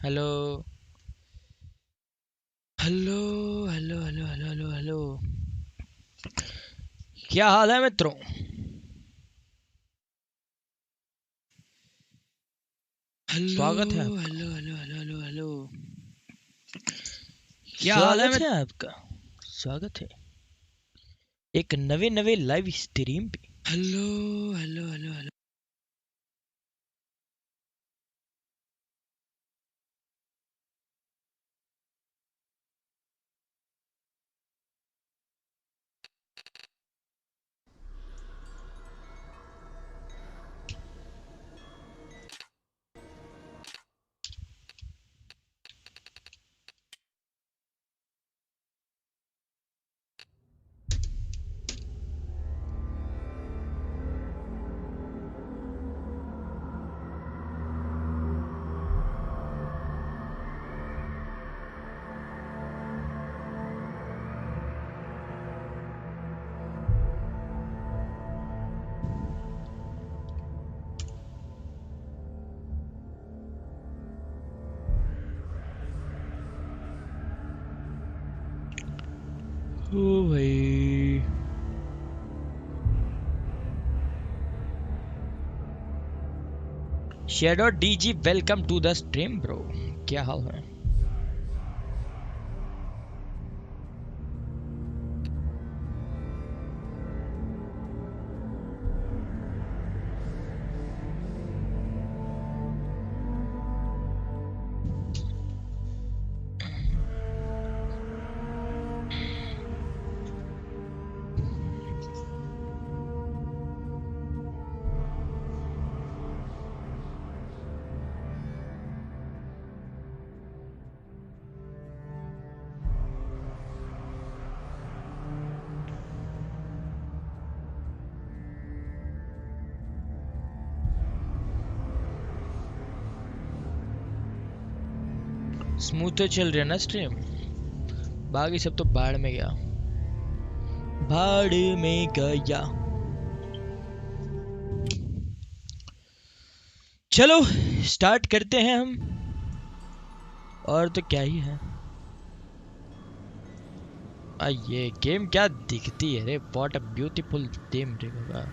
Hello hello hello hello hello hello hello, क्या हाल है मित्रों? स्वागत है आपका। Hello hello hello hello hello, क्या हाल है आपका? स्वागत है एक नवे लाइव स्ट्रीम पे। हेलो हेलो हेलो हेलो, ओ भाई shadow DG, welcome to the stream bro. क्या हाल है? स्मूथ तो चल रही है ना स्ट्रीम? बाकी सब तो बाढ़ में गया, भाड़ में गया। चलो स्टार्ट करते हैं हम, और तो क्या ही है। ये गेम क्या दिखती है रे, व्हाट अ ब्यूटीफुल गेम रे बाबा।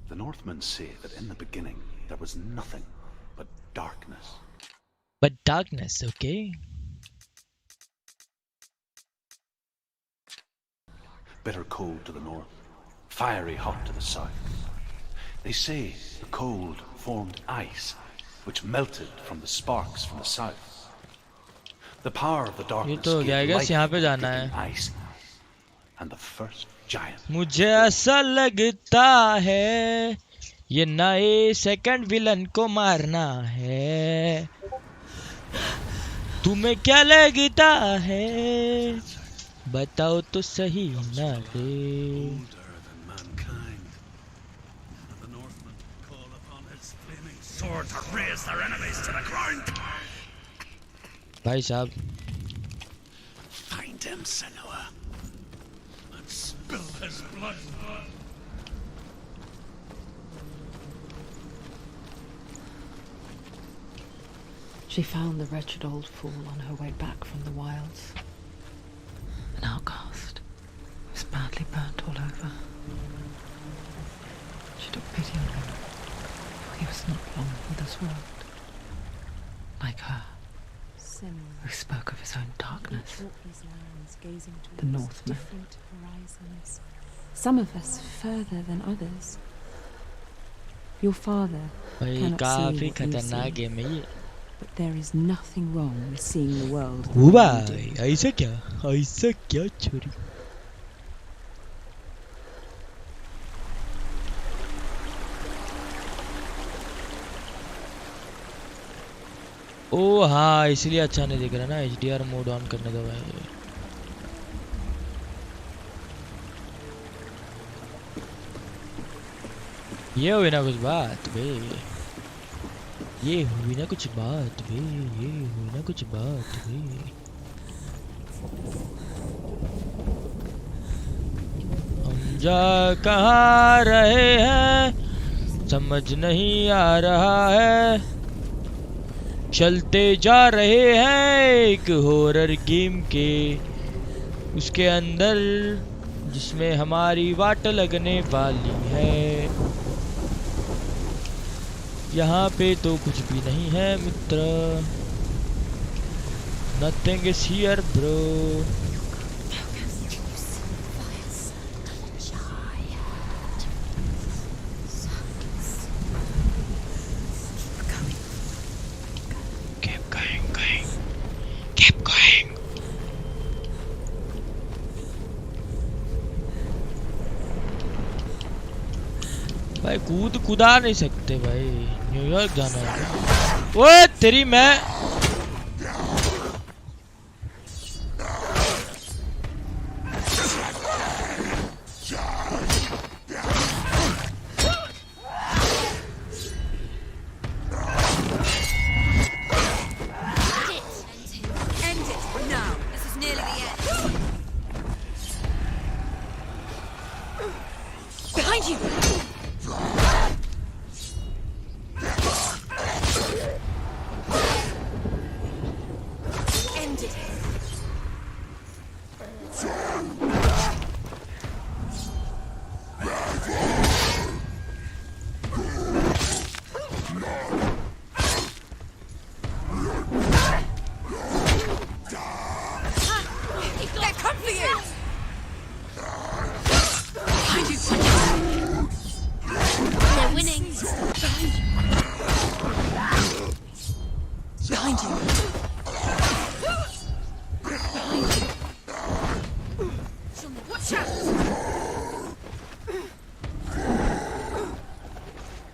The Northmen say that in the beginning there was nothing but darkness. But darkness, okay? Bitter cold to the north, fiery hot to the south. They say the cold formed ice, which melted from the sparks from the south. The power of the darkness gave life to the dripping ice, and the first giant. मुझे ऐसा लगता है ये नए second villain को मारना है। तुम्हें क्या लगता है, बताओ तो सही ना रे। भाई साहब, Find him, Senua, and spill his blood. She found the wretched old fool on her way back from the wilds. An outcast. He was badly burnt all over. She took pity on him, for he was not long for this world. Like her, who spoke of his own darkness. The Northmen. Some of us further than others. Your father भाई cannot काफी see what you खतरनाक see. Game है ये। But there is nothing wrong with seeing the world. ओ भाई ऐसा क्या छोरी। ओ हाँ, इसलिए अच्छा नहीं दिख रहा ना, HDR मोड ऑन करने दो भाई। ये हुई ना कुछ बात भाई। ये हुई ना कुछ बात वे, ये हुई ना कुछ बात वे। हम जा कहाँ रहे हैं समझ नहीं आ रहा है, चलते जा रहे हैं एक हॉरर गेम के उसके अंदर, जिसमें हमारी वाट लगने वाली है। यहाँ पे तो कुछ भी नहीं है मित्र, नथिंग इज हियर ब्रो। भाई कूदा नहीं सकते भाई, न्यूयॉर्क जाना है। ओए तेरी मैं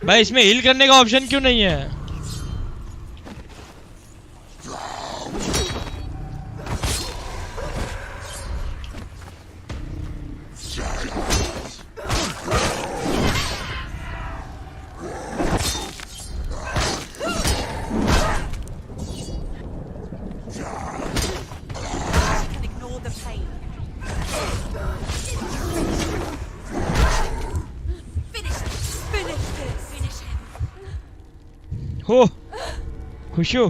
भाई इसमें हील करने का ऑप्शन क्यों नहीं है? हो खुश हो?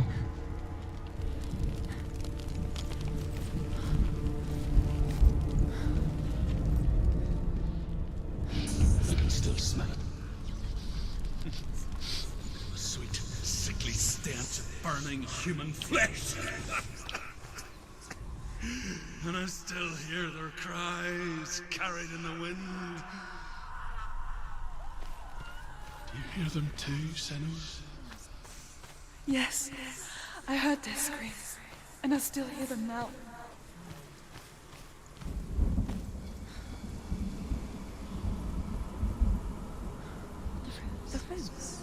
Sweet, sickly stench of burning human flesh. And I still hear their cries carried in the wind. Do you hear them too, Senua? Yes, I heard their screams, and I still hear them now. The fence.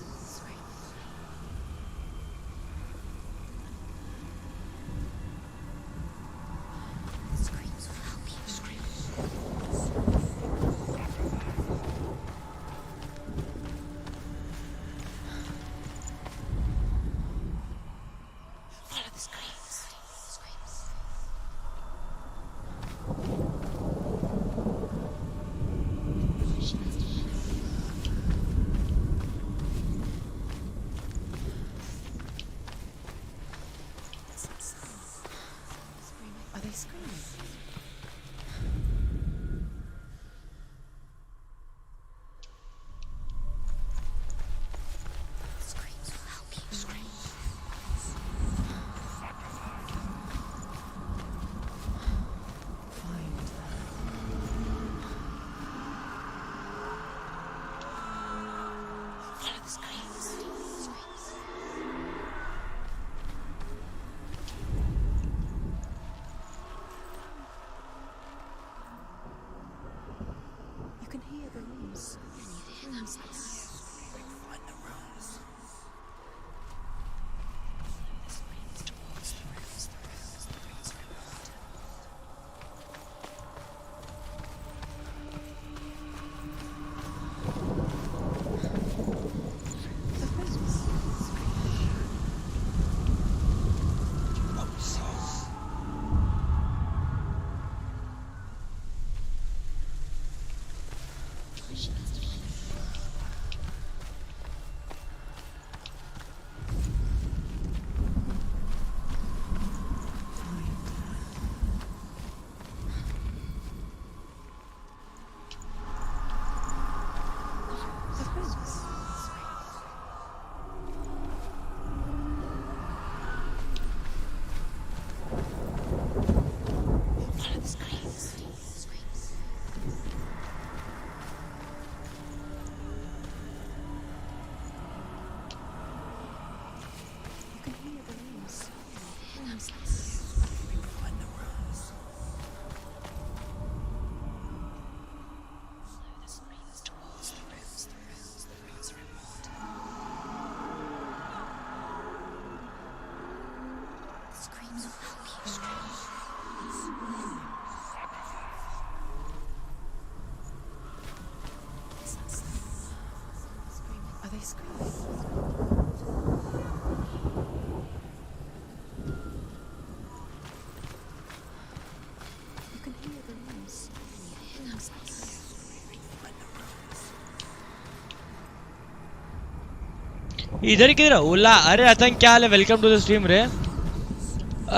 इधर किधर ओला? अरे आतंक क्या हाल है? Welcome to the stream रे।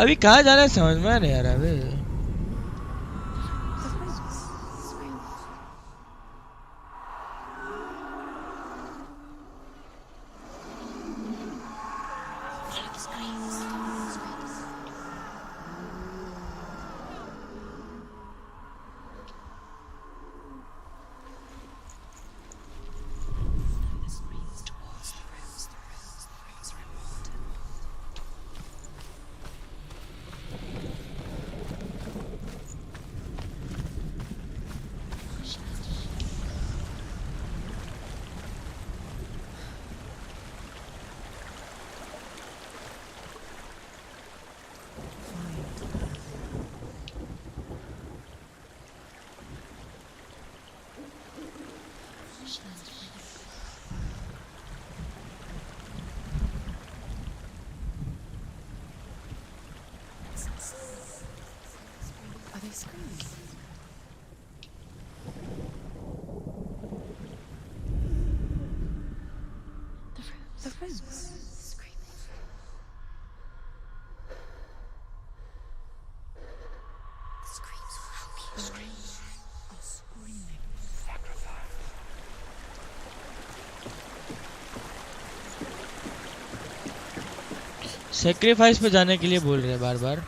अभी कहाँ जाना है समझ में नहीं आ रहा अभी। सेक्रीफाइस पे जाने के लिए बोल रहे हैं बार बार।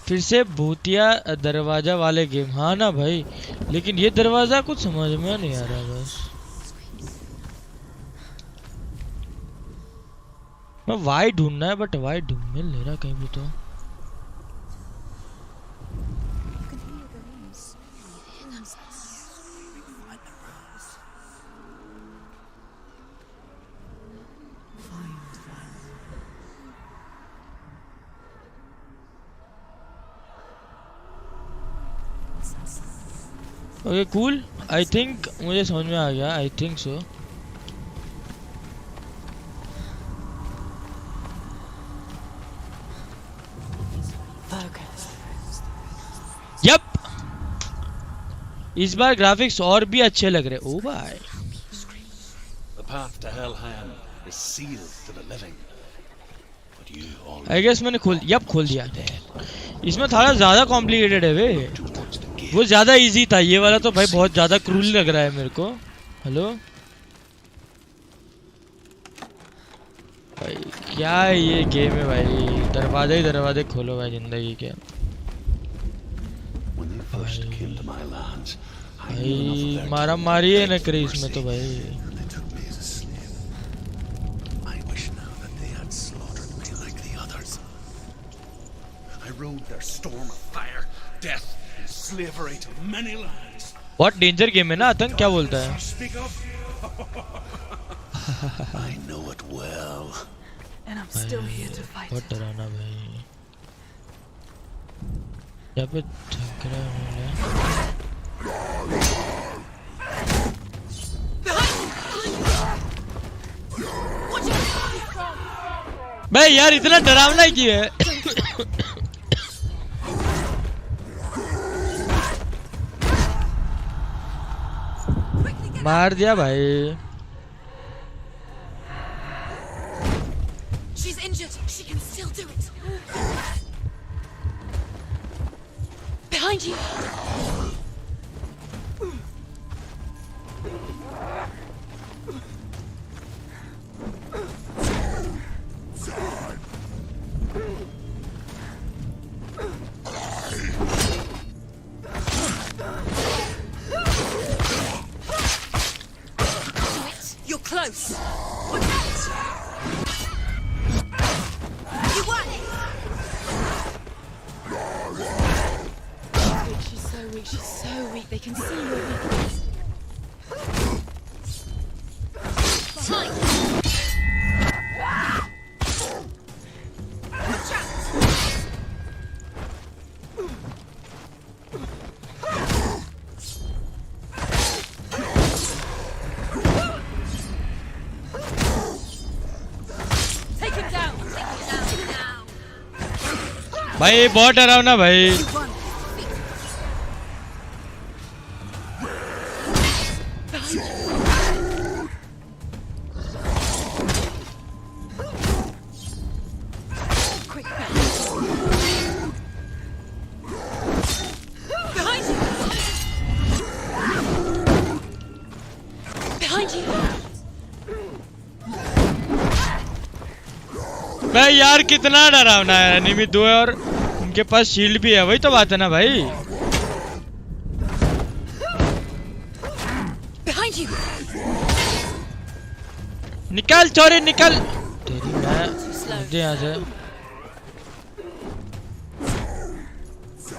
फिर से भूतिया दरवाजा वाले गेम। हाँ ना भाई, लेकिन ये दरवाजा कुछ समझ में नहीं आ रहा बस। मैं वाई ढूंढना है बट वाई ढूंढ मिल नहीं रहा कहीं भी तो। ओके कूल, आई थिंक मुझे समझ में आ गया। आई थिंक सो। यप, इस बार ग्राफिक्स और भी अच्छे लग रहे। ओ भाई, आई गेस मैंने खोल दिया। इसमें थोड़ा ज्यादा कॉम्प्लिकेटेड है वे, वो ज्यादा इजी था। ये वाला तो भाई बहुत ज्यादा क्रूल लग रहा है मेरे को। हेलो भाई, क्या है ये गेम है भाई? दरवाजे ही दरवाजे खोलो भाई जिंदगी के। भाई मारा मारी है ना करी इसमें तो भाई। बहुत डेंजर गेम है ना आतंक, क्या बोलता है? बहुत डराना भाई। यहाँ पे थक रहा है। भाई यार इतना डरावना ही क्यों है? मार दिया भाई। She's injured. She can still do it. Behind you. You're close. Watch out! You won! She's so weak. She's so weak. They can see your weakness. Fine. Watch out! भाई बहुत डराओ ना भाई. भाई यार कितना डरावना है. एनिमी 2 है और उनके पास शील्ड भी है. वही तो बात है ना भाई. निकल चोरी निकल. तेरी मैं मुझे यहाँ से.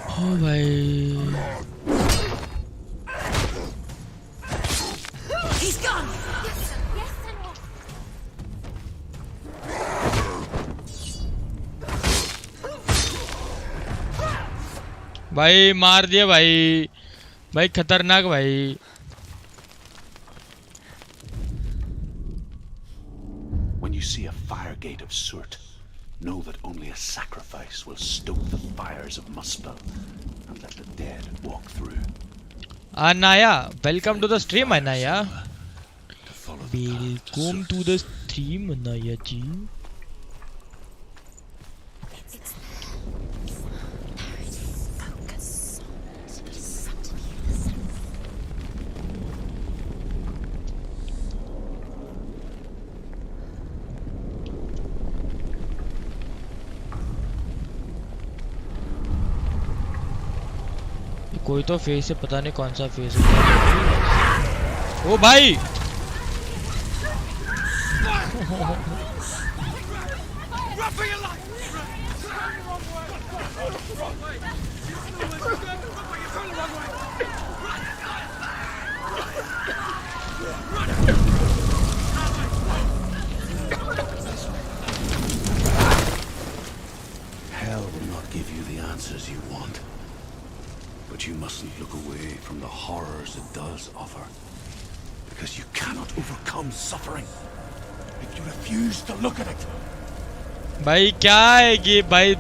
ओ भाई भाई मार दिया भाई. भाई खतरनाक भाई. When you see a fire gate of soot, know that only a sacrifice will stoke the fires of Muspel and let the dead walk through. Anaya, welcome to the stream, Anaya. Welcome to the stream, Anaya ji. कोई तो face है, पता नहीं कौन सा face है. ओ भाई Hell will not give you the answers you want. But you mustn't look away from the horrors it does offer. Because you cannot overcome suffering if you refuse to look at it. भाई क्या है ये भाई.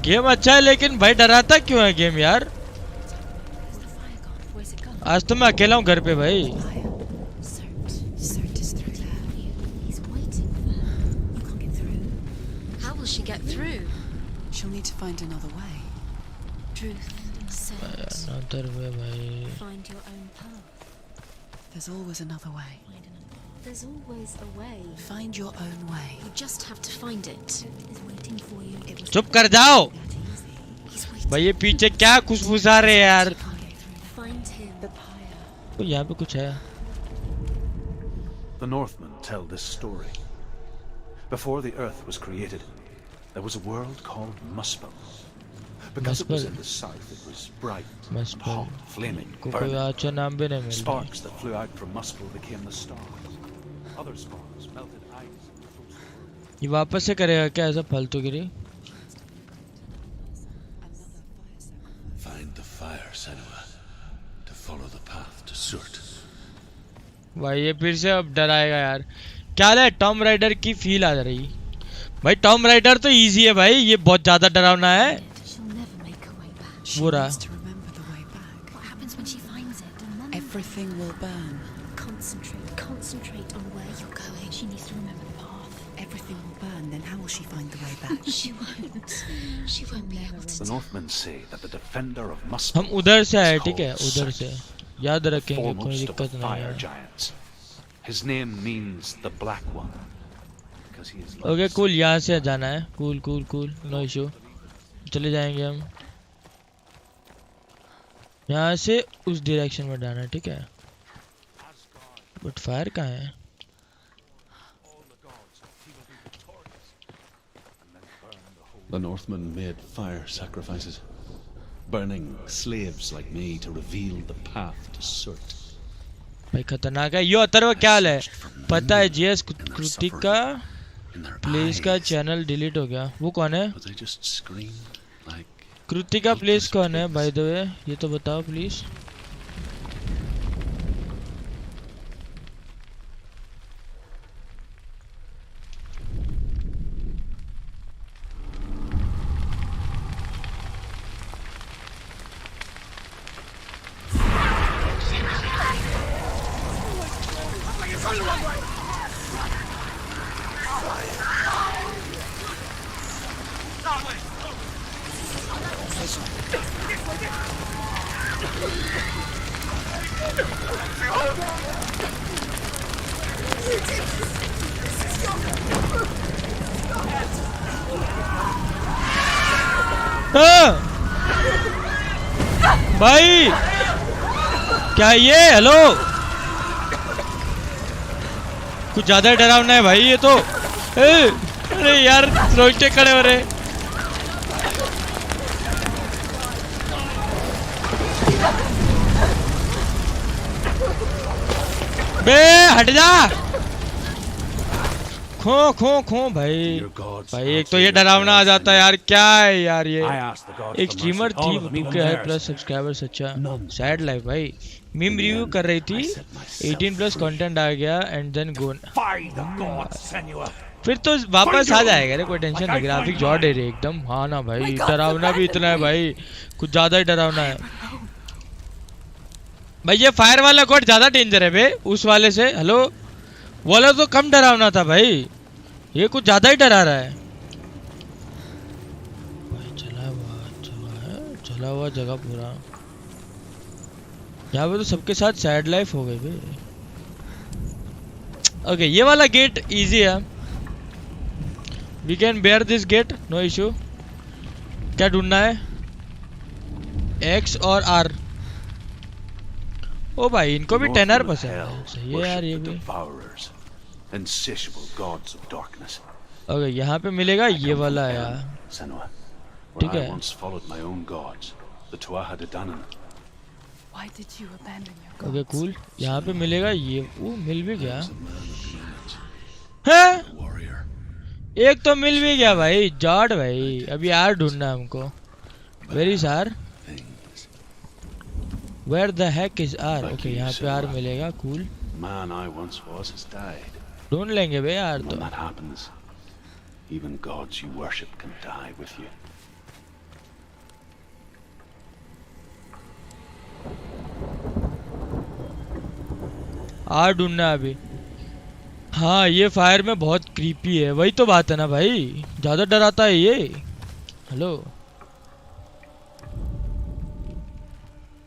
Game अच्छा है लेकिन भाई डराता क्यों है गेम यार. आज तो मैं अकेला हूँ घर पे भाई. She'll need to find another way. Truth. Another way भाई. Find your own path. There's always another way. There's always a way. Find your own way. You just have to find it. It's waiting for you. चुप कर जाओ He's waiting. भाई. ये पीछे क्या खुशबूसा रहे यार. Find him. तो यहाँ पे कुछ है. The Northmen tell this story. Before the earth was created, there was a world called Muspel. Because it was in the south, it was bright, hot, flaming, burning. अच्छा नाम भी नहीं मिल. Sparks that flew out from Muspel became the stars. Other sparks melted ice and froze. ये वापस से करेगा क्या ऐसा फालतू गिरी. Find the fire, Senua, to follow the path to Surt. भाई ये फिर से अब डराएगा यार. क्या है टॉम राइडर की फील आ रही भाई. टॉम राइडर तो इजी है भाई. ये बहुत ज्यादा डरावना है. She'll never make her way back. She What needs to remember the way back. What happens when she finds it? And then Everything will burn. concentrate on where you're going. She needs to remember the path. Everything will burn. Then how will she find the way back? She won't. She won't be able The to. Northmen say that the defender of Muspel हम उधर से आए is ठीक है. called उधर से Surt, याद the रखेंगे. कोई foremost of the दिक्कत नहीं fire है. giants. His name means the Black One because he is like okay cool. यहाँ से जाना है. Cool cool cool. No issue. चले जाएंगे हम. यहाँ से उस डायरेक्शन में जाना है ठीक है. बट फायर कहाँ है. The Northmen made fire sacrifices, burning slaves like me to reveal the path to Surt. भाई खतरनाक है. यो अतर्व क्या हाल है. पता है जीएस कृतिक का प्लेस का चैनल डिलीट हो गया. वो कौन है. But they just screamed like Kritika place कौन है बाय द वे. ये तो बताओ प्लीज. भाई क्या ये? हेलो, कुछ ज्यादा डरावना है भाई ये तो। अरे यार रोकते खड़े हो रहे। बे हट जा। खो खो खो भाई। भाई एक तो ये डरावना आ जाता है यार, क्या है यार ये। एक स्ट्रीमर थी के है प्लस सब्सक्राइबर्स। अच्छा सैड लाइफ भाई। मीम रिव्यू कर रही थी, 18 प्लस कंटेंट आ गया एंड देन गोन। फिर तो वापस आ जाएगा रे, कोई टेंशन नहीं। ग्राफिक जॉ दे रही एकदम। हाँ ना भाई, डरावना भी इतना है भाई, कुछ ज्यादा ही डरावना है भाई। ये फायर वाला गॉड ज्यादा डेंजर है बे उस वाले से। हेलो, वो वाला तो कम डरावना था भाई, ये कुछ ज्यादा ही डरा रहा है भाई। चला हुआ जगह पूरा। यहाँ पे तो सबके साथ सैड लाइफ हो गई भाई। ओके, ये वाला गेट इजी है, we can bear this gate, no issue. क्या ढूंढना है? एक्स और आर। ओ भाई इनको भी 10R पसंद है, सही है यार ये भी। ओके, यहाँ पे मिलेगा ये वाला यार, ठीक है। ओके कूल, यहाँ पे मिलेगा ये। वो मिल भी गया है, एक तो मिल भी गया भाई। जॉड भाई, अभी आर ढूंढना हमको। Where is R? Where the heck is R? Okay यहाँ पे R मिलेगा, कूल। ढूंढ लेंगे बे यार तो। Even gods you worship can die with you. R ढूंढना अभी। हाँ ये फायर में बहुत क्रीपी है, वही तो बात है ना भाई, ज्यादा डराता है ये। हेलो,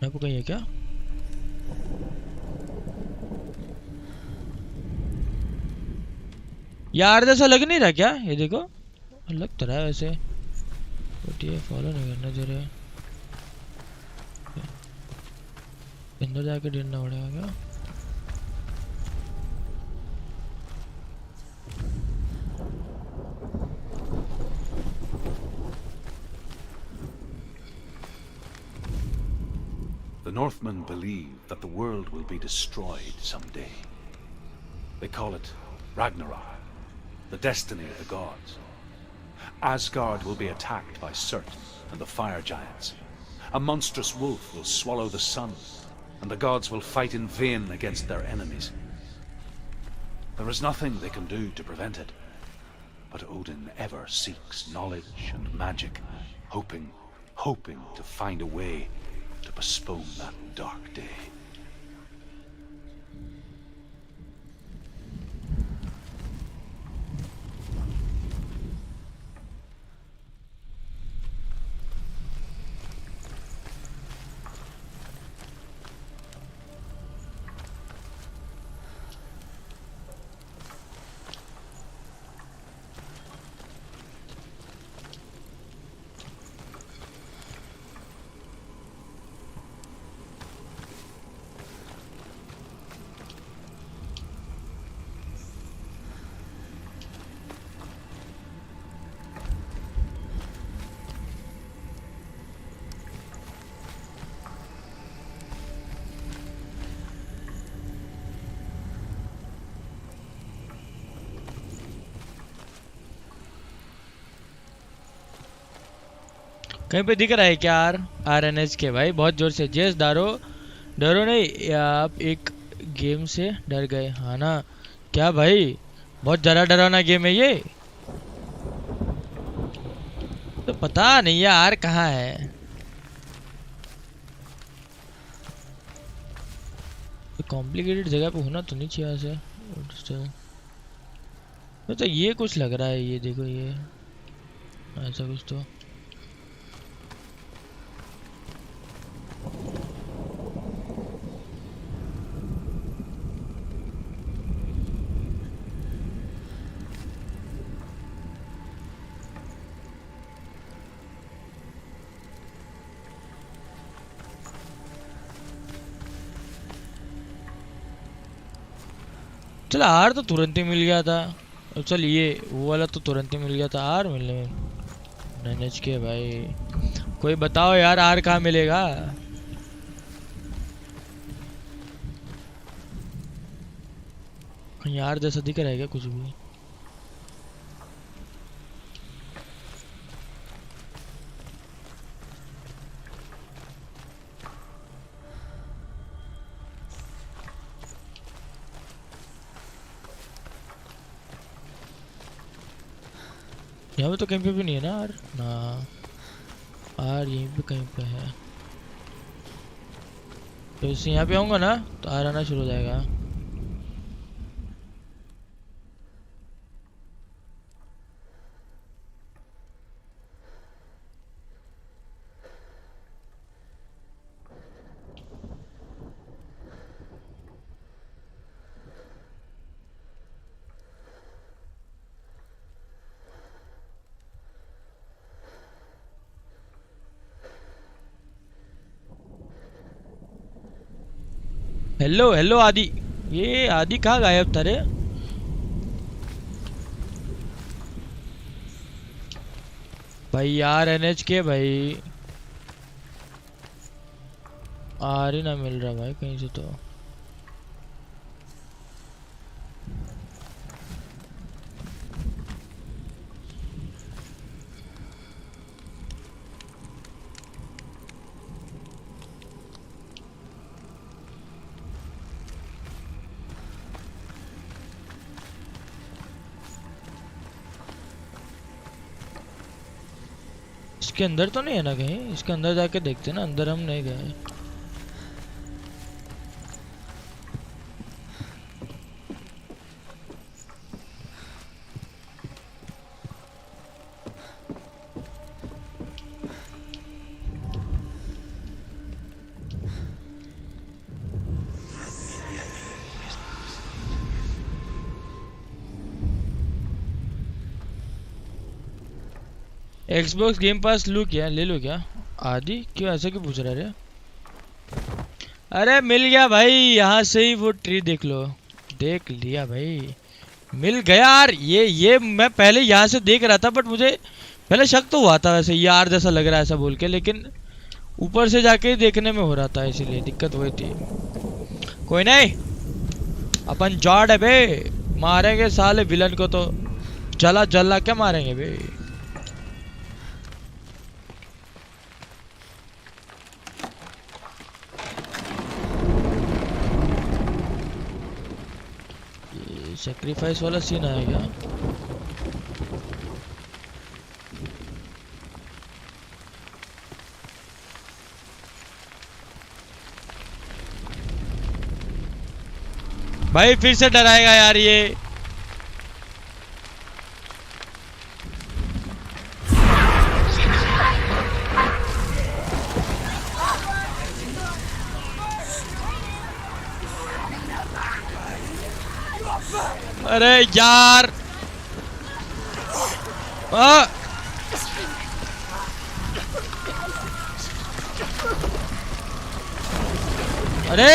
आपको कहीं है क्या? यार जैसा लग नहीं रहा क्या? ये देखो, लग तो रहा है वैसे, बट ये फॉलो नहीं करना दे रहा। अंदर जाके ढूंढना पड़ेगा क्या? The Northmen believe that the world will be destroyed someday. They call it Ragnarok, the destiny of the gods. Asgard will be attacked by Surt and the fire giants. A monstrous wolf will swallow the sun, and the gods will fight in vain against their enemies. There is nothing they can do to prevent it, but Odin ever seeks knowledge and magic, hoping to find a way to postpone that dark day. कहीं पे दिख रहा है क्या? RNH के भाई बहुत जोर से। जेस डरो नहीं, आप एक गेम से डर गए। हाँ ना, क्या भाई बहुत जरा डरावना गेम है ये, तो पता नहीं यार कहाँ है। कॉम्प्लिकेटेड जगह पे होना तो नहीं चाहिए ऐसे। तो ये कुछ लग रहा है, ये देखो ये ऐसा कुछ तो। चल आर तो तुरंत ही मिल गया था। चल ये वो वाला तो तुरंत ही मिल गया था आर मिलने में। मैनेज के भाई कोई बताओ यार आर कहाँ मिलेगा। कहीं आर जैसा दिख रहा है क्या कुछ भी? यहाँ पे तो कहीं पे भी नहीं है ना आर ना। आर यहीं पे कहीं पे है। तो इससे यहाँ पे आऊँगा ना तो आर आना शुरू हो जाएगा। हेलो हेलो आदि। ये आदि कहाँ गायब था रे? भाई यार एनएच के भाई आर ही ना मिल रहा भाई कहीं से तो। इसके अंदर तो नहीं है ना कहीं? इसके अंदर जाके देखते ना, अंदर हम नहीं गए। Xbox गेम पास लूँ क्या? ले लो क्या? आदि क्यों ऐसा क्यों पूछ रहा है? अरे मिल गया भाई, यहाँ से ही वो ट्री देख लो। देख लिया भाई, मिल गया यार। ये मैं पहले यहाँ से देख रहा था बट मुझे पहले शक तो हुआ था वैसे ये यार जैसा लग रहा है ऐसा बोल के, लेकिन ऊपर से जाके देखने में हो रहा था इसीलिए दिक्कत हुई थी। कोई नहीं, अपन जॉड है बे, मारेंगे साले विलन को तो जला जला क्या मारेंगे बे। सैक्रिफाइस वाला सीन आएगा। भाई फिर से डराएगा यार ये। अरे यार अरे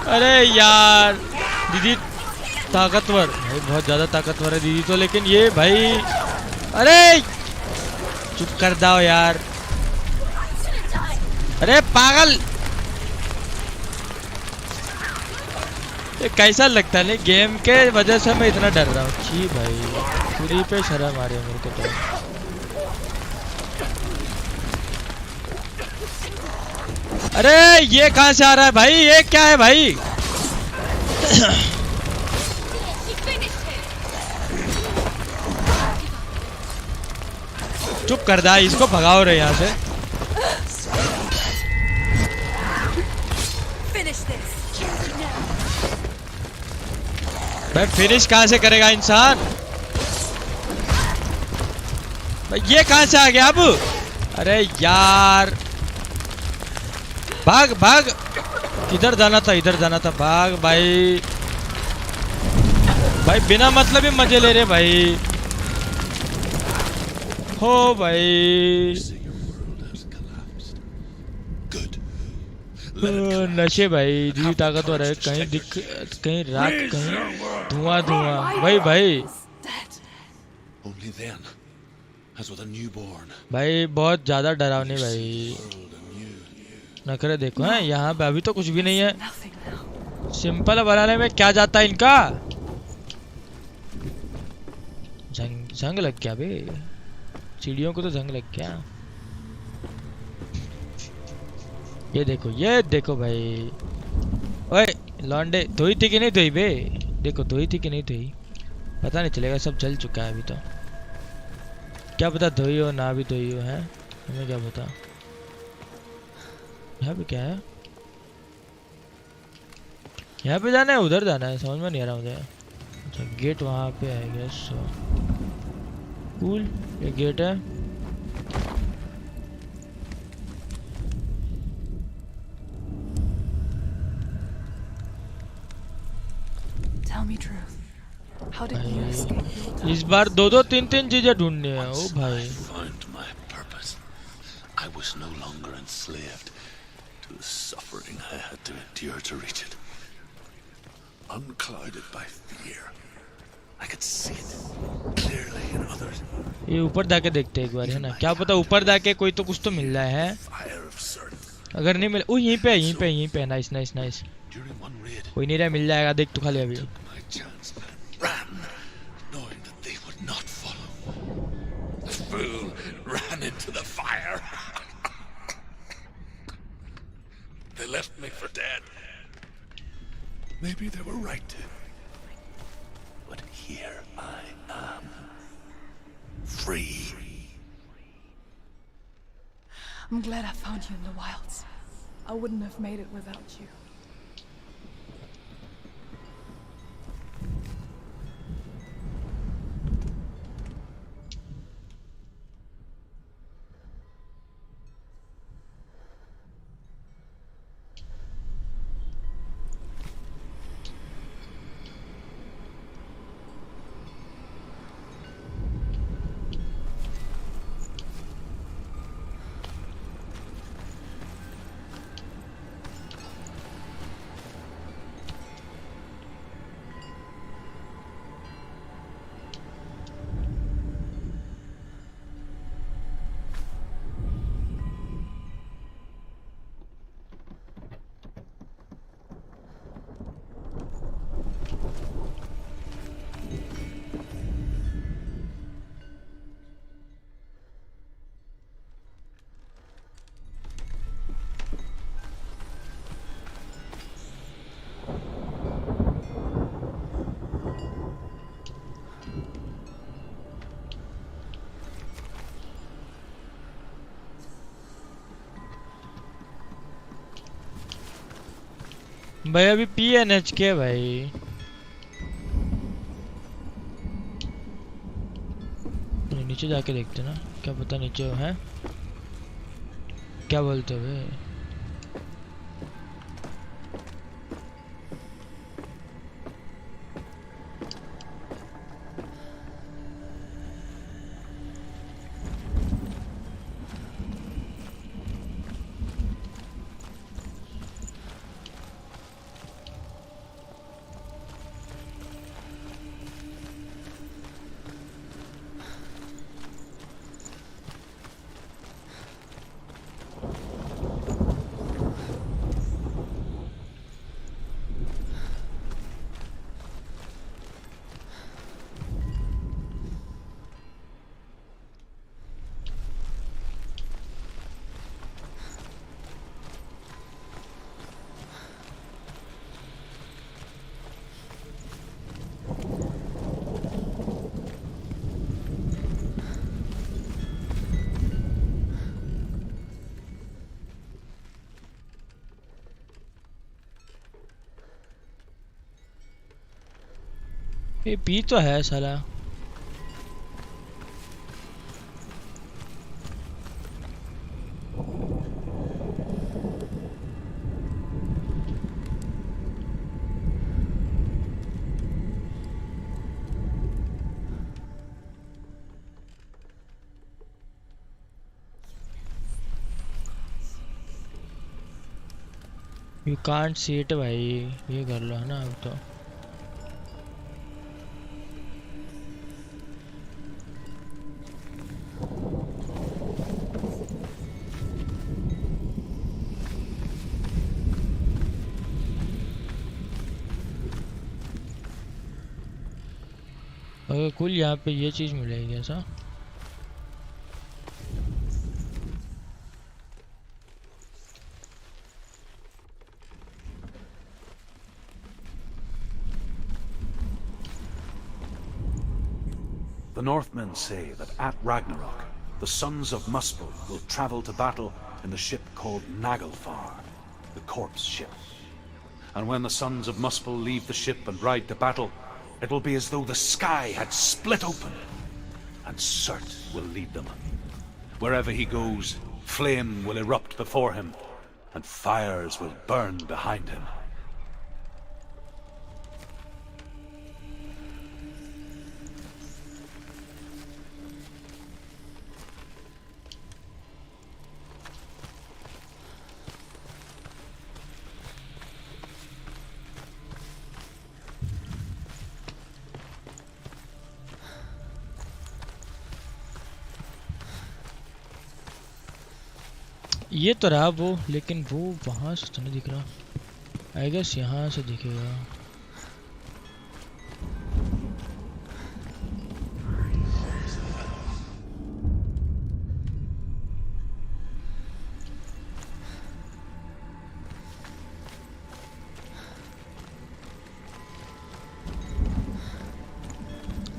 अरे यार दीदी ताकतवर भाई, बहुत ज्यादा ताकतवर है दीदी तो, लेकिन ये भाई अरे चुप कर जाओ यार। अरे पागल, ये कैसा लगता है गेम के वजह से मैं इतना डर रहा हूँ। छी भाई खुद ही पे शर्म आ रही है मेरे को तो। अरे ये कहाँ से आ रहा है भाई? ये क्या है भाई? चुप कर दा, इसको भगाओ रे यहाँ से। भाई फिनिश कहाँ से करेगा इंसान? भाई ये कहाँ से आ गया अब? अरे यार भाग भाग, इधर जाना था, इधर जाना था, भाग भाई। भाई बिना मतलब ही मजे ले रहे भाई। हो भाई नशे भाई, जी ताकतवर है, कहीं दिख, कहीं राख, कहीं धुआं धुआं। भाई भाई भाई बहुत ज्यादा डरावनी भाई, नखरे देखो हैं यहाँ पे। अभी तो कुछ भी नहीं है। सिंपल बनाने में क्या जाता है इनका? जंग लग गया बे, चिड़ियों को तो जंग लग गया। ये देखो भाई। ओए लौंडे, धोई थी कि नहीं धोई बे? देखो धोई थी कि नहीं धोई, पता नहीं चलेगा, सब जल चुका है अभी तो। क्या पता धोई हो ना भी धोई हो, है हमें क्या पता। यहाँ पे क्या है? यहाँ पे जाना है, उधर जाना है, समझ में नहीं आ रहा मुझे। अच्छा गेट वहाँ पे है, यस कूल, ये गेट है। Tell me truth. How did you escape? इस बार दो दो तीन तीन चीजें ढूंढनी है। ओ भाई found my purpose. I was no longer enslaved to the suffering I had to endure to reach it. Unclouded by fear, I could see it clearly in others. ये ऊपर जाके देखते हैं एक बार, है ना? क्या पता ऊपर जाके कोई तो कुछ तो मिल रहा है। Fire of certain. अगर नहीं मिले, ओ यहीं पे यहीं पे यहीं पे, nice nice nice. During one raid, कोई नहीं रहा, मिल जाएगा, देख तू खाली अभी। my chance ran, knowing that they would not follow. The fool ran into the fire. They left me for dead. Maybe they were right to. But here I am, free. I'm glad I found you in the wilds. I wouldn't have made it without you. भाई अभी PNH के भाई नीचे जाके देखते ना, क्या पता नीचे है। क्या बोलते हो भाई? ये पी तो है साला। यू कांट सी इट भाई, ये कर लो है ना अब तो। अगर कुल यहाँ पे ये चीज मिलेगी ऐसा। The Northmen say that at Ragnarok, the sons of Muspel will travel to battle in the ship called Naglfar, the corpse ship. And when the sons of Muspel leave the ship and ride to battle, it will be as though the sky had split open, and Surt will lead them. Wherever he goes, flame will erupt before him, and fires will burn behind him. ये तो रहा वो, लेकिन वो वहां से तो नहीं दिख रहा। आई गेस यहाँ से दिखेगा।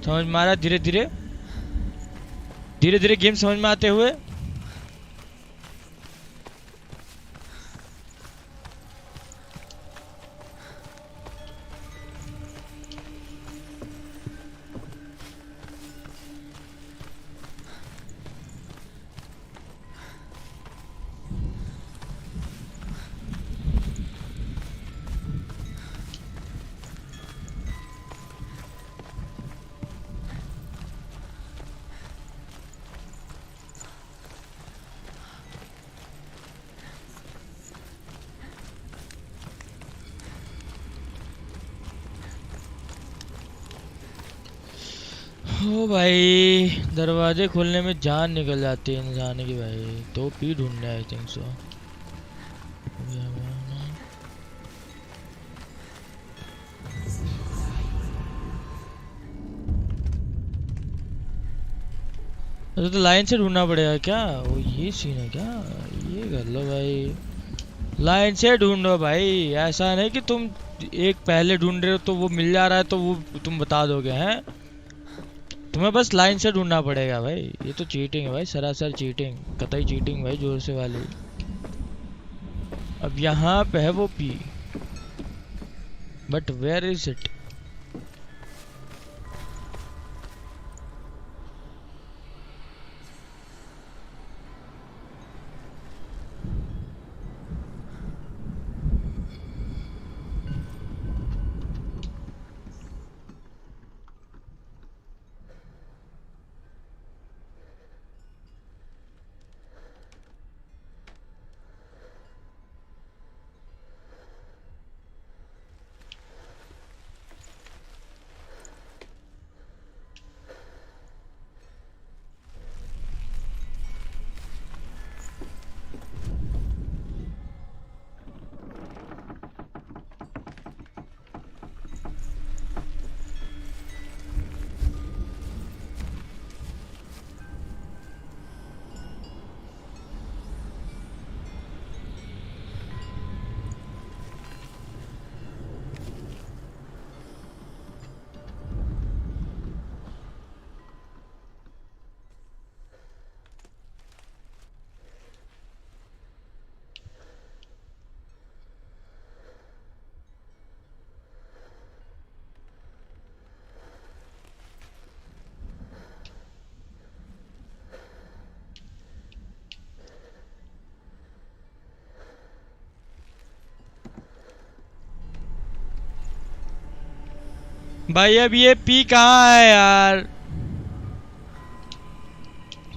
समझ में आ रहा, धीरे धीरे धीरे धीरे गेम समझ में आते हुए। ओ भाई, दरवाजे खोलने में जान निकल जाती है इंसान की भाई। तो पी ढूंढने आई थिंक सो। तो लाइन से ढूंढना पड़ेगा क्या? वो ये सीन है क्या? ये कर लो भाई, लाइन से ढूंढो भाई। ऐसा नहीं कि तुम एक पहले ढूंढ रहे हो तो वो मिल जा रहा है तो वो तुम बता दोगे हैं। तुम्हें बस लाइन से ढूंढना पड़ेगा भाई। ये तो चीटिंग है भाई, सरासर चीटिंग, कतई चीटिंग भाई, जोर से वाली। अब यहाँ पे है वो P, but where is it? भाई अब ये पी कहाँ है यार?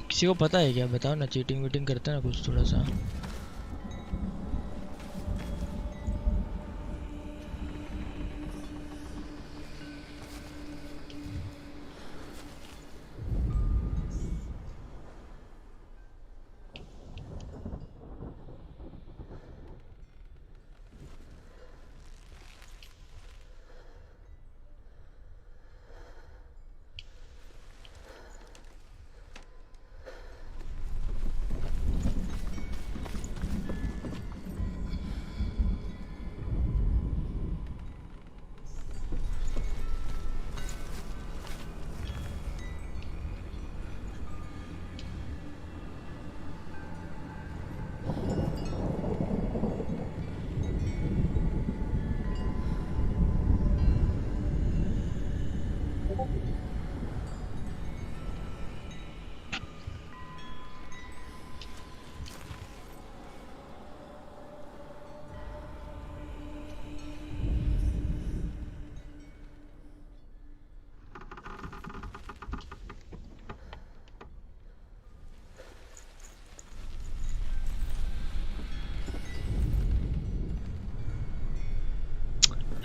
किसी को पता है क्या? बताओ ना, चीटिंग वीटिंग करते हैं ना कुछ थोड़ा सा।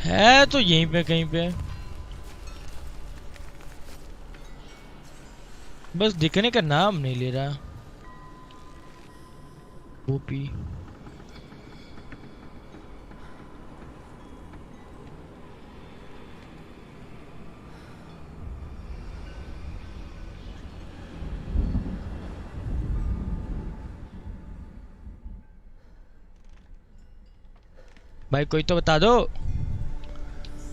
है तो यहीं पे कहीं पे, बस दिखने का नाम नहीं ले रहा। ओपी भाई कोई तो बता दो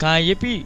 कहाँ है ये पी?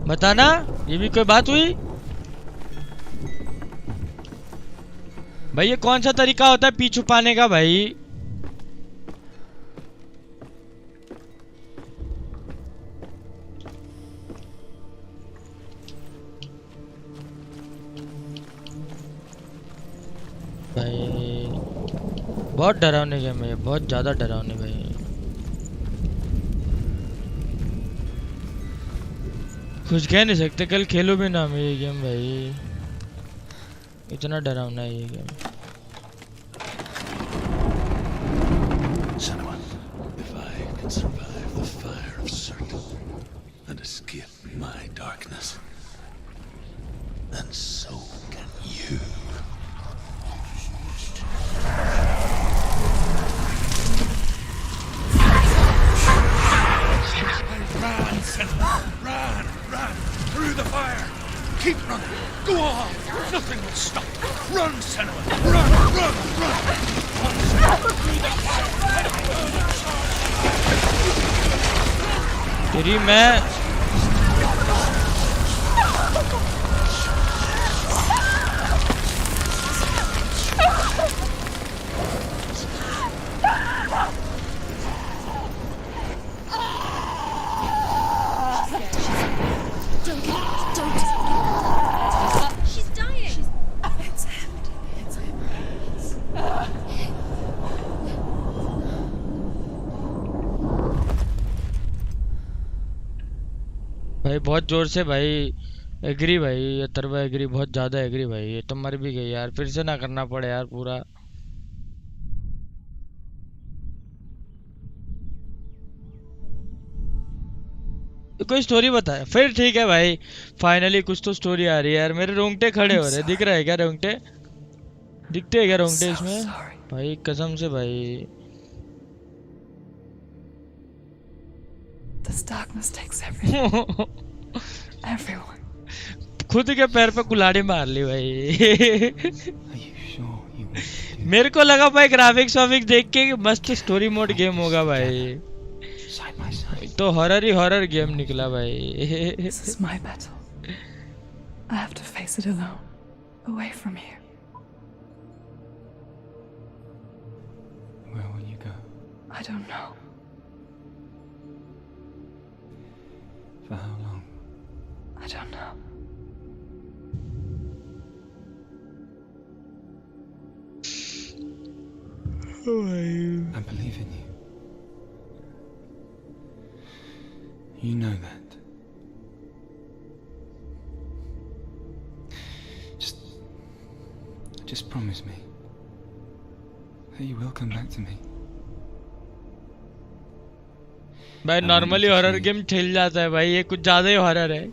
बताना, ये भी कोई बात हुई? भाई ये कौन सा तरीका होता है पी छुपाने का भाई? भाई बहुत डरावने गेम है, बहुत ज्यादा डरावने भाई। कुछ कह नहीं सकते, कल खेलो भी ना मैं ये गेम भाई, इतना डरावना है ये game. Senua, if I can survive the fire of certain and escape my darkness, then so can you. Run, Senua! Run! Run! Through the fire! Keep running! Go on! Nothing will stop! Run, Senua! Run! Run! Run! Run, Senua! Through the fire! तेरी मैं Don't. भाई बहुत जोर से भाई agree भाई, ये तरवा एग्री, बहुत ज्यादा एग्री भाई। ये तो मर भी गई यार, फिर से ना करना पड़े यार पूरा। कोई स्टोरी बताया फिर, ठीक है भाई। फाइनली कुछ तो स्टोरी आ रही है यार। मेरे रोंगटे खड़े हो रहे, दिख रहा है क्या रोंगटे? दिखते हैं क्या रोंगटे इसमें? भाई कसम से भाई। This darkness takes everything. Everyone. खुद के पैर पे कुल्हाड़ी मार ली भाई। मेरे को लगा भाई ग्राफिक्स वाफिक्स देख के मस्त स्टोरी मोड गेम होगा भाई, तो हॉरर ही हॉरर गेम निकला भाई। This is my battle. I have to face it alone, away from here. Where will you go? I don't know. For how long? I don't know. I believe in you. You know that. Just promise me that you will come back to me. भाई normally horror game ठेल जाता है भाई, ये कुछ ज्यादा ही horror है। I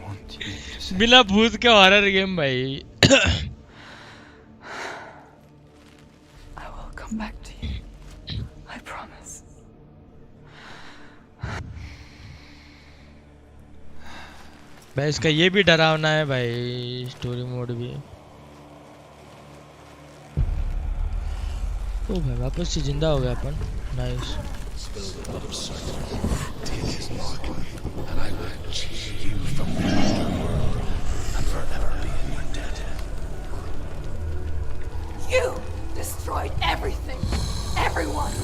want you to say बिना भूत के हॉरर गेम भाई। I will come back to you. I promise. भाई इसका ये भी डरावना है भाई, स्टोरी मोड भी। ओ भाई वापस से जिंदा हो गया अपन, nice. And I will achieve you from the underworld and forever be in your debt. You destroyed everything, everyone,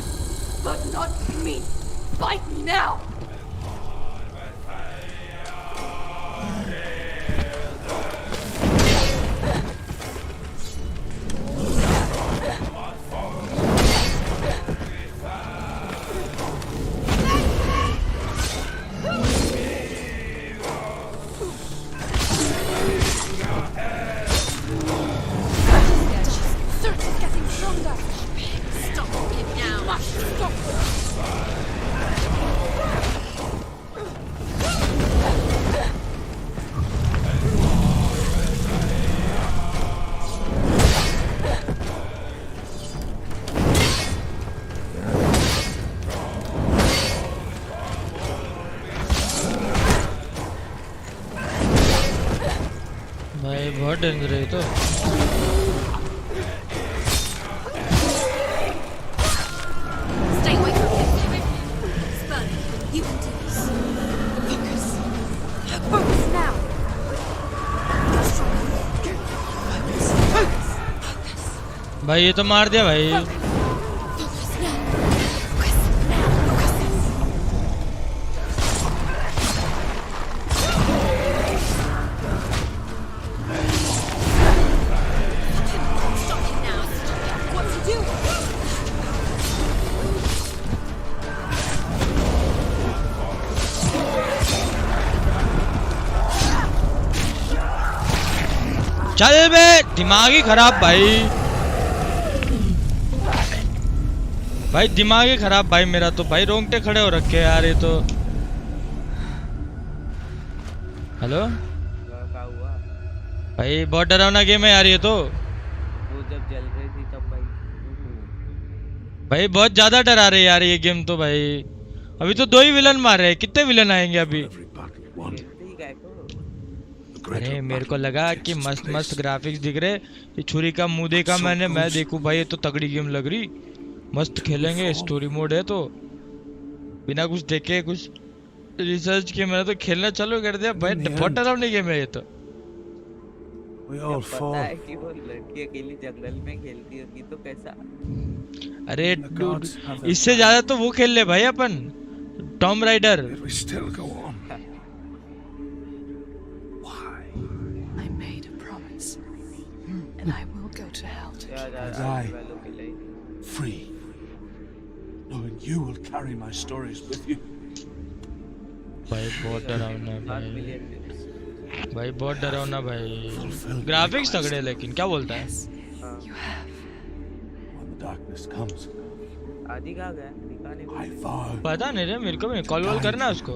but not me. Fight me now. भाई बहुत डेंजर है तो। Stay away from him. Spud, you can do this. Focus. Focus now. Focus. भाई ये तो मार दिया भाई। Focus now. Focus now. Focus. Stop it now. Stop it. What's he doing? चल बे, दिमाग ही खराब भाई। भाई दिमाग ही खराब भाई मेरा तो भाई, रोंगटे खड़े हो रखे हैं यार ये तो। हेलो भाई बहुत डरावना गेम है यार ये तो। वो जब जल रही थी तब भाई बहुत ज्यादा डरा रहे यार ये गेम तो भाई। अभी तो 2 ही विलन मार रहे हैं, कितने विलन आएंगे अभी? Every battle won. ठीक है को The अरे greater मेरे को battle लगा takes कि मस्त place. मस्त ग्राफिक्स दिख रहे, ये छुरी का मुंह देखा मैंने, मैं देखूं भाई ये तो तगड़ी गेम लग रही, मस्त खेलेंगे, स्टोरी मोड है तो। बिना कुछ देखे कुछ रिसर्च किए मैंने तो खेलना चालू कर दिया भाई। बहुत डरावनी गेम है ये तो। We all पता fall. है कि वो लड़की अकेली जंगल में खेलती होगी तो कैसा। अरे The gods have their इससे ज्यादा तो वो खेल ले भाई अपन, Tomb Raider. Yet we still go on. Why? I made a promise, and I will go to hell to यार I यार die. वालों के लिए Free. Knowing you will carry my stories with you. भाई बहुत डरावना है भाई, मिलियन व्यूज। भाई बहुत डरावना भाई, ग्राफिक्स तगड़े लेकिन क्या बोलता है? When the darkness comes, आदि कहाँ गया? दिखा नहीं I कुछ। vow पता नहीं रे मेरे को भी, कॉल वॉल करना उसको,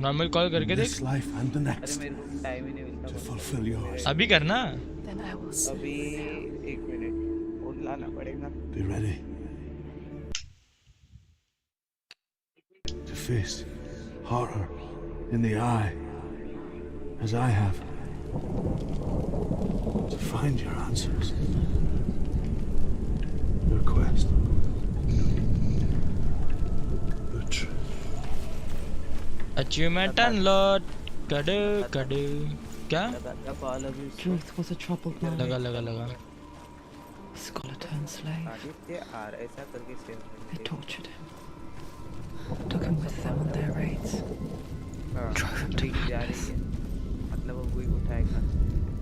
नॉर्मल कॉल करके देख। this life and the अरे next मेरे को टाइम ही नहीं मिलता। to fulfill yours. अभी करना। Then I will see. अभी 1 मिनट और लाना पड़ेगा। Be ready to face horror in the eye, as I have, to find your answers, your quest, the truth. Achievement unlock, कड़े कड़े क्या? लगा कॉल अभी। Truth was a troubled man. लगा लगा लगा। Scholar turned slave. Aditya R ऐसा करके save They tortured him. Took him with them on their raids. Drove him to ठीक जा रही madness. है, मतलब वो वही उठाएगा।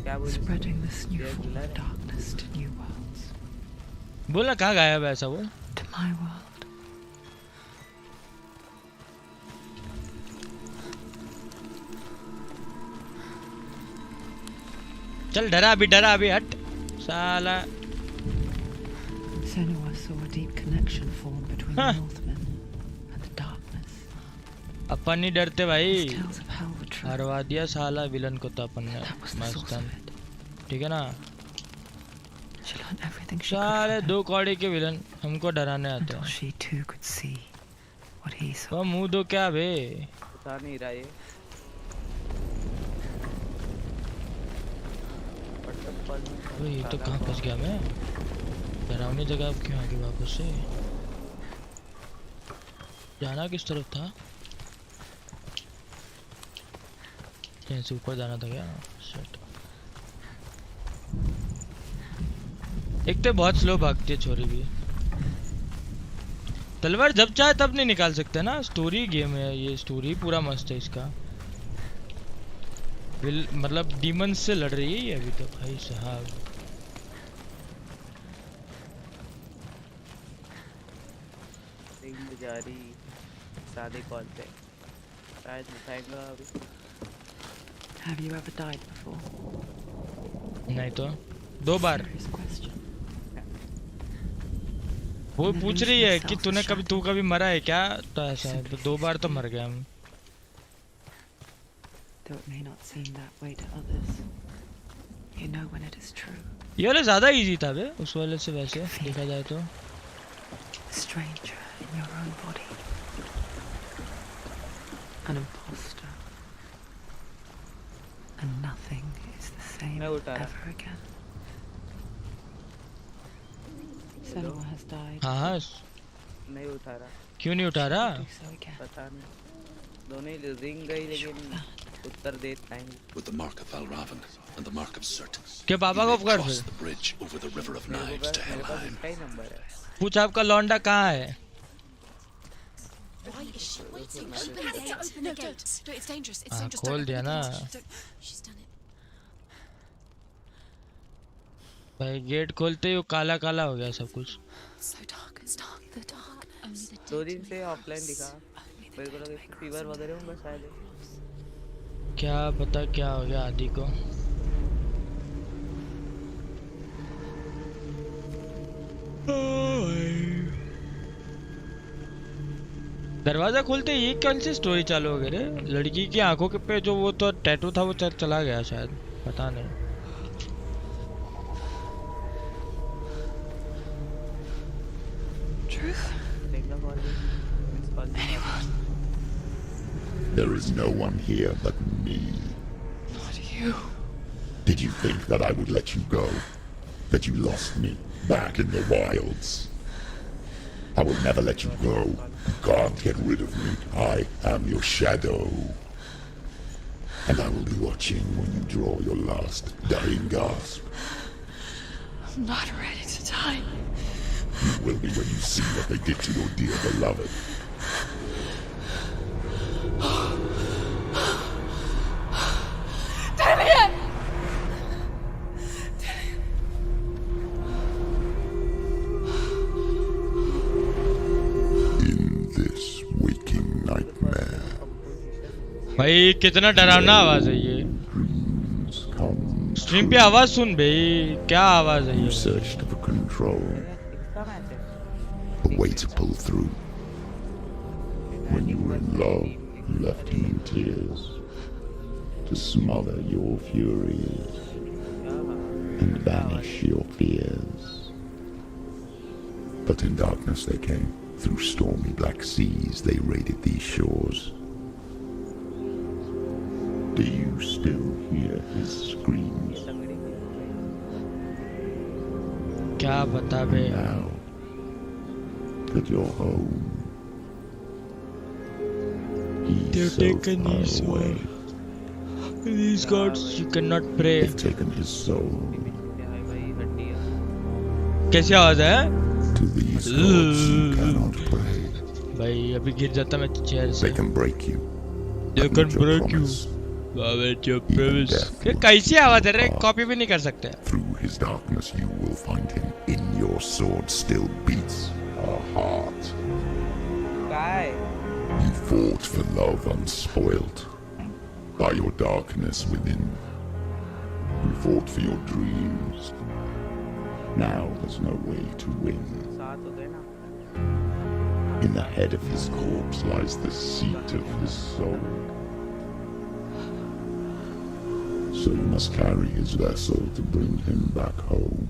क्या बोल? Spreading this new form of darkness to new worlds. बोला कहाँ गायब है ऐसा वो? To my world. चल डरा अभी हट साला। Senua saw a deep connection form between Huh. the Northmen and the darkness. अपन नहीं डरते भाई, These tales of hell were true. हरवा दिया साला विलन को तो अपन ने That was the source मस्तन, of it. ठीक है ना? She learned everything she could सारे from दो him, कौड़ी के विलन हमको डराने आते until हैं। she too could see what he saw. वो मुंह दो क्या बे? बता नहीं रहा ये। ओए ये तो कहाँ फंस गया मैं? डरावनी जगह अब क्यों आ गई वापस से? जाना किस तरफ था? कहीं से ऊपर जाना था क्या? Shit. एक तो बहुत स्लो भागती है छोरी भी। तलवार जब चाहे तब नहीं निकाल सकते ना, स्टोरी गेम है ये, स्टोरी पूरा मस्त है इसका। मतलब डीमंस से लड़ रही है ये अभी तो भाई साहब। रिंग जा रही सादे कॉल पे, शायद उठाएगा अभी। Have you ever died before? नहीं तो 2 बार। Serious question. वो पूछ रही है कि तू कभी मरा है क्या? तो ऐसा है, तो 2 बार तो मर गया हम। Though it may not seem that way to others, you know when it is true. ये वाला ज़्यादा इजी था बे उस वाले से, वैसे देखा जाए तो। A stranger in your own body. An imposter. And nothing is the same मैं उठा रहा। ever again. Senua has died. हाँ हाँ, नहीं उठा रहा, क्यों नहीं उठा रहा? Do so again. पता नहीं। दोनों ही रिंग गई लेकिन उत्तर दे time. With the mark of Valravan and the mark of Surt, क्या पापा को कर cross फिर? the bridge over the river of मेरे knives to पास Helheim. इसका ही नंबर है। पूछ आपका लौंडा कहाँ है? Why is she waiting? Open the gate. No, it's dangerous. It's हाँ dangerous. खोल दिया ना She's done it. भाई, गेट खोलते ही वो काला काला हो गया सब कुछ। So dark. It's dark. The darkness. 2 दिन से ऑफलाइन दिखा, मेरे को लगा फीवर वगैरह होगा शायद। क्या पता क्या हो गया आदि को। दरवाजा खोलते ही ये कौन सी स्टोरी चालू हो गई रे? लड़की की आंखों के पे जो वो तो टैटू था वो चला गया शायद, पता नहीं। Truth? There is no one here but me. Not you. Did you think that I would let you go? That you lost me back in the wilds? I will never let you go. You can't get rid of me. I am your shadow. And I will be watching when you draw your last dying gasp. I'm not ready to die. You will be when you see what they did to your dear beloved. In this waking nightmare, भाई कितना डरावना आवाज है ये। Stream पे आवाज सुन भाई, क्या आवाज है ये। Searched for control, a way to pull through. When you were in love, you left him in tears to smother your furies and banish your fears. But in darkness they came. Through stormy black seas they raided these shores. Do you still hear his screams? क्या बता बे। Now that you're home, he's They've so taken far his soul. away. These gods you cannot pray. They've taken his soul. कैसी आवाज है? To these gods you cannot pray. भाई अभी गिर जाता मैं चेयर से। They can break you. They but can not your break you. promise. ये कैसी आवाज है रे, कॉपी भी नहीं कर सकते। Through his darkness you will find him. In your sword still beats a heart. You fought for love unspoilt by your darkness within. You fought for your dreams. Now there's no way to win. In the head of his corpse lies the seat of his soul. So you must carry his vessel to bring him back home.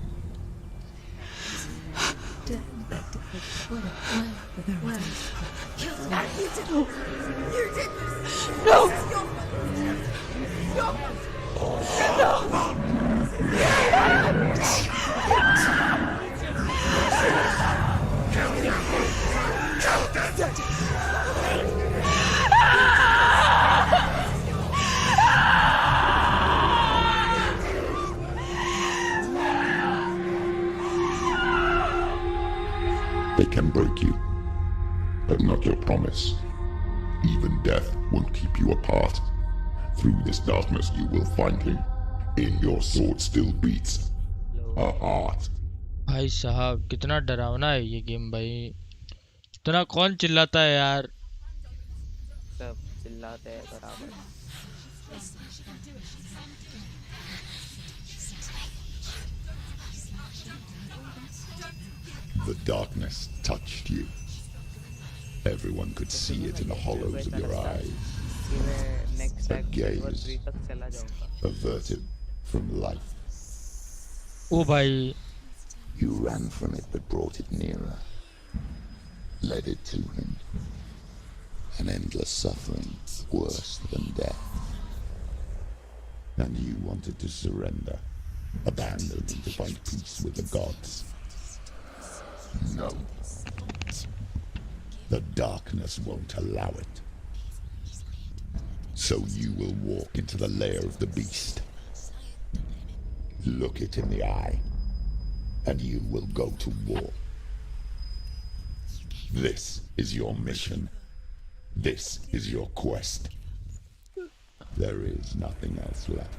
They can break you, but not your promise. Even death won't keep you apart. Through this darkness you will find him. In your sword still beats a heart. भाई साहब कितना डरावना है ये game भाई। इतना कौन चिल्लाता है यार। सब चिल्लाते हैं बराबर। The darkness touched you. Everyone could see it in the hollows of your eyes. A gaze averted from life. ओ भाई। You ran from it but brought it nearer. Led it to him. An endless suffering worse than death. And you wanted to surrender. Abandon to find peace with the gods. No. The darkness won't allow it. So you will walk into the lair of the beast. Look it in the eye, and you will go to war. This is your mission. This is your quest. There is nothing else left.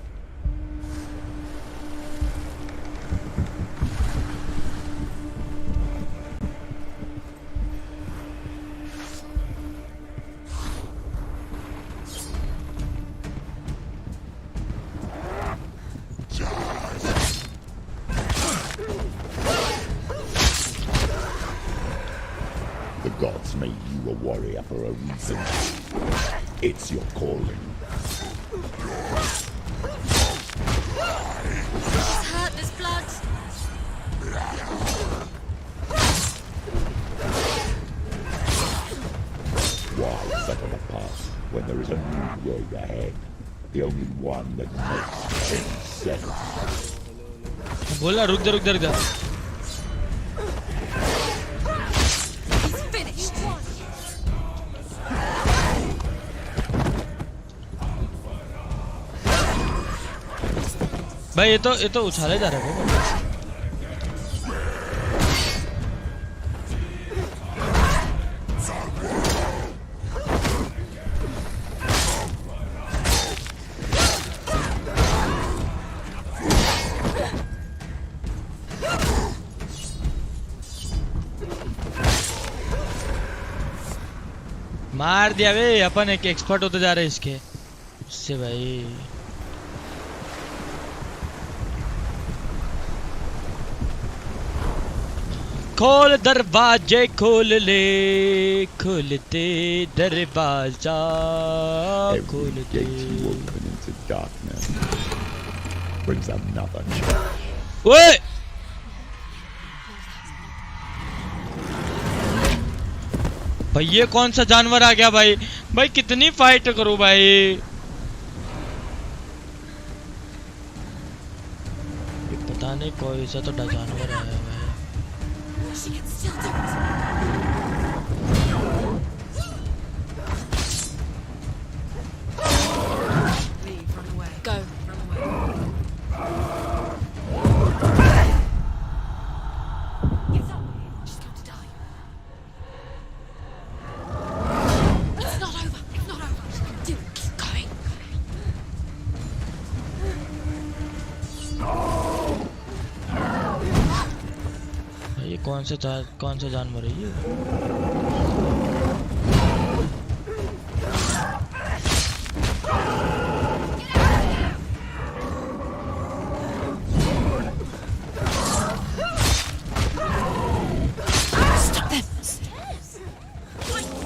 The gods made you a warrior for a reason. It's your calling. He's hurt, there's blood. Why suffer the past when there is a new road ahead? The only one that makes any sense. बोला रुक जा रुक जा रुक जा। He's finished. भाई ये तो उछाले जा रहा है। मार दिया बे, अपन एक एक्सपर्ट होते जा रहे इसके। से भाई। खोल दरवाजे खोल ले, खोलते दरवाजा खोल Every they. gate you open into darkness brings another challenge. ओए भाई ये कौन सा जानवर आ गया भाई? भाई कितनी फाइट करूं भाई? ये पता नहीं कोई सा तो जानवर आया है भाई। She can still do it. Leave, run away. Go, run away. Get up. She's going to die. It's not over. It's not over. She's going to do it. Keep going. ये कौन सा जानवर है ये? Stop them.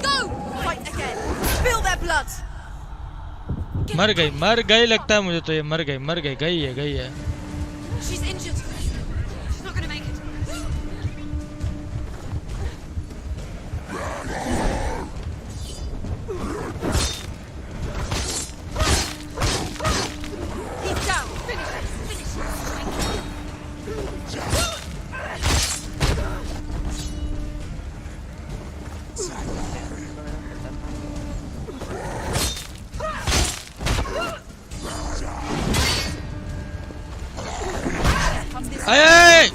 Go. Fight again. Spill their blood. मर गई लगता है मुझे तो। ये मर गई गई है। She's injured. She's not going to make it. He's down. Finish it. Finish it. अये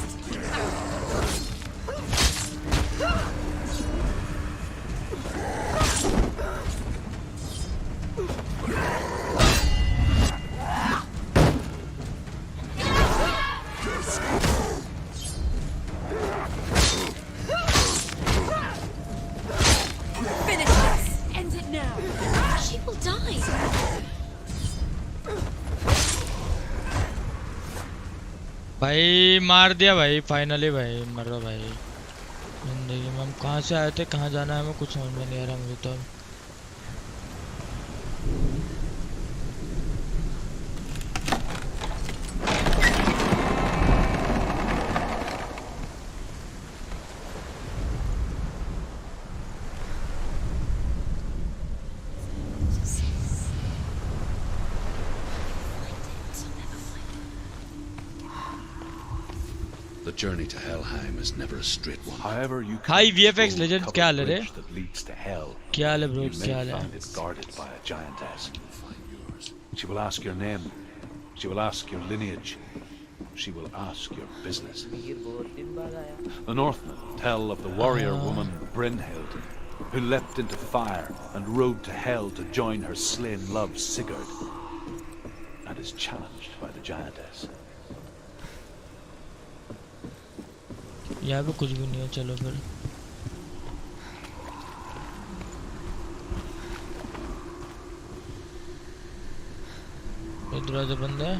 Finish this. End it now. She will die. भाई मार दिया भाई फाइनली भाई। मरो भाई। जिंदगी में हम कहाँ से आए थे, कहाँ जाना है, हमें कुछ समझ में नहीं आ रहा मुझे तो। The journey to Helheim is never a straight one. However, you Hi, can VFX control Legends, covered क्या हाल है रे? bridge that leads to hell. क्या हाल है ब्रो? You क्या may हाल है? find it guarded by a giantess. She will ask your name. She will ask your lineage. She will ask your business. The Northmen tell of the warrior woman Brynhild, who leapt into fire and rode to hell to join her slain love Sigurd, and is challenged by the giantess. यहाँ पे कुछ भी नहीं है। चलो फिर दरवाजा बंद है।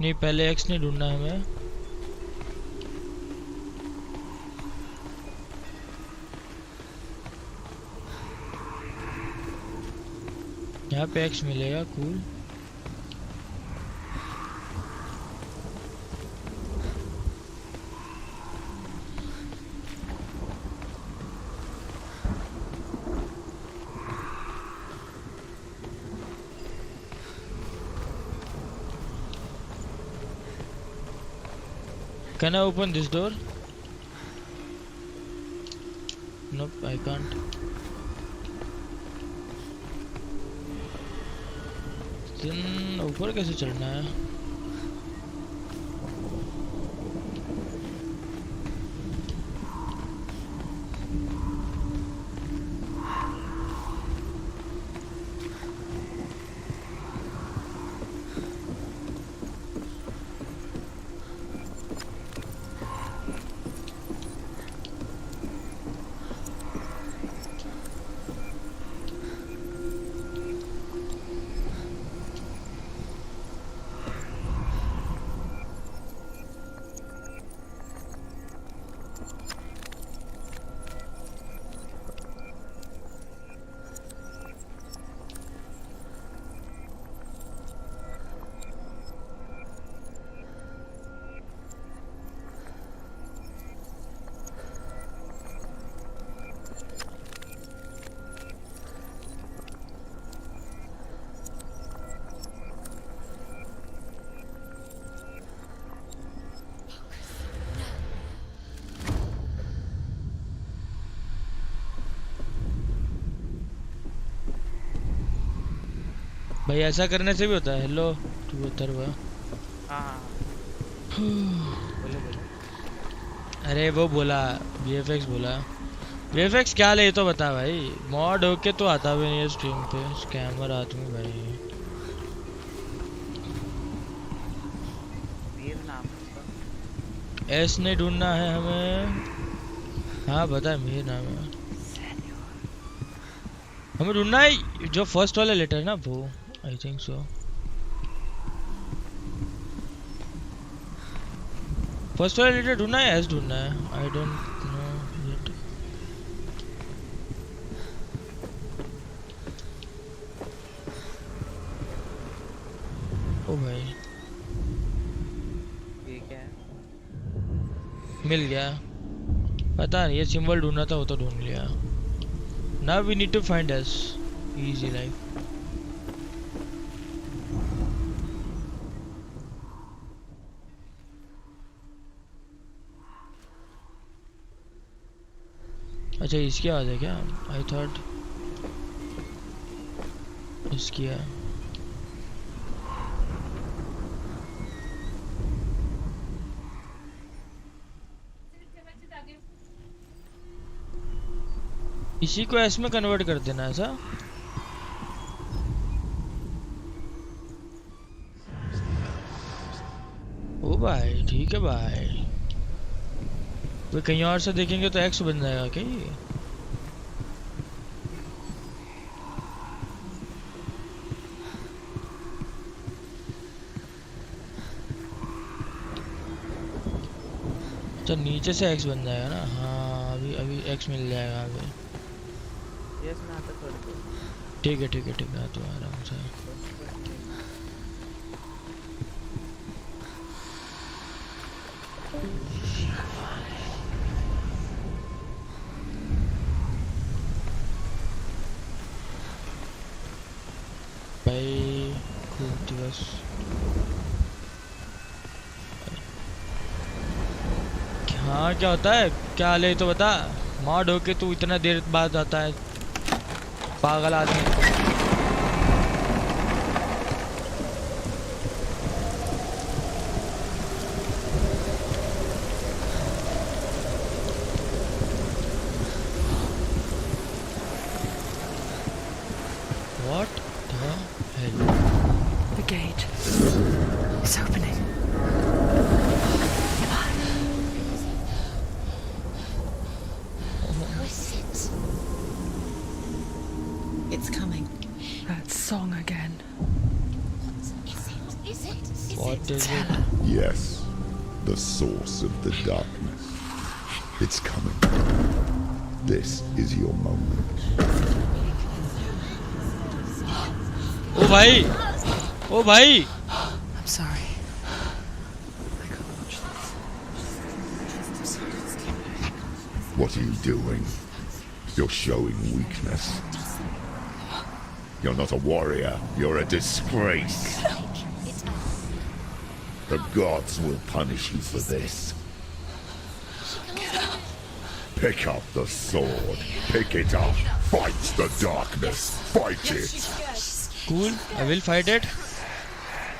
नहीं पहले एक्स नहीं ढूंढना है हमें। यहाँ पे एक्स मिलेगा। Cool. Can I open this door? Nope, I can't. लेकिन ऊपर कैसे चढ़ना है? भाई ऐसा करने से भी होता है। हेलो तू उतर हुआ। हाँ बोलो बोलो। अरे वो बोला VFX बोला। VFX क्या ले तो बता भाई। मॉड होके तो आता भी नहीं है स्ट्रीम पे। स्कैमर आदमी भाई। वीर नाम उसका। एस ने ढूंढना है हमें। हाँ बता मीर नाम है। हमें ढूंढना है जो फर्स्ट वाला लेटर ना वो। I think so. फर्स्ट वाला लेटर ढूंढना है एस ढूंढना है। I don't know yet. ओ भाई ये क्या है? मिल गया। पता नहीं ये सिंबल ढूंढना था वो तो ढूंढ लिया। Now we need to find S. Easy life. अच्छा इसकी आवाज है क्या? आई थॉट इसकी है। इसी को एस में कन्वर्ट कर देना ऐसा। ओ भाई ठीक है भाई। तो कहीं और से देखेंगे तो एक्स बन जाएगा क्या ये? तो नीचे से एक्स बन जाएगा ना। हाँ अभी अभी एक्स मिल जाएगा अभी। यस मैं आता थोड़ी देर। ठीक है ठीक है ठीक है। तो आराम से। भाई खूब दिवस। हाँ क्या होता है? क्या ले तो बता। मॉड होके तू इतना देर बाद आता है पागल आदमी। What the hell? The gate is opening. It's coming. That song again. What is it? Yes, the source of the darkness. It's coming. This is your moment. ओ भाई ओ भाई। I'm sorry. I can't watch this. What are you doing? You're showing weakness. You're not a warrior. You're a disgrace. The gods will punish you for this. Pick up the sword. Pick it up. Fight the darkness. Fight it. Cool. I will fight it.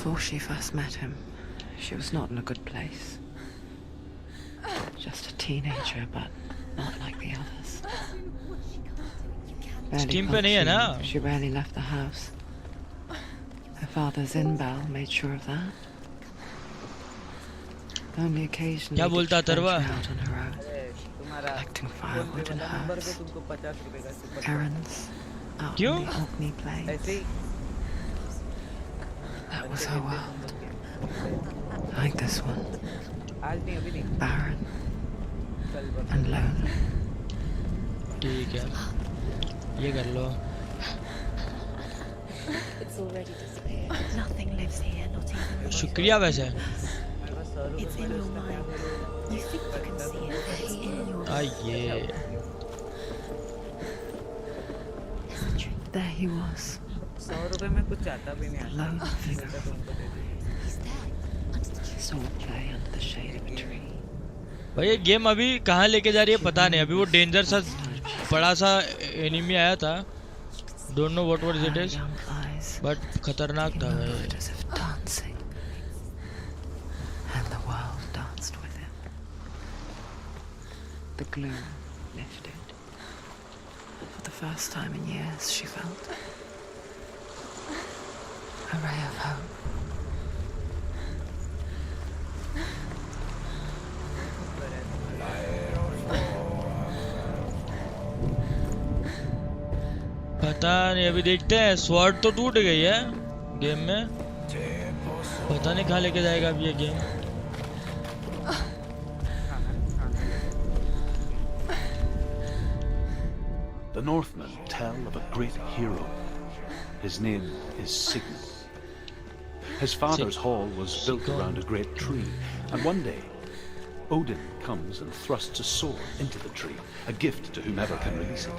Before she first met him, she was not in a good place. Just a teenager, but not like the others. Steam पे नहीं है ना? She rarely left the house. Her father's in-bell made sure of that. Only occasionally क्या did बोलता she venture Atharva? out on her own, collecting firewood and herbs, errands out क्यों? on the Orkney Plains. That was her world. Like this one, barren and lonely. ठीक है, ये कर लो. It's already disappeared. Nothing lives here, not even the शुक्रिया वैसे. It's in your mind. You think you can see it, but it's in your आइए. There he was, 100 रुपए में कुछ आता भी नहीं. lone figure, He's there, under the tree. saw play under the shade of a tree. भाई ये game अभी कहाँ लेके जा रही है पता नहीं. अभी वो डेंजर सा बड़ा सा एनिमी आया था. Don't know what it Her is, young eyes but खतरनाक था भाई. moved as if dancing, and the world danced with him. The gloom lifted. For the first time in years, she felt a ray of hope. पता नहीं, अभी देखते हैं. Sword तो टूट गई है गेम में. पता नहीं कहाँ लेके जाएगा अब ये game. The Northmen tell of a great hero. His name is Sigmund. His father's hall was built around a great tree, and one day Odin comes and thrusts a sword into the tree, a gift to whomever can release it.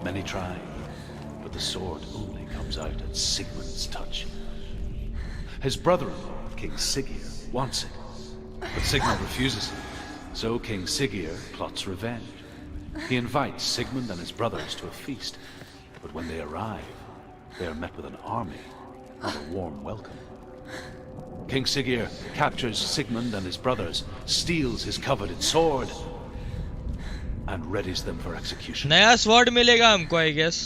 Many try, but the sword only comes out at Sigmund's touch. His brother-in-law, King Siggeir, wants it, but Sigmund refuses it. So King Siggeir plots revenge. He invites Sigmund and his brothers to a feast, but when they arrive, they are met with an army, not a warm welcome. King Siggeir captures Sigmund and his brothers, steals his coveted sword, and readies them for execution. नया sword मिलेगा हमको I guess.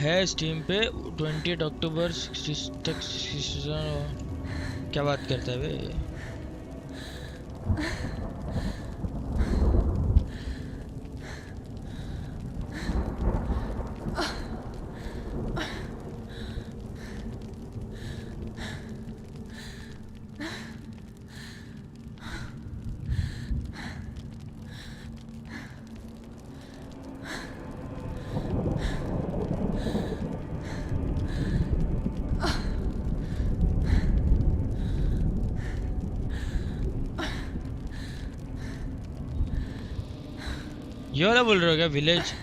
है steam पे 28 अक्टूबर 60 तक. क्या बात करता है बे. ये वाला बोल रहे हो क्या विलेज?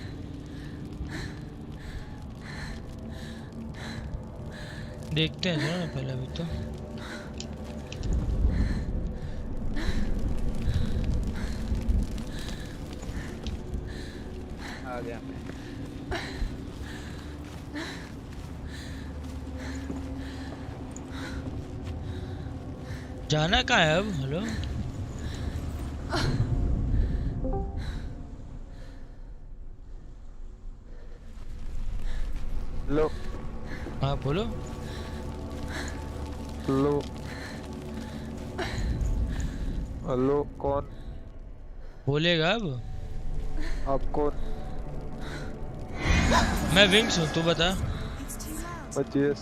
देखते हैं ना पहले. अभी तो आ गया मैं. जाना कहाँ है अब? Hello hello. हाँ बोलो. हेलो. हेलो कौन? बोलेगा अब. आप कौन? मैं विंग्स हूँ, तू बता. बचिएस.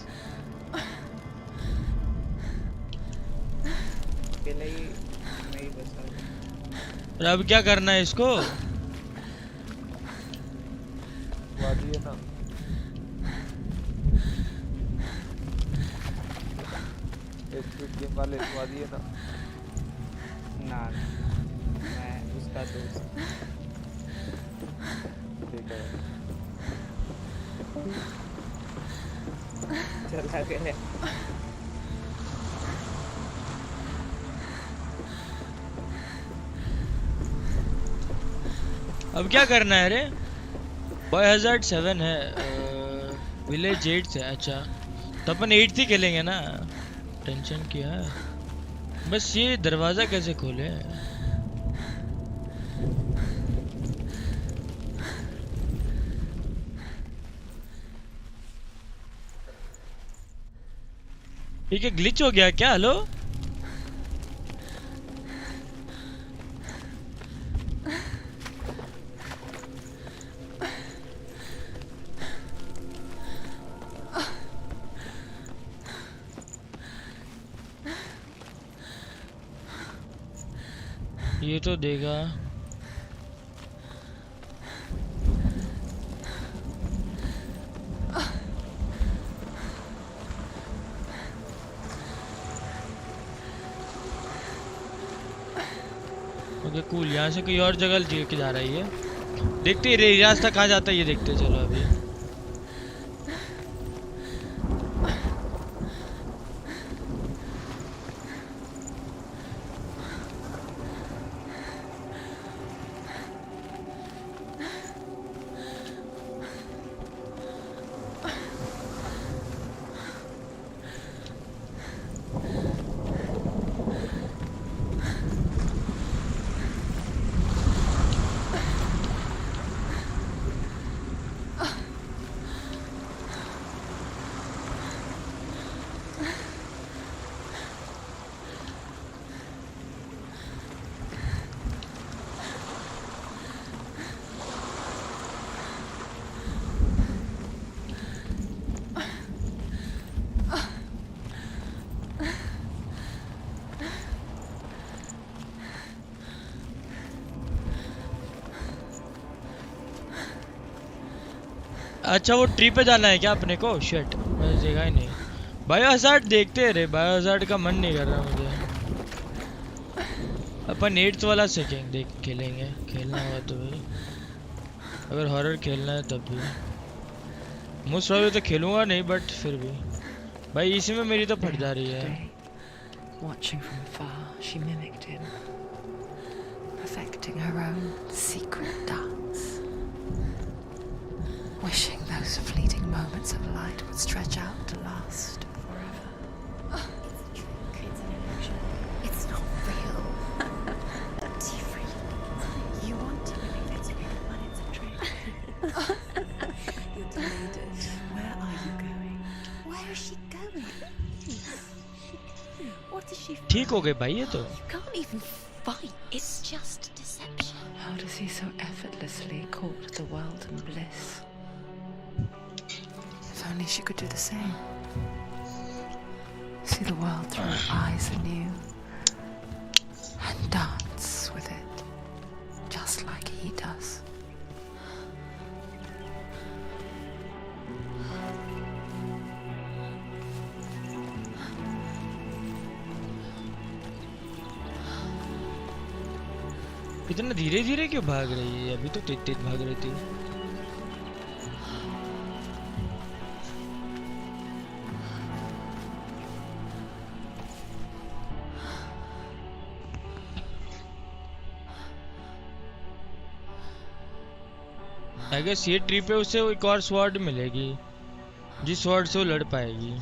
अकेले ही मैं ही बचा. अब क्या करना है इसको? वादिए ना. गेम वाले वादिए ना. ना मैं उसका दोस्त. ठीक है. चला गया. अब क्या करना है रे? बॉय हजार्ड 7 है, विलेज 8 है. अच्छा तो अपन 8 ही खेलेंगे ना, टेंशन क्या है। बस ये दरवाजा कैसे खोले। ठीक है, ग्लिच हो गया क्या? हेलो ये तो देगा। ओके कूल, यहाँ से कोई और जगह लेके जा रही है। देखते हैं रास्ता कहाँ जाता है, ये देखते हैं। चलो अभी अच्छा वो ट्री पे जाना है क्या अपने को? शिट मैंने देखा ही नहीं। बायो हज़ार्ड देखते हैं रे, बायो हज़ार्ड का मन नहीं कर रहा मुझे। अपन 8th वाला सेकेंड देख खेलेंगे, खेलना हुआ तो भाई। अगर हॉरर खेलना है तब भी मोस्ट प्रॉब्ली तो खेलूंगा नहीं, बट फिर भी भाई इसी में मेरी तो फट जा रही है। Watching from far, she mimicked him, perfecting her own secret dance, wishing those fleeting moments of light would stretch out to last forever. It's a trick. It's an illusion. It's not real. Do you really? You want to believe it's real, but it's a trick. You delayed it. Where are you going? Where is she going? What is she? ठीक हो गए भाई ये तो। You can't even fight. It's just deception. How does he so effortlessly court the world and bliss? If only she could do the same. See the world through her eyes anew and dance with it, just like he does. इतना धीरे धीरे क्यों भाग रही है? अभी तो तेज तेज भाग रही थी। आई गेस ये ट्री पे उसे एक और स्वॉर्ड मिलेगी, जिस स्वॉर्ड से वो लड़ पाएगी।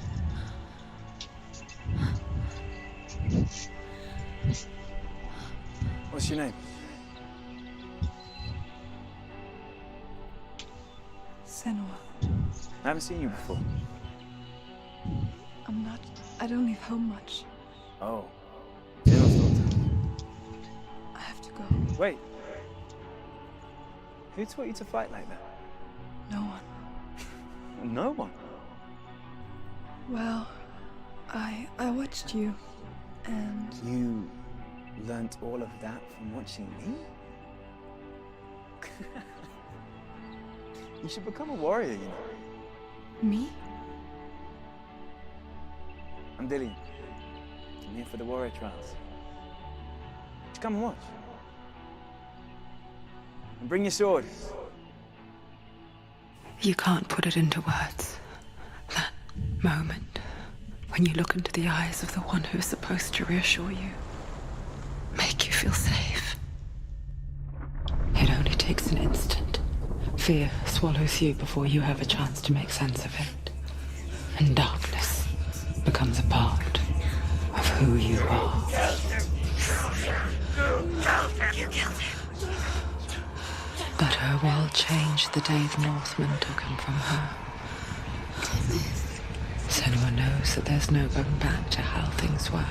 What's your name? Senua. I haven't seen you before. I don't leave home much. Oh. Zero's daughter. I have to go. Wait. Who taught you to fight like that? No one. No one? Well, I watched you, and... You learnt all of that from watching me? You should become a warrior, you know. Me? I'm Dillian. I'm here for the warrior trials. Just come and watch. And bring your sword. You can't put it into words. That moment when you look into the eyes of the one who is supposed to reassure you, make you feel safe. It only takes an instant. Fear swallows you before you have a chance to make sense of it. And darkness who you are. But her world changed the day the Northmen took him from her. Senua knows that there's no going back to how things were.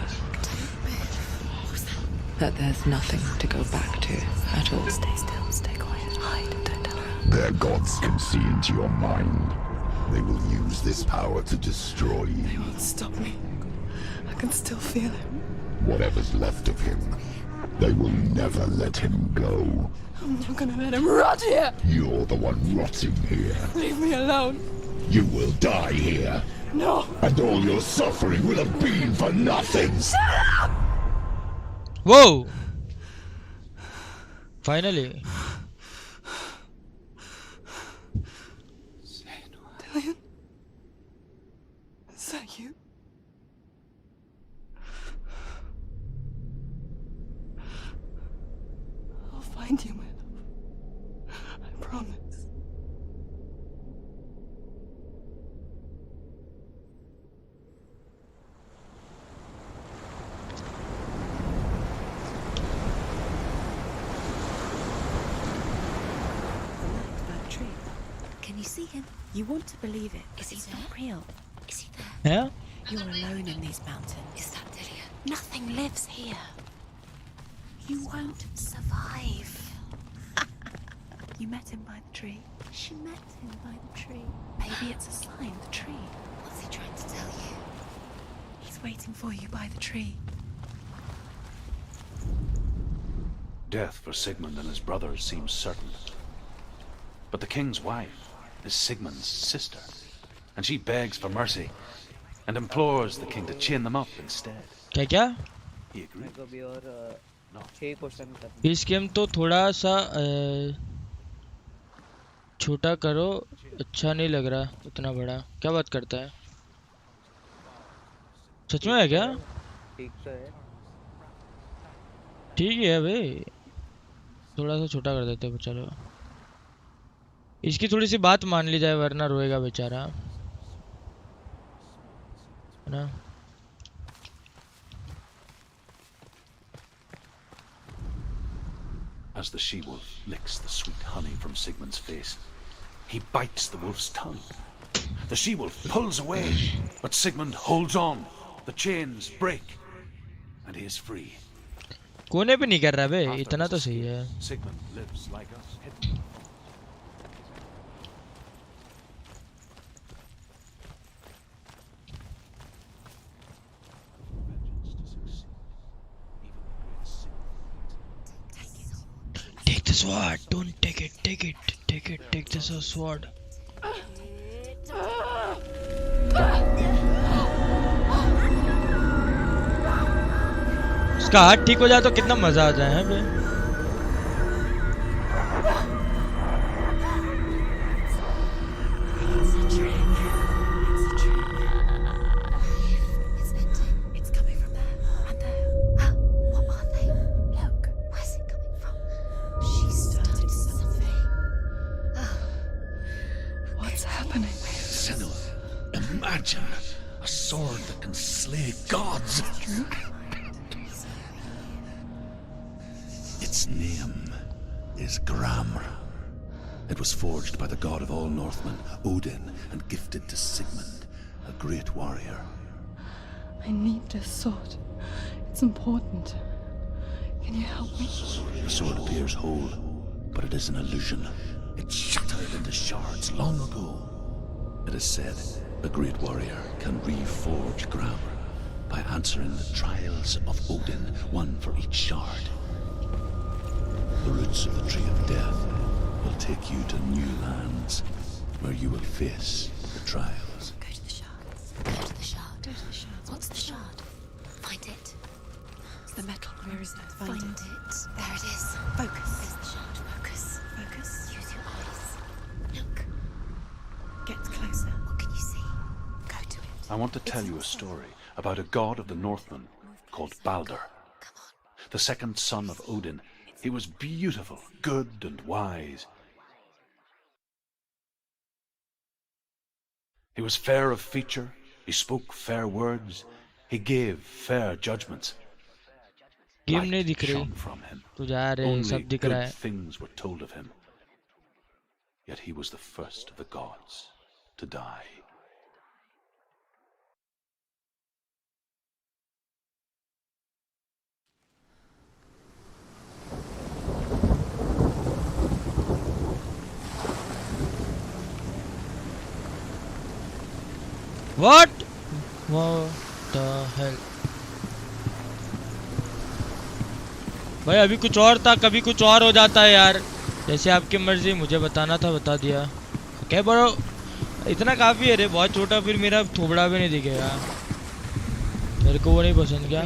That there's nothing to go back to at all. Stay still, stay quiet, hide, don't tell her. Their gods can see into your mind. They will use this power to destroy you. They won't stop me. I can still feel him. Whatever's left of him, they will never let him go. I'm not gonna let him rot here. You're the one rotting here. Leave me alone. You will die here. No. And all your suffering will have been for nothing. Shut up! Whoa! Finally. Dillian? Is that you? I'll find you, my love. I promise. Can you see him? You want to believe it. Is he not real? Is he there? Yeah? You're alone in these mountains. Is that Dillian? Nothing lives here. You won't survive. You met him by the tree. She met him by the tree. Maybe it's a sign, the tree. What's he trying to tell you? He's waiting for you by the tree. Death for Sigmund and his brothers seems certain. But the king's wife is Sigmund's sister, and she begs for mercy and implores the king to chain them up instead. क्या? He agrees. मेरे को भी और 6 question कर इस game तो थोड़ा सा छोटा करो, अच्छा नहीं लग रहा उतना बड़ा. क्या बात करता है? सच में है क्या? ठीक तो है. ठीक है भाई, थोड़ा सा छोटा कर देते हैं. चलो इसकी थोड़ी सी बात मान ली जाए, वरना रोएगा बेचारा, है ना? As the she-wolf licks the sweet honey from Sigmund's face, he bites the wolf's tongue. The she-wolf pulls away, but Sigmund holds on. The chains break, and he is free. कोने पे नहीं कर रहा बे, इतना तो सही है. Sigmund lives like us, hidden. Take the sword, don't take it, take it, take it, take this sword. उसका हाथ ठीक हो जाए तो कितना मजा आ जाए, हैं बे? Its name is Gramr. It was forged by the god of all Northmen, Odin, and gifted to Sigmund, a great warrior. I need this sword. It's important. Can you help me? The sword appears whole, but it is an illusion. It shattered into shards long ago. It is said a great warrior can reforge Gramr by answering the trials of Odin, one for each shard. The roots of the Tree of Death will take you to new lands, where you will face the trials. Go to the shards. Go to the shard. Go to the shards. What's the shard? Find it. It's the metal. Where is it? Find it. There it is. Focus. There's the shard. Focus. Focus. Use your eyes. Look. Get closer. What can you see? Go to it. I want to tell you a story about a god of the Northmen called Baldur. The second son of Odin. He was beautiful, good, and wise. He was fair of feature, he spoke fair words, He gave fair judgments. Game नहीं दिख रही Shone from him. तो जा रहे Only सब दिख रहा good है things were told of him. Yet he was the first of the gods to die. What the hell भाई अभी कुछ और था कभी कुछ और हो जाता है यार जैसे आपकी मर्जी मुझे बताना था बता दिया क्या ब्रो इतना काफी है रे बहुत छोटा फिर मेरा थोबड़ा भी नहीं दिखेगा मेरे को वो नहीं पसंद क्या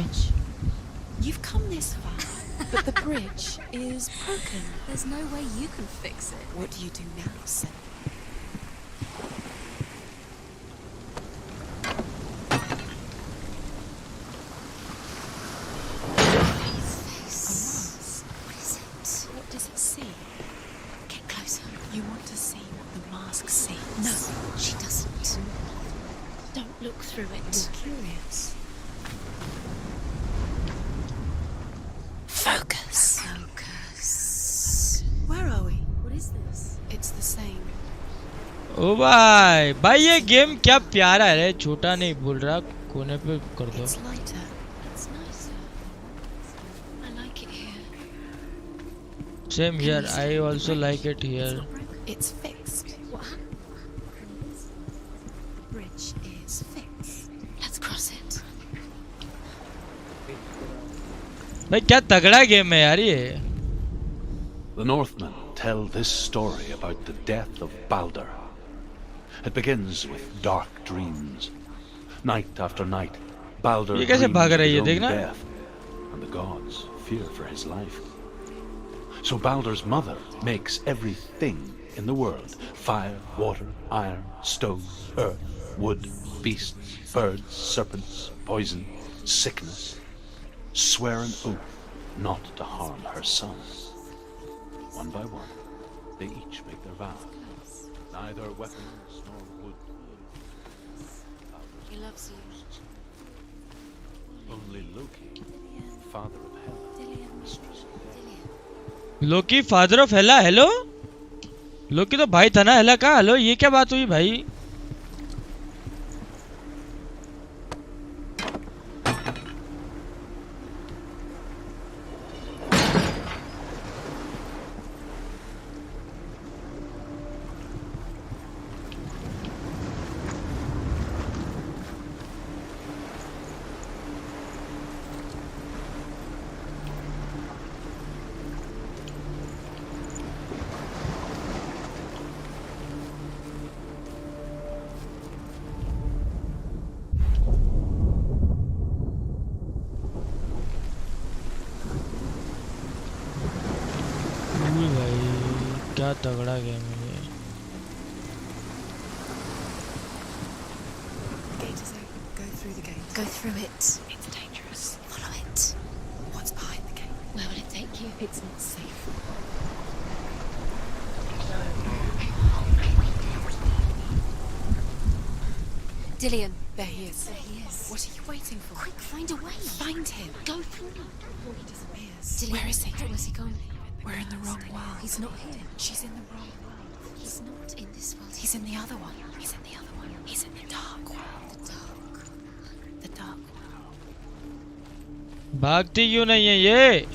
You've come this far, but the bridge is broken. There's no way you can fix it. What do you do now, Sen? What does it see? Get closer. You want to see what the mask sees. No, she doesn't. Don't look through it. You're curious. Focus. Focus. Where are we? What is this? It's the same. ओ भाई ये game क्या प्यारा है रे छोटा नहीं बोल रहा कोने पे कर दो It's lighter. It's nicer. I like it here. Same here I also like it here It's fixed. What happened? The bridge is fixed. Let's cross it. भाई क्या तगड़ा गेम है यार ये The Northmen tell this story about the death of Baldur. It begins with dark dreams. Night after night, Baldur ये कैसे dreams भाग of रही है his own देखना death, and the gods fear for his life. So Baldur's mother makes everything in the world: fire, water, iron, stone, earth, wood, beasts, birds, serpents, poison, sickness. Swear an oath not to harm her sons. One by one, they each make their vow. Neither weapons nor wood. He loves you. Only Loki, father of Hela, mistress of death. Loki father of Hela hello Loki तो भाई था ना हेला का hello ये क्या बात हुई भाई क्या तगड़ा गेम है ये Gate is open. Go through the gate. Go through it. It's dangerous. Follow it. What's behind the gate? Where will it take you? It's not safe. Dillian. There he is. There he is. What are you waiting for? Quick, find a way. Find him. Go through. Before he disappears. Dillian. Where is he? Where's he gone? We're in the wrong world. He's not here. She's in the wrong world. He's not in this world. He's in the other one. He's in the other one. He's in the dark world. The dark world. भागती क्यों नहीं है ये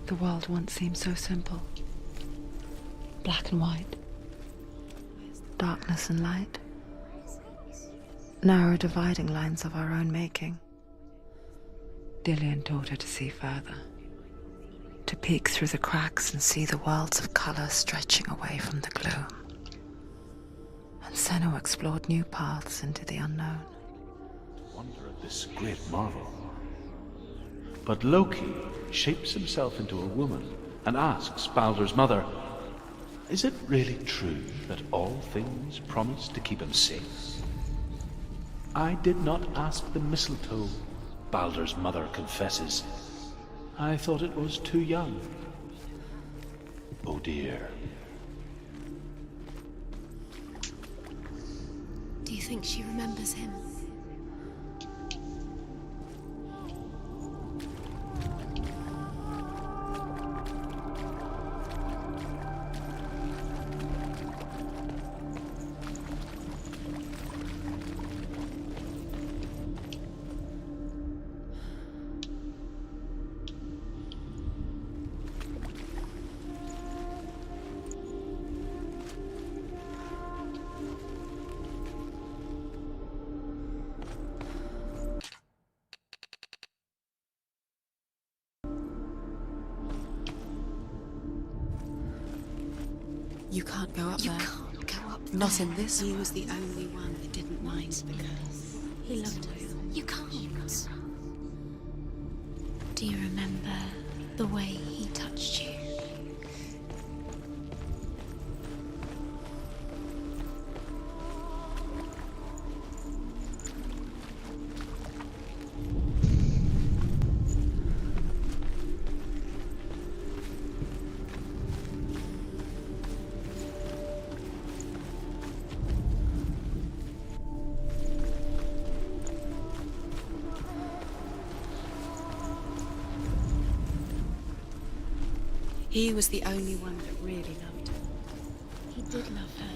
The world once seemed so simple. Black and white. Darkness and light. Narrow dividing lines of our own making. Dillian taught her to see further. To peek through the cracks and see the worlds of colour stretching away from the gloom. And Senua explored new paths into the unknown. Wonder at this great marvel. But Loki shapes himself into a woman and asks Baldur's mother, is it really true that all things promise to keep him safe? I did not ask the mistletoe, Baldur's mother confesses. I thought it was too young. Oh dear, think she remembers him? You can't go up there. You can't go up Not there. in this. He was the only one that didn't mind because he loved her. You can't. Do you remember the way he touched you? He was the only one that really loved her. He did love her.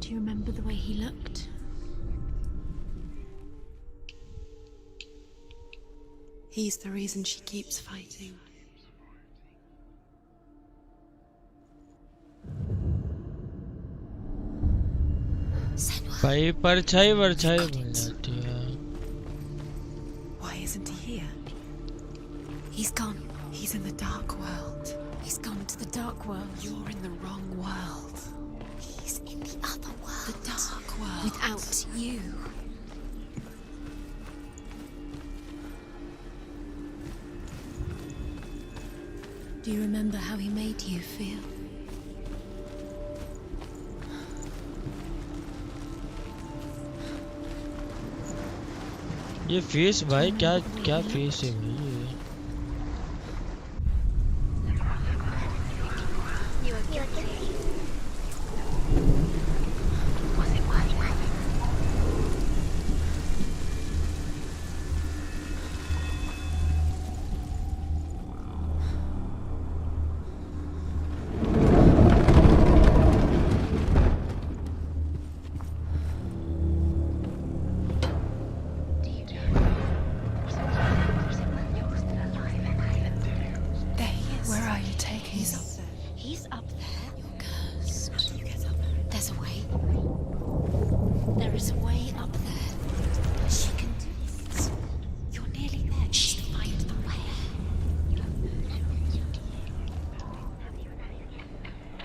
Do you remember the way he looked? He's the reason she keeps fighting. भाई परछाई परछाई बन जाती है. Why isn't he here? He's gone. He's in the dark world. He's gone to the dark world. You're in the wrong world. He's in the other world. The dark world. Without you. Do you remember how he made you feel? ये face भाई क्या क्या face है भाई ये.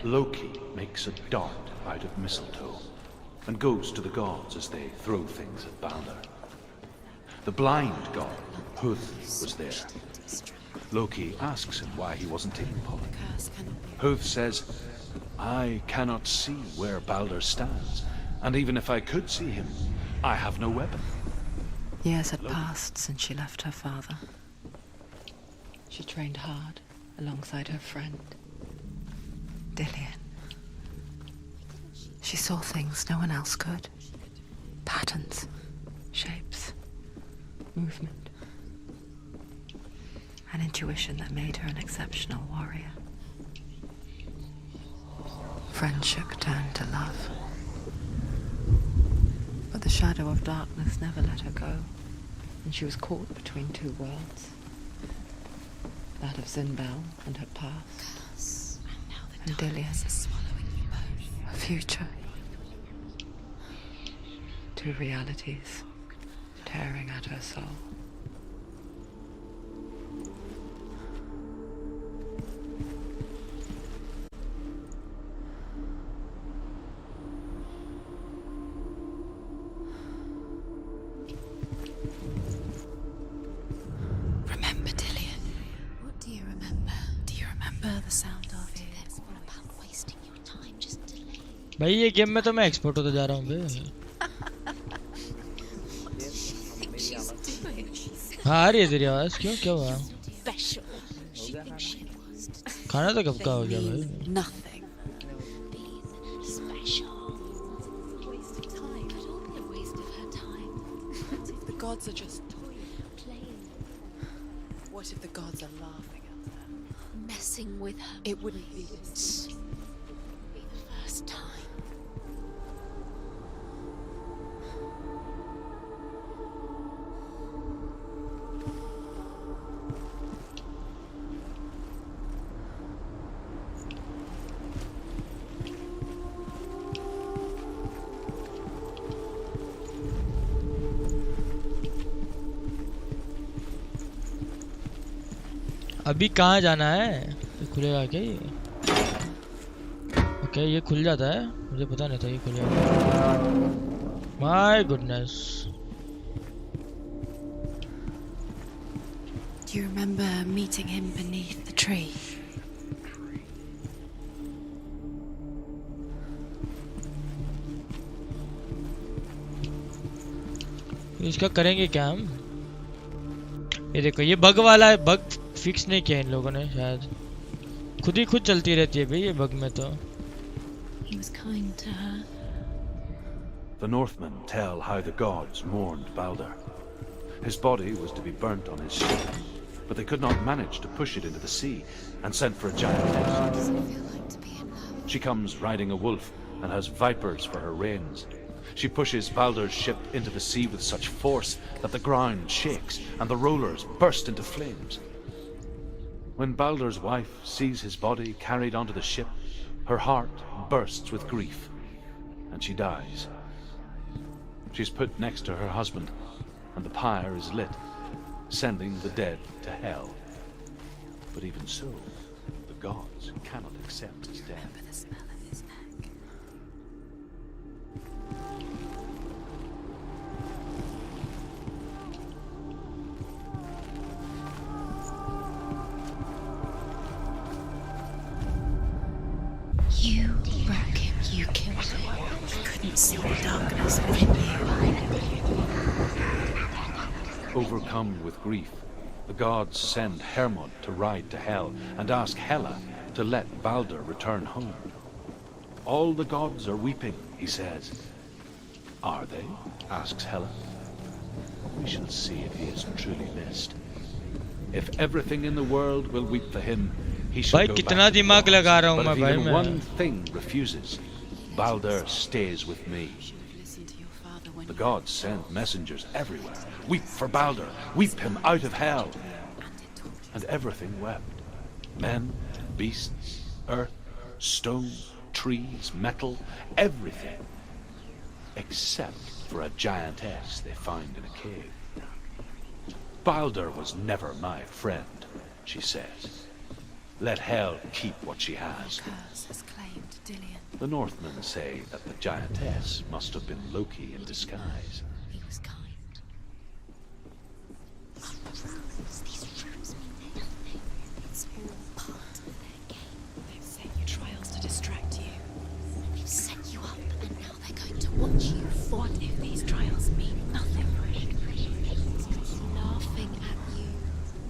Loki makes a dart out of mistletoe and goes to the gods as they throw things at Balder. The blind god, Huth, was there. Loki asks him why he wasn't taking part. Huth says, I cannot see where Balder stands, and even if I could see him, I have no weapon. Years had passed since she left her father. She trained hard alongside her friend, Dillian. She saw things no one else could. Patterns, shapes, movement. An intuition that made her an exceptional warrior. Friendship turned to love. But the shadow of darkness never let her go, and she was caught between two worlds. That of Zinbel and her past, and Dillian, her future. Two realities tearing at her soul. भाई ये game में तो मैं expert होता जा रहा हूँ बे। हाँ आ रही है तेरी आवाज, क्यों क्या हुआ? खाना तो कब का हो गया भाई? Nothing. Special. Waste of time. Could all be a waste of her time. What if the gods are just toying, playing? What if the gods are laughing at her, messing with her? It wouldn't be this. It would be the first time. अभी कहाँ जाना है? ये खुलेगा क्या ये? Okay ये खुल जाता है, मुझे पता नहीं था ये खुलेगा। My goodness. Do you remember meeting him beneath the tree? इसका करेंगे क्या हम? ये देखो ये बग वाला है, बग फिक्स नहीं किया इन लोगों ने शायद, खुद ही खुद चलती रहती है भाई ये बग में तो। He was kind to her. The Northmen tell how the gods mourned Balder. His body was to be burnt on his ship, but they could not manage to push it into the sea and sent for a giantess. She comes riding a wolf and has vipers for her reins. She pushes Balder's ship into the sea with such force that the ground shakes and the rollers burst into flames. When Balder's wife sees his body carried onto the ship, her heart bursts with grief, and she dies. She's put next to her husband, and the pyre is lit, sending the dead to hell. But even so, the gods cannot accept his death. Remember the smell of his neck. You broke him, you killed him. He couldn't see the darkness within you. Overcome with grief, the gods send Hermod to ride to Hell and ask Hela to let Balder return home. All the gods are weeping, he says. Are they? Asks Hela. We shall see if he is truly missed. If everything in the world will weep for him, he shall go कितना back to दिमाग the लगा रहा gods. हूँ But मैं if भाई even मैं। one thing refuses, Balder stays with me. The gods send messengers everywhere. Weep for Balder. Weep him out of hell. And everything wept. Men, beasts, earth, stone, trees, metal, everything. Except for a giantess they find in a cave. Balder was never my friend, she says. Let hell keep what she has. Curse has claimed Dillion. The Northmen say that the giantess must have been Loki in disguise. He was kind. These runes mean nothing. It's all part of their game. They've set you trials to distract you. They've set you up, and now they're going to watch you fall. What if these trials mean nothing? Laughing at you.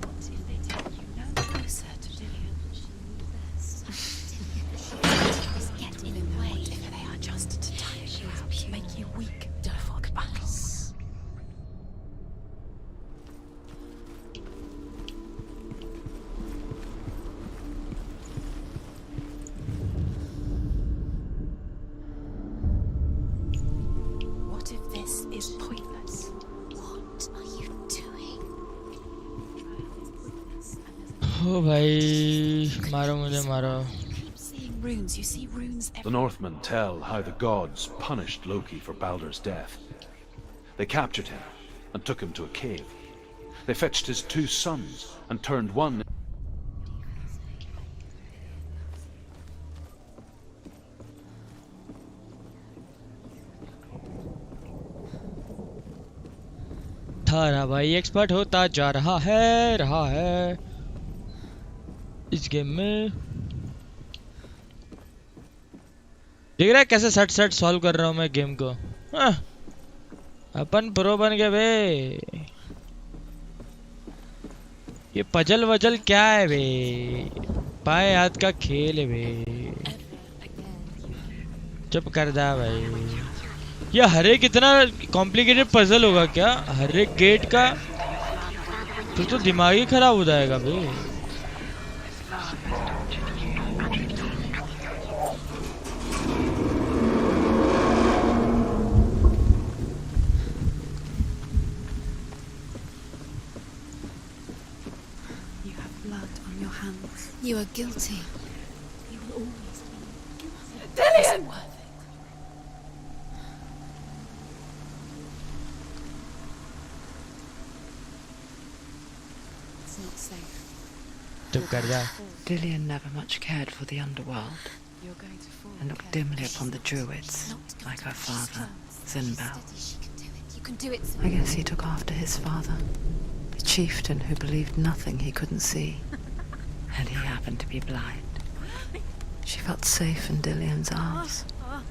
What if they take you no closer to Dillion? Dillion get in the way. What if they are just to tire you out, make you weak, for battles? What if this is pointless? What are you doing? ओ भाई मारो मुझे मारो। Keep seeing runes. You see runes The everywhere. Northmen tell how the gods punished Loki for Balder's death. They captured him and took him to a cave. They fetched his 2 sons and turned one था रहा भाई, expert होता जा रहा है इस game में। देख रहा है कैसे सट सट सॉल्व कर रहा हूँ मैं गेम को। हाँ, अपन प्रो बन गए बे। ये पजल वजल क्या है बे, पाए हाथ का खेल है बे। चुप कर जा भाई। ये हर एक इतना कॉम्प्लिकेटेड पजल होगा क्या हर एक गेट का? फिर तो दिमाग ही खराब हो जाएगा बे। You have blood on your hands. You are guilty. You will always be guilty. Dillian! Worth it. It's not safe. चुप कर जा। Dillian never much cared for the underworld You're going to fall. and looked dimly upon the druids, like her father, Zinbel. You can do it. I guess he took after his father, the chieftain who believed nothing he couldn't see. And he happened to be blind. She felt safe in Dillian's arms.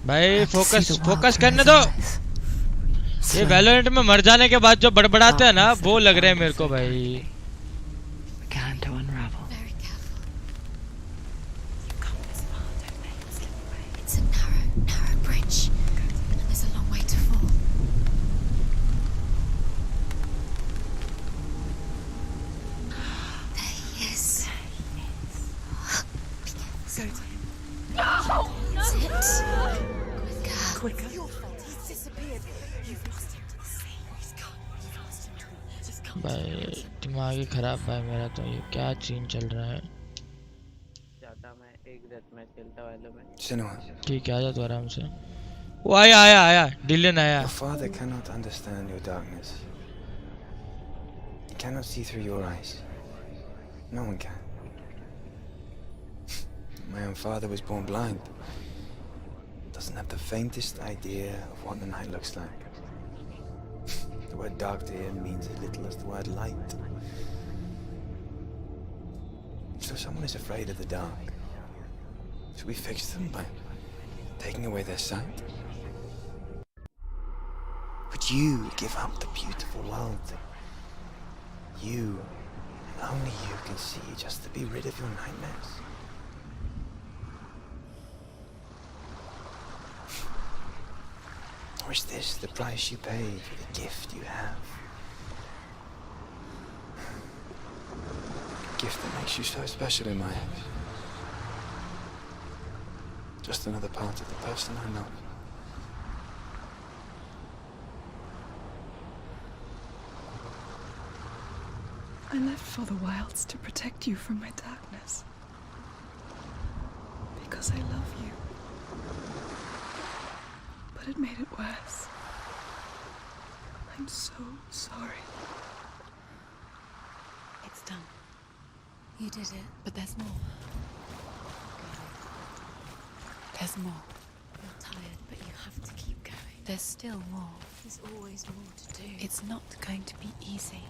भाई focus करने दो। ये Valorant में मर जाने के बाद जो बड़बड़ाते हैं ना वो लग रहे हैं मेरे को भाई। Began to unravel. Very careful. You've come this far, don't make it slip away. It's a narrow bridge. And there's a long way to fall. There he is. Be careful. Go to him. That's it. Quicker. Your fault. He's disappeared. You've lost him to the sea. He's gone. You've lost him to the sea. Just come. भाई दिमाग ही खराब भाई मेरा तो। ये क्या scene चल रहा है? जाता मैं एक रात में खेलता वालों में। Senua. ठीक है, आजा तू आराम से। वो आया डिलियन आया। Your father cannot understand your darkness. He cannot see through your eyes. No one can. My own father was born blind. Doesn't have the faintest idea of what the night looks like. The word dark to him means as little as the word light. So someone is afraid of the dark. Should we fix them by taking away their sight? Would you give up the beautiful world that you, and only you, can see just to be rid of your nightmares? Or is this the price you pay for the gift you have? A gift that makes you so special in my eyes. Just another part of the person I know. I left for the wilds to protect you from my darkness. Because I love you. But it made it worse. I'm so sorry. It's done. You did it. But there's more. There's more. You're tired, but you have to keep going. There's still more. There's always more to do. It's not going to be easy.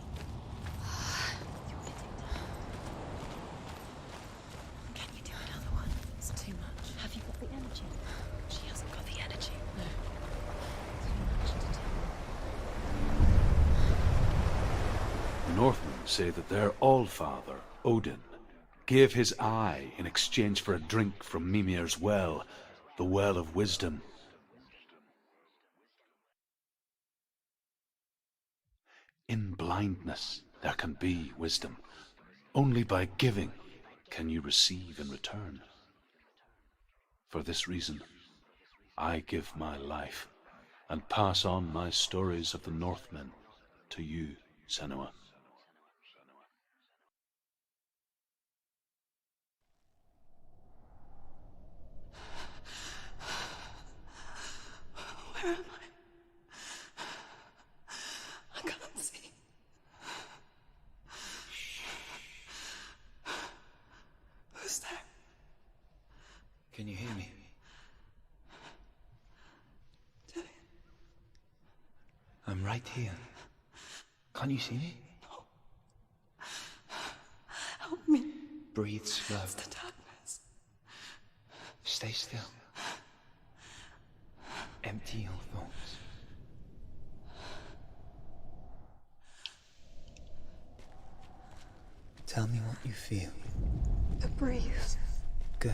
Can you do another one? It's too much. Have you got the energy? She hasn't got the energy. No. Too much to do. The Northmen say that their Allfather, Odin, gave his eye in exchange for a drink from Mimir's well, the well of wisdom. In blindness there can be wisdom. Only by giving can you receive in return. For this reason, I give my life and pass on my stories of the Northmen to you, Senua. Where am I? I can't see. Who's there? Can you hear me? I'm right here. Can't you see me? No. Help me. Breathe slow. It's the darkness. Stay still. Empty your thoughts. Tell me what you feel. The breeze. Good.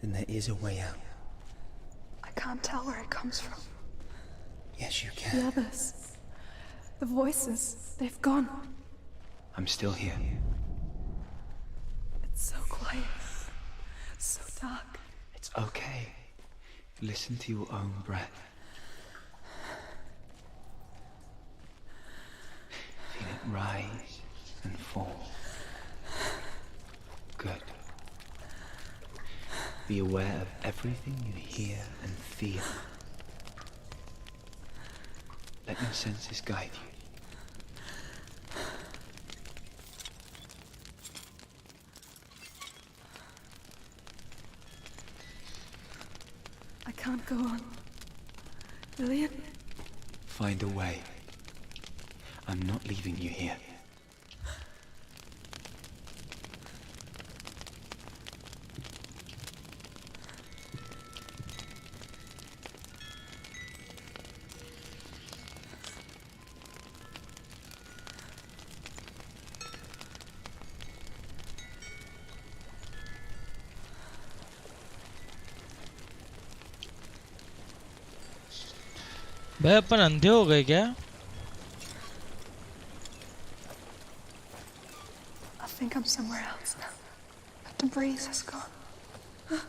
Then there is a way out. I can't tell where it comes from. Yes, you can. The others. The voices. They've gone. I'm still here. It's so quiet. So dark. It's okay. Listen to your own breath. Feel it rise and fall. Good. Be aware of everything you hear and feel. Let your senses guide you. I can't go on. Lillian? Find a way. I'm not leaving you here. भाई अपन अंधे हो गए क्या? I think I'm somewhere else now. But the breeze has gone.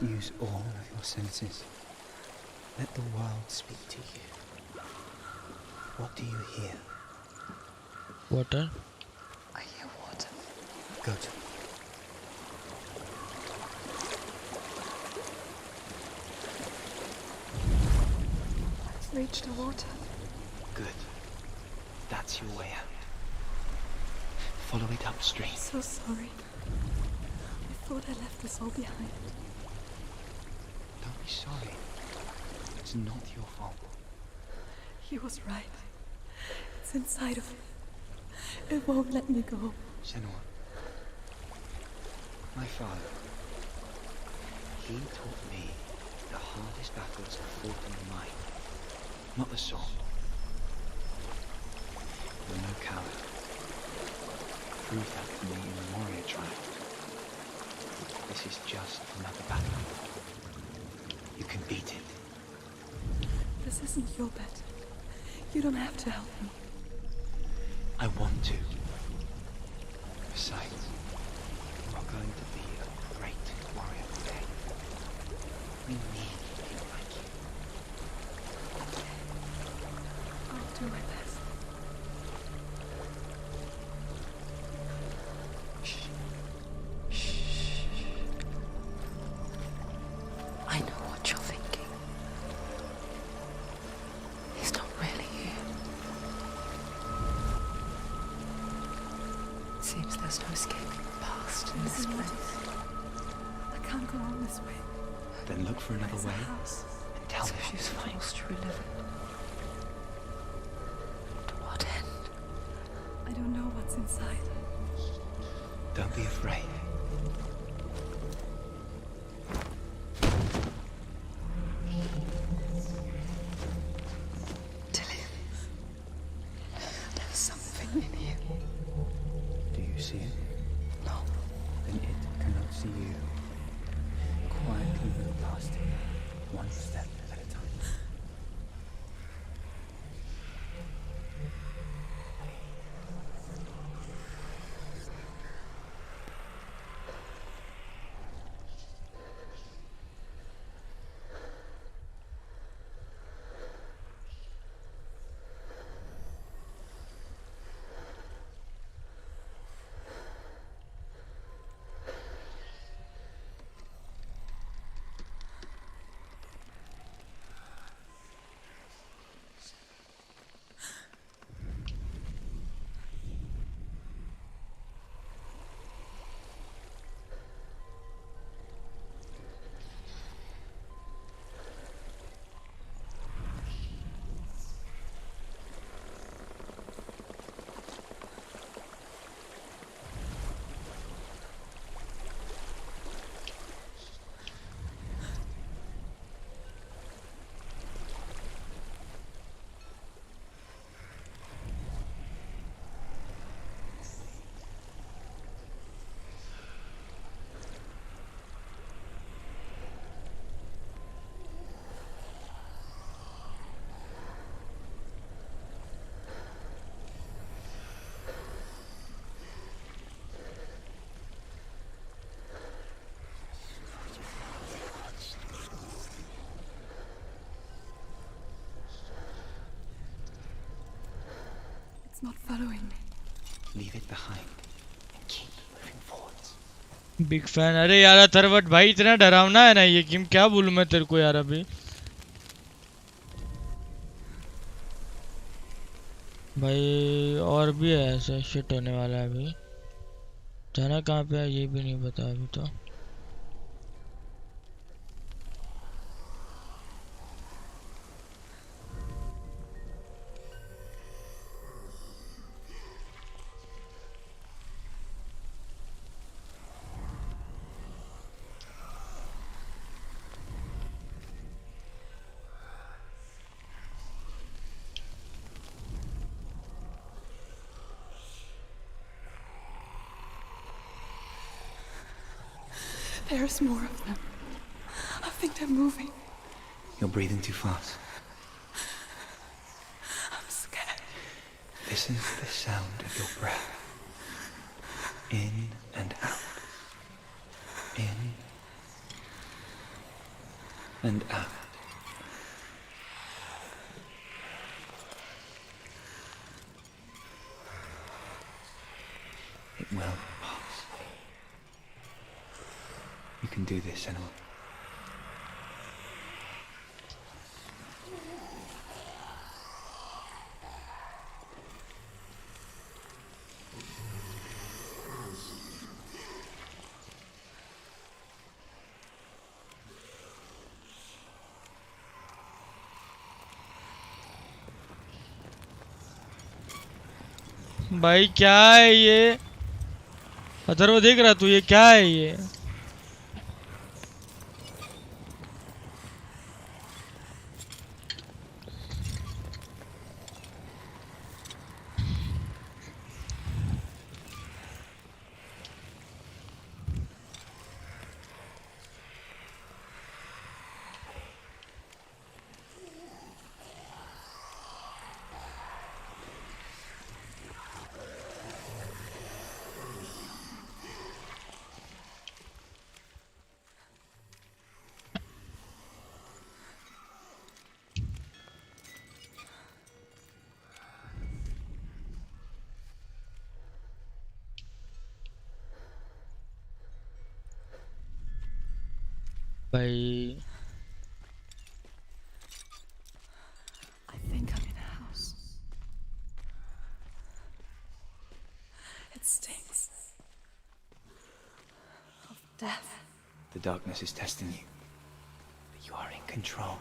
Use all of your senses. Let the world speak to you. What do you hear? Water. I hear water. Go to it. Reach the water. Good. That's your way out. Follow it upstream. I'm so sorry. I thought I left this all behind. Don't be sorry. It's not your fault. He was right. It's inside of me. It won't let me go. Senua. My father. He taught me the hardest battles are fought in the mind. Not the sword. You're no coward. Prove that to me in the warrior trial. This is just another battle. You can beat it. This isn't your battle. You don't have to help me. I want to. Besides, you are going to be a great warrior today. We need people like you. I'll do my best. I know what you're thinking. He's not really here. It seems there's no escaping the past in this place. I can't go on this way. Then look for another way and tell me. She's forced to relive it. To what end? I don't know what's inside. Don't be afraid. There's something in here. Do you see it? No. Then it cannot see you. Quietly move past it, one step at a time. It's not following me. Leave it behind and keep moving forwards. Big fan. अरे यार अथर्वट भाई इतना डरावना है ना ये game, क्या बोलूं मैं तेरे को यार अभी। भाई और भी है ऐसा शिट होने वाला है अभी। जाना कहाँ पे है ये भी नहीं पता अभी तो। There's more of them. I think they're moving. You're breathing too fast. I'm scared. Listen to the sound of your breath. In and out. In and out. It will pass. You can do this, Senua. भाई क्या है ये? अथर्व देख रहा तू, ये क्या है ये? भाई I think I'm in a house. It stinks of death. The darkness is testing you, but you are in control.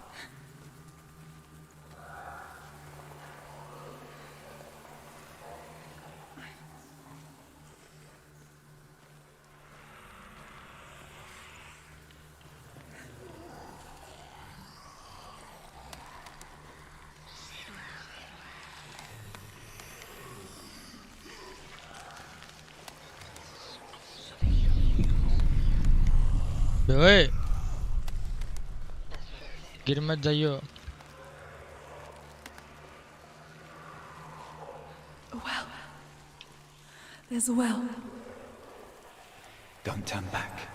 ओए गिर मत जाइयो। A well. There's a well. Don't turn back.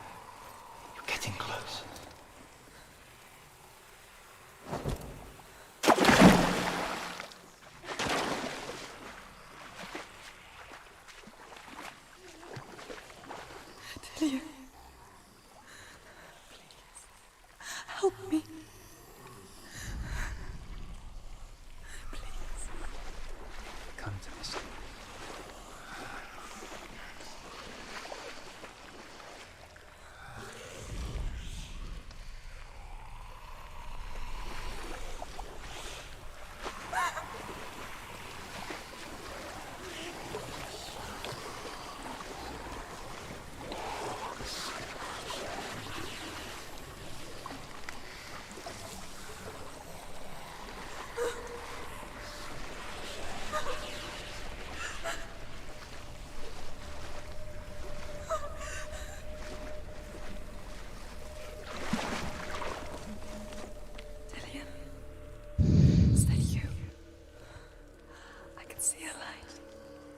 You're getting close. Delia. Help me. Please. Come to me.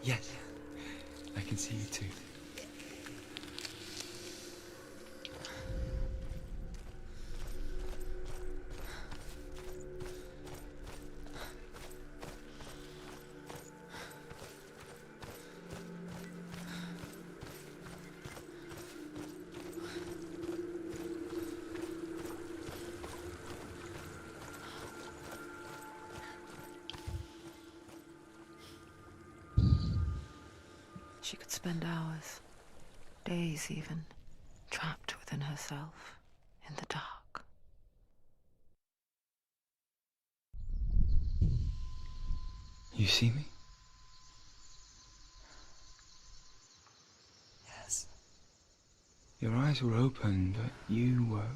Yes, I can see you too. She could spend hours, days even, trapped within herself, in the dark. You see me? Yes. Your eyes were open, but you were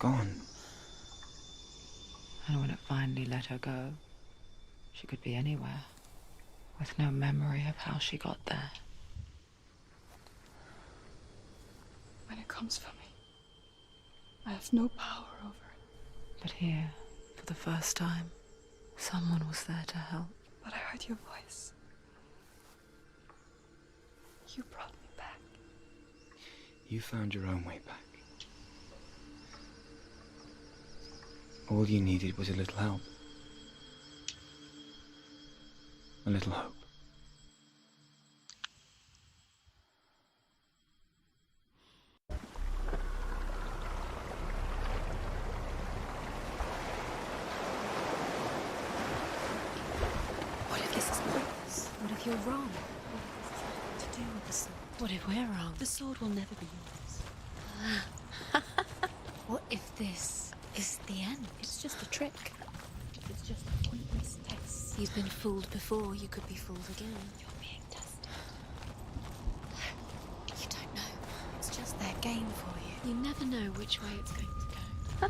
gone. And when it finally let her go, she could be anywhere, with no memory of how she got there. When it comes for me, I have no power over it. But here, for the first time, someone was there to help. But I heard your voice. You brought me back. You found your own way back. All you needed was a little help. A little hope. What if this is pointless? What if you're wrong? What if this has nothing to do with the sword? What if we're wrong? The sword will never be yours. What if this is the end? It's just a trick. It's just a pointless test. You've been fooled before, you could be fooled again. You're being tested. You don't know. It's just their game for you. You never know which way it's going to go.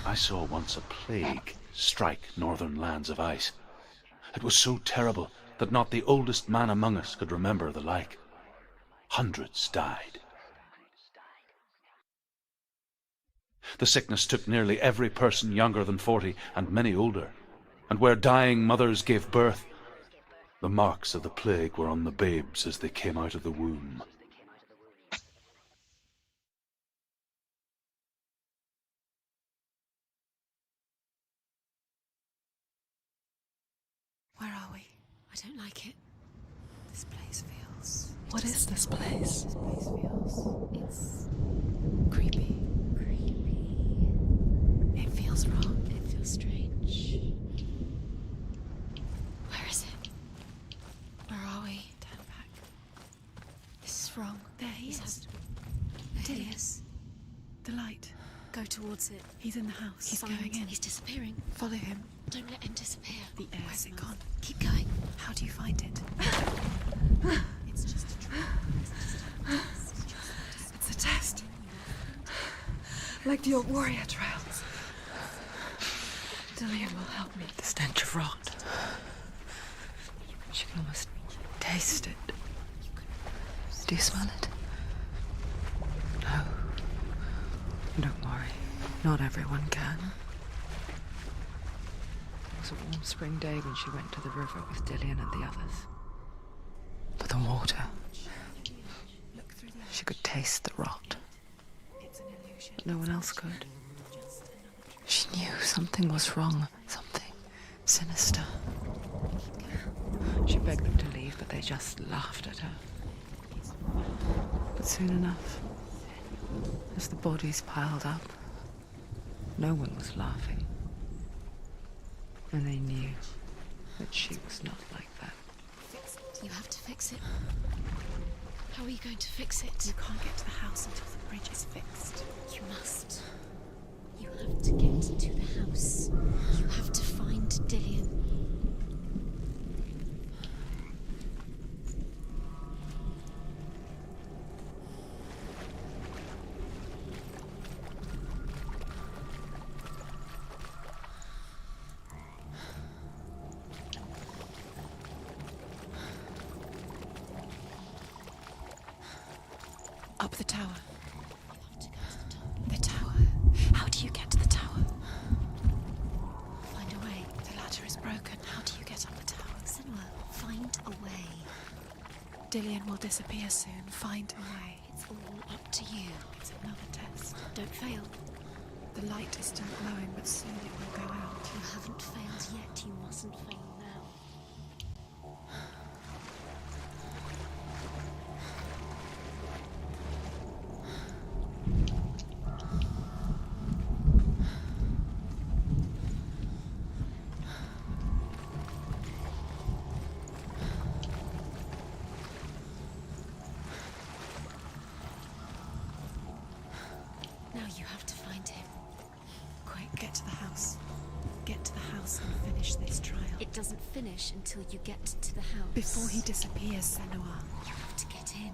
I saw once a plague strike northern lands of ice. It was so terrible that not the oldest man among us could remember the like. Hundreds died. The sickness took nearly every person younger than 40 and many older, and where dying mothers gave birth, the marks of the plague were on the babes as they came out of the womb. Where are we? I don't like it. This place feels... What is this place? This place feels... It's... creepy. Creepy. It feels wrong. It feels strange. Where is it? Where are we? Turn back. This is wrong. There he is. There he is. The light. Go towards it. He's in the house. He's Find going in. He's disappearing. Follow him. Don't let him disappear. The air. Where's it gone? Keep going. How do you find it? It's just a trick. It's a test. Like the old warrior trials. Dillian will help me. The stench of rot. She can almost taste it. Do you smell it? No. Don't worry. Not everyone can. It was a warm spring day when she went to the river with Dillian and the others. But the water... She could taste the rot. But no one else could. She knew something was wrong. Something sinister. She begged them to leave, but they just laughed at her. But soon enough, as the bodies piled up, no one was laughing. And they knew that she was not like that. You have to fix it. How are you going to fix it? You can't get to the house until the bridge is fixed. You must. You have to get to the house. You have to find Dillian. Up the tower. You have to go to the top. The tower. How do you get to the tower? Find a way. The ladder is broken. How do you get up the tower? Senua, find a way. Dillian will disappear soon. Find a way. It's all up to you. It's another test. Don't fail. The light is still glowing, but soon it will go out. You haven't failed yet. You mustn't fail now. doesn't finish until you get to the house. Before he disappears, Senua. You have to get in.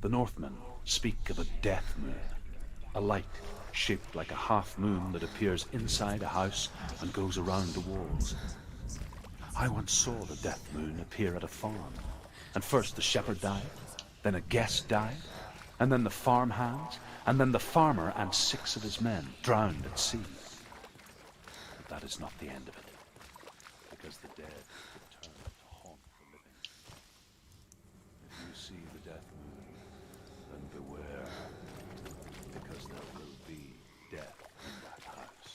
The Northmen speak of a death moon, a light shaped like a half moon that appears inside a house and goes around the walls. I once saw the death moon appear at a farm, and first the shepherd died, then a guest died, and then the farmhands, and then the farmer and 6 of his men drowned at sea. But that is not the end of it, because the dead return to haunt the living. If you see the death moon, then beware, because there will be death in that house.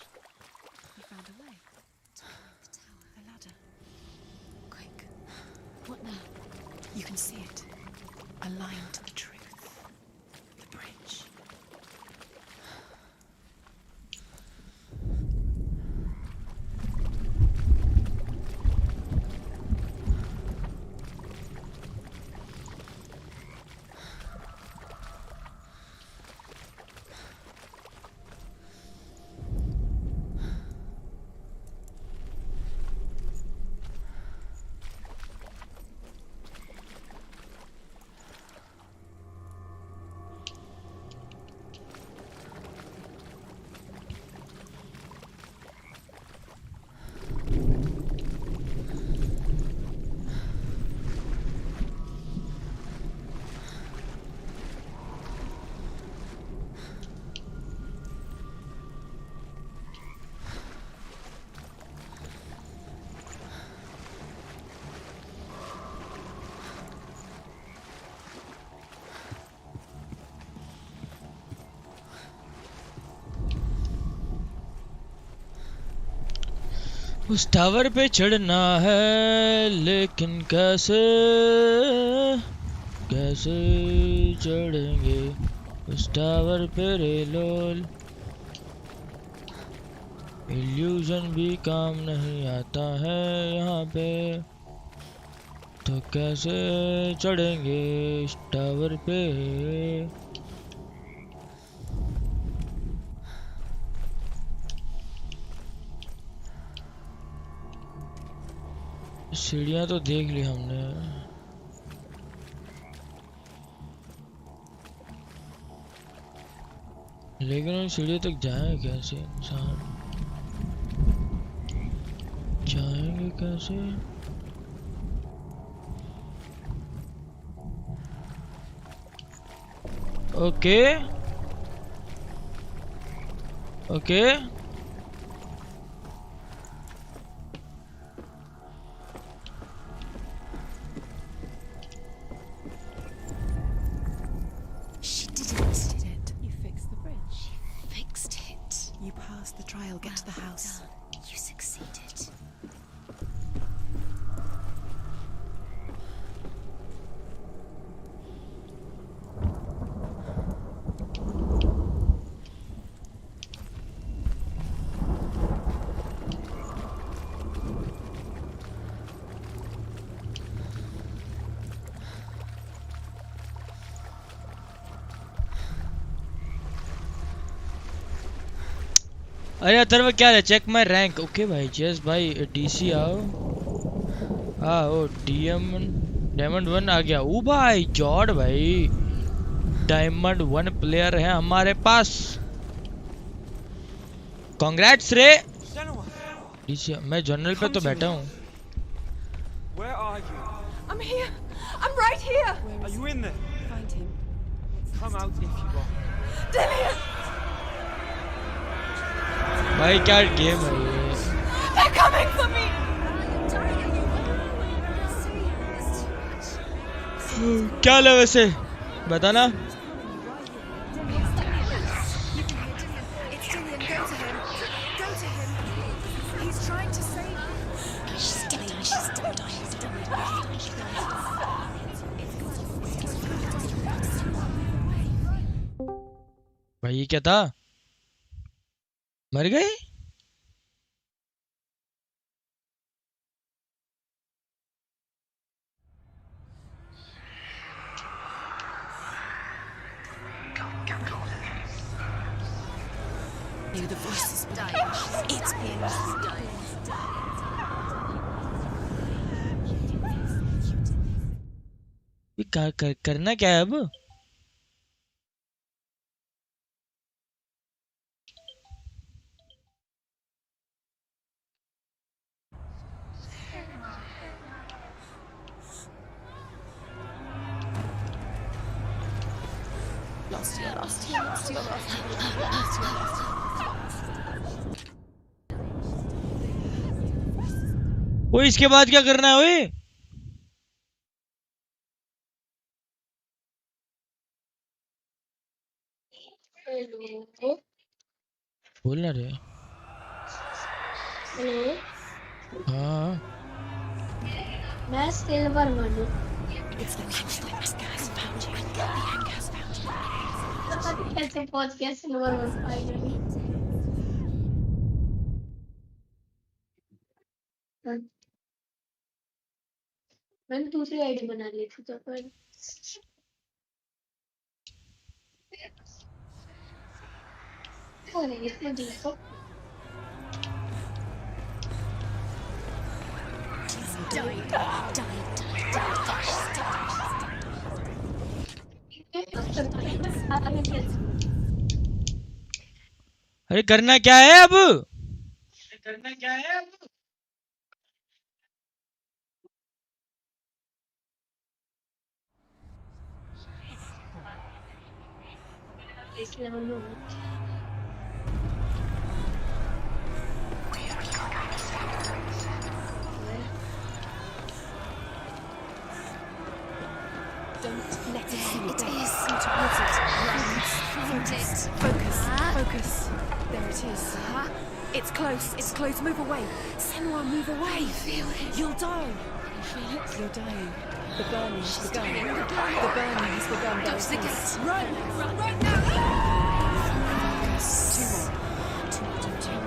You found a way to climb the tower. The ladder. Quick. What now? You can see it. A line to the truth. The bridge. उस tower पे चढ़ना है लेकिन कैसे कैसे चढ़ेंगे उस tower पे रे लोल इल्यूजन भी काम नहीं आता है यहाँ पे तो कैसे चढ़ेंगे इस टावर पे सीढ़ियाँ तो देख ली हमने लेकिन उन सीढ़ियों तक जाएं कैसे इंसान जाएंगे कैसे okay okay to the trial. Get to the house. You succeeded. अरे अथर्व क्या है? Check my rank. ओके भाई, जस भाई डीसी आओ. हाँ ओ डायमंड 1 आ गया. ओ भाई जॉर्ड भाई, डायमंड 1 प्लेयर है हमारे पास. कांग्रेट्स रे. डीसी मैं जनरल पे तो बैठा हूँ. Where are you? I'm here. I'm right here. Are you in there? Find him. Come out if you are. Dillian! भाई क्या गेम है ये? They're coming for me. क्या ले वैसे बताना. भाई ये क्या था? मर गए? Hear the voices dying. It's being करना क्या है अब? वो इसके बाद क्या करना है? ओए हेलो बोलना रे. हेलो हाँ मैं सिल्वर मनु. कैसे पहुंच गया सिल्वर वन फाइनली? मैंने दूसरी आईडी बना ली थी तो फिर अरे इसमें देखो अरे करना क्या है अब? इसलिए Manu Don't let it see it. It is. Go towards it. Focus. Focus. There it is. It's close. It's close. Move away. Senua, move away. I feel it. You'll die. You feel it? You're dying. The burning has begun. The burning has begun. Close the gates. Run! Run right now! Two more.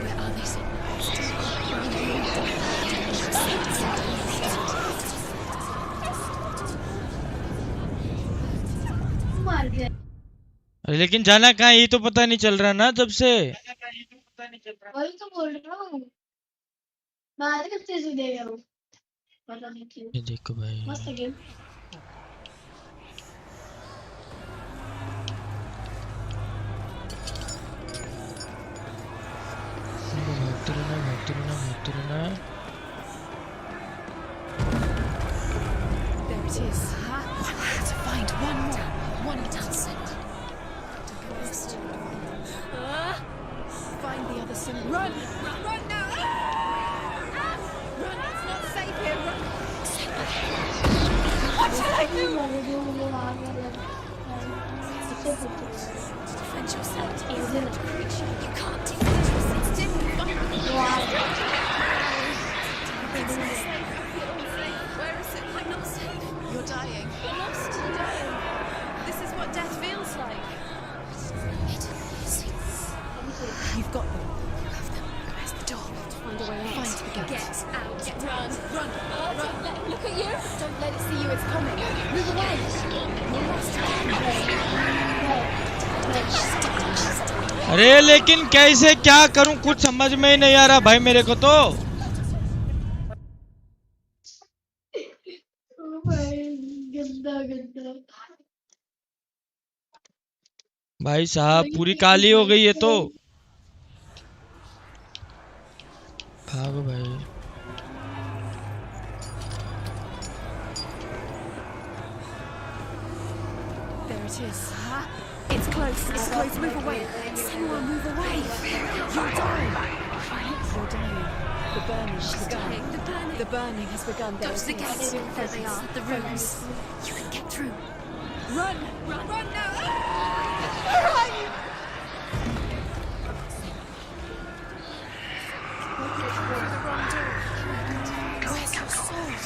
Where are they, Senua? मार गया. अरे लेकिन जाना कहाँ ये तो पता नहीं चल रहा ना जब से. वही तो बोल रहा हूँ. मैं आज कितने से दे गया हूँ पता नहीं क्यों. ये देखो भाई मस्त गेम. भागते रहना. There it is. To find one more. One down, Senua. Find the other Senua. Run! Run now! Run! It's not safe here. Run! What should I do? Defend yourself. Is it a creature? You can't do this. It's different. It's not safe. I feel unsafe. Where is it? I'm not safe. You're dying. You're lost. You're dying. This is what death feels like. You've got them. You have them. Where's the door? Find a way out. Find the gate. Get out. Run. Run. Don't let it look at you. Don't let it see you. It's coming. Move away. You're lost. अरे लेकिन कैसे क्या करूं कुछ समझ में ही नहीं आ रहा भाई मेरे को तो। गंदा गंदा भाई साहब पूरी काली हो गई है तो। भागो भाई। There it is. It's close. It's close. Move away. Senua, move away. You're dying. You're dying. The burning has begun. The burning has begun. Go to the gates. There they are. The rooms. You can get through. Run! Run! Run now! Run! Where's your sword?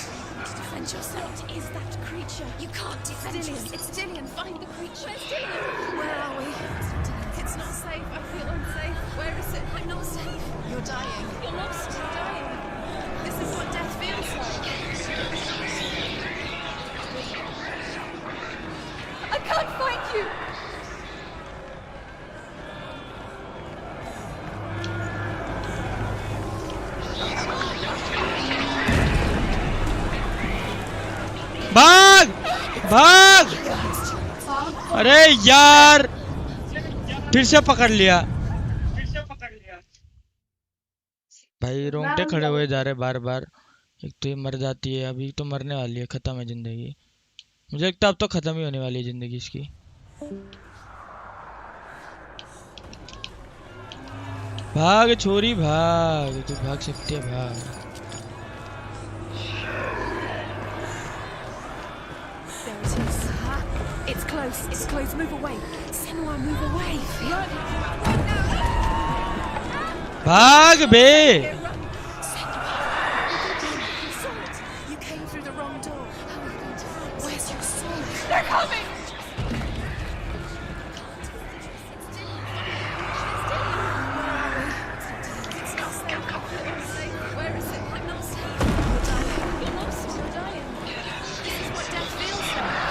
Defend yourself. It is that creature. You can't defend yourself. It's Dillian. Find the creature. Where's Dillian? Where are we? It's not safe. I feel unsafe. Where is it? I'm not safe. You're dying. You're lost. You're dying. This is what death feels like. I can't find you. भाग भाग। अरे यार फिर से पकड़ लिया भाई। रोंगटे खड़े हुए जा रहे बार बार। एक तो ये मर जाती है, अभी तो मरने वाली है, खत्म है जिंदगी। मुझे लगता है अब तो खत्म ही होने वाली है जिंदगी इसकी। भाग छोरी भाग, तू भाग सकती है भाग। It's close. It's close. Move away. Senua, move away. Run. भाग बे। You came through the wrong door. How are you going to fight? Where's your sword? They're coming. It's not safe. I feel unsafe. Where is it? I'm not safe. You're dying. You're lost. You're dying. This is what death feels like.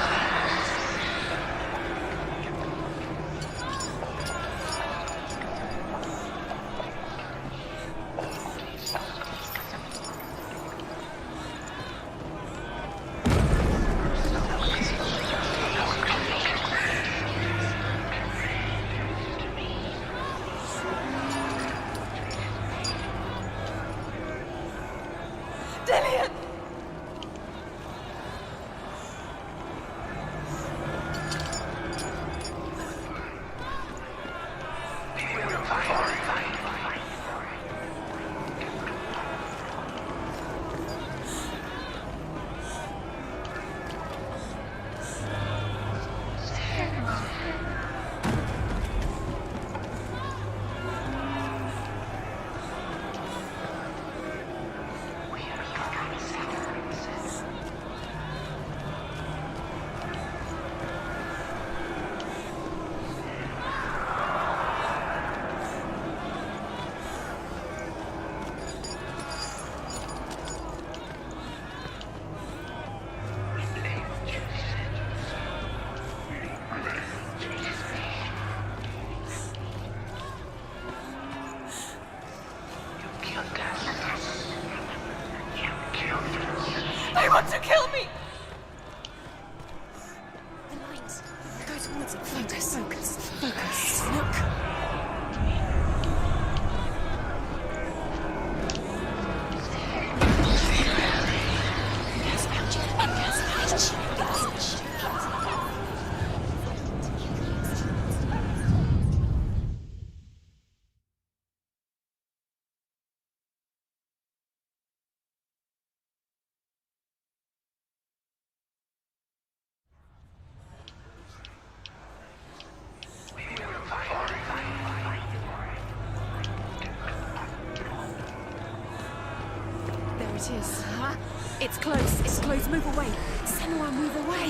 it is. Huh? It's close. It's close. Move away. Senua, move away.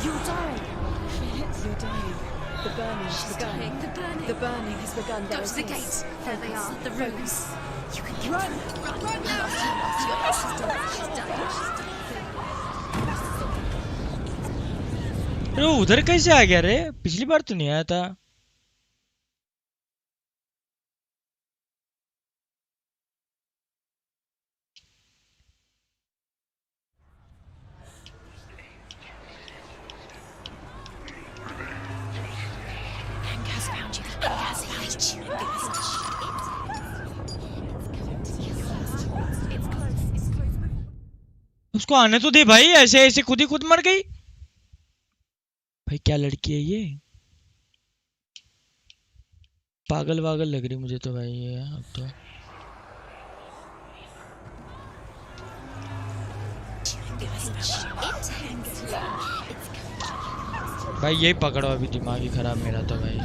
You'll die. You're dying. The burning has begun. The burning. The burning has begun. Go to the gate. There they are. The rooms. You can get Run. Run now. She's dying. अरे उधर कैसे आ गया रे? पिछली बार तो नहीं आया था. उसको आने तो दे भाई. ऐसे ऐसे खुद ही खुद मर गई भाई. क्या लड़की है ये? पागल वागल लग रही मुझे तो भाई ये. अब तो भाई यही पकड़ो. अभी दिमाग ही खराब मेरा तो भाई.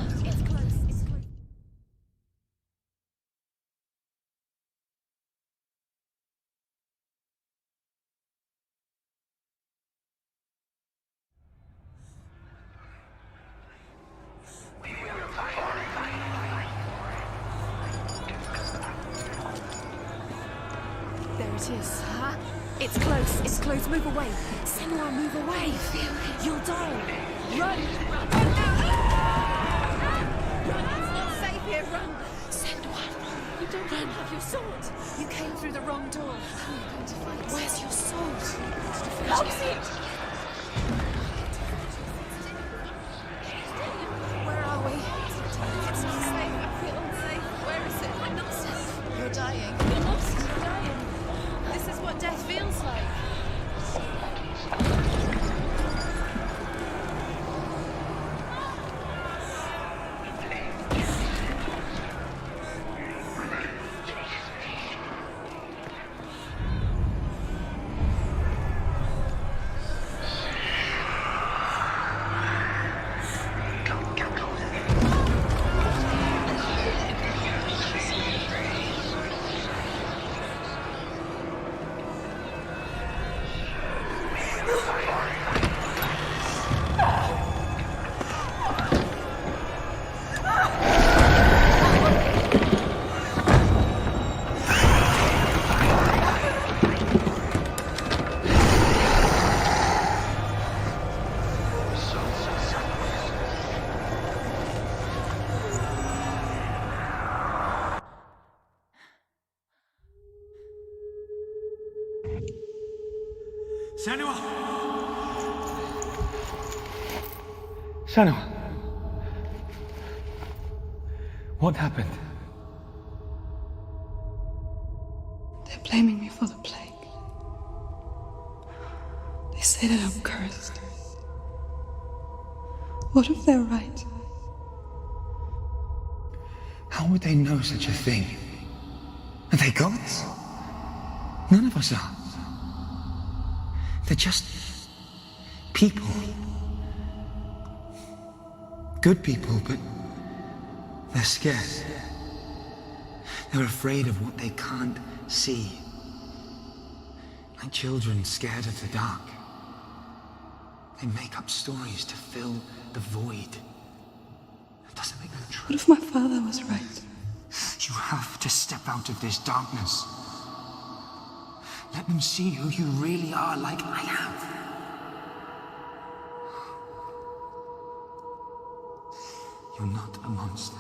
It is, huh? It's close. It's close. Move away. Senua, move away. You'll die. Run. Run now. Run. It's not safe here. Run. Senua, you don't have your sword. You came through the wrong door. How are you going to fight? Where's your sword? Where are we? It's not safe. I feel unsafe. Where is it? I'm not safe. You're dying. You're lost. You're dying. This is what death feels like. Senua! Senua! What happened? They're blaming me for the plague. They say that I'm cursed. What if they're right? How would they know such a thing? Are they gods? None of us are. They're just people. Good people, but they're scared. They're afraid of what they can't see. Like children scared of the dark. They make up stories to fill the void. That doesn't make them true. What if my father was right? You have to step out of this darkness. Let them see who you really are, like I have. You're not a monster.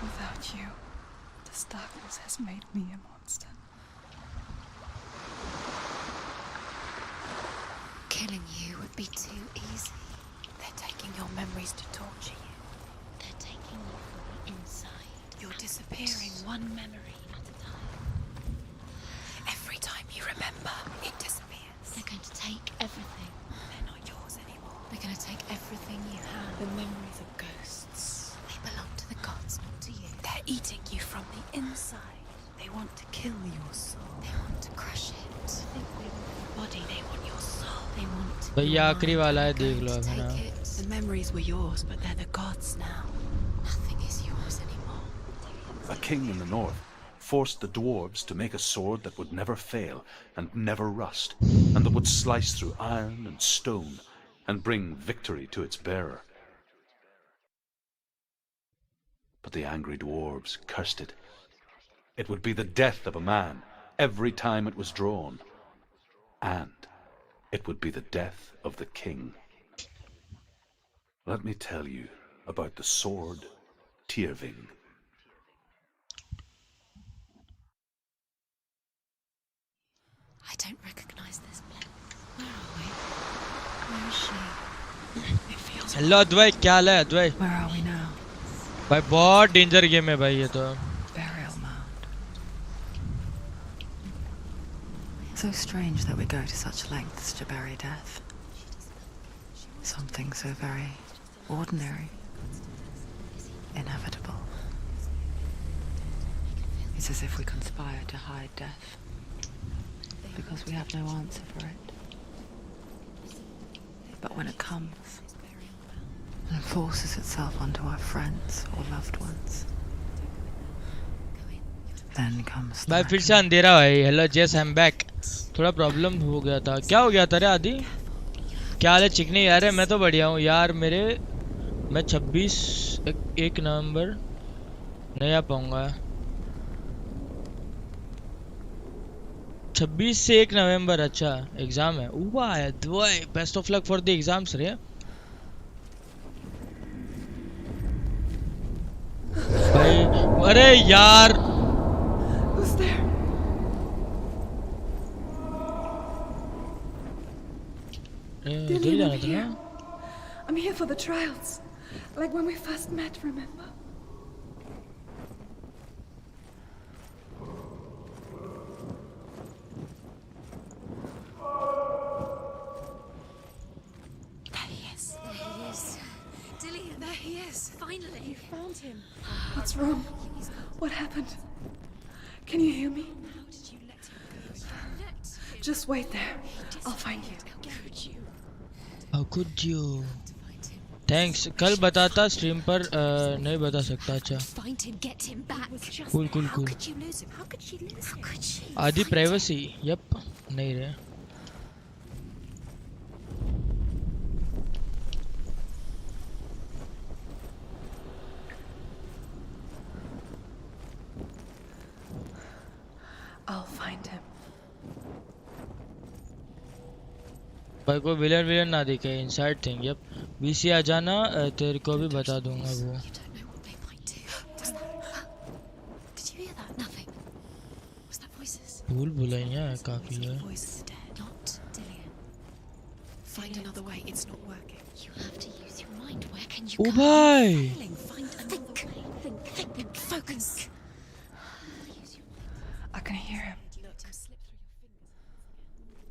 Without you, this darkness has made me a monster. Killing you would be too easy. They're taking your memories to torture you. They're taking you from the inside. You're disappearing one memory at a time. Every time you remember, it disappears. They're going to take everything. They're not yours anymore. They're going to take everything you have. The memories are ghosts. They belong to the gods, not to you. They're eating you from the inside. They want to kill your soul. They want to crush it. They want your body. They want your soul. They want to. भैया आखिरी वाला है देख लो अब है ना. The memories were yours, but they're the gods now. Nothing is yours anymore. A king in the north forced the dwarves to make a sword that would never fail and never rust, and that would slice through iron and stone and bring victory to its bearer. But the angry dwarves cursed it. It would be the death of a man every time it was drawn, and it would be the death of the king. Let me tell you about the sword Tyrving. I don't recognize this place. Where are we? Where is she? It feels. Hello Advay क्या हाल है Advait? Where are we now? भाई बहुत danger game है भाई ये तो. Burial mound. So strange that we go to such lengths to bury death. Something so very ordinary, inevitable. It's as if we conspire to hide death, because we have no answer for it. But when it comes and forces itself onto our friends or loved ones, then comes the भाई फिर से अंधेरा भाई. Hello जेस I am back. थोड़ा problem हो गया था. क्या हो गया था रे आदि? क्या हाल है चिकनी यार? है मैं तो बढ़िया हूँ यार. मैं 1 नवंबर नहीं आ पाऊंगा. 26 से 1 नवंबर. अच्छा एग्जाम है. वाह Advay best of luck for the exams रे. भाई अरे यार Who's there? दिल्ली जाना था ना. I'm here for the trials, like when we first met, remember? There he is. Dillian, there he is. Finally. You found him. What's wrong? What happened? Can you hear me? How did you let him go? Just wait there. I'll find you. How could you? Thanks. कल बताता stream पर नहीं बता सकता. अच्छा. Find him, get him back. Cool. How could you lose him? How could she lose him? How could she? आदि privacy. Yup नहीं रे. I'll find him. भाई को विलन ना दिखे. Inside thing. यप बीसी आ जाना तेरे को भी बता दूंगा वो. You don't know what they might do. What's that? Did you hear that? Nothing. Was that voices? भूलैया है काफी है. Voices are dead. Not Dillian. Find another way. It's not working. You have to use your mind. Where can you oh go? भाई. Find another way. Think. Focus. I can hear him.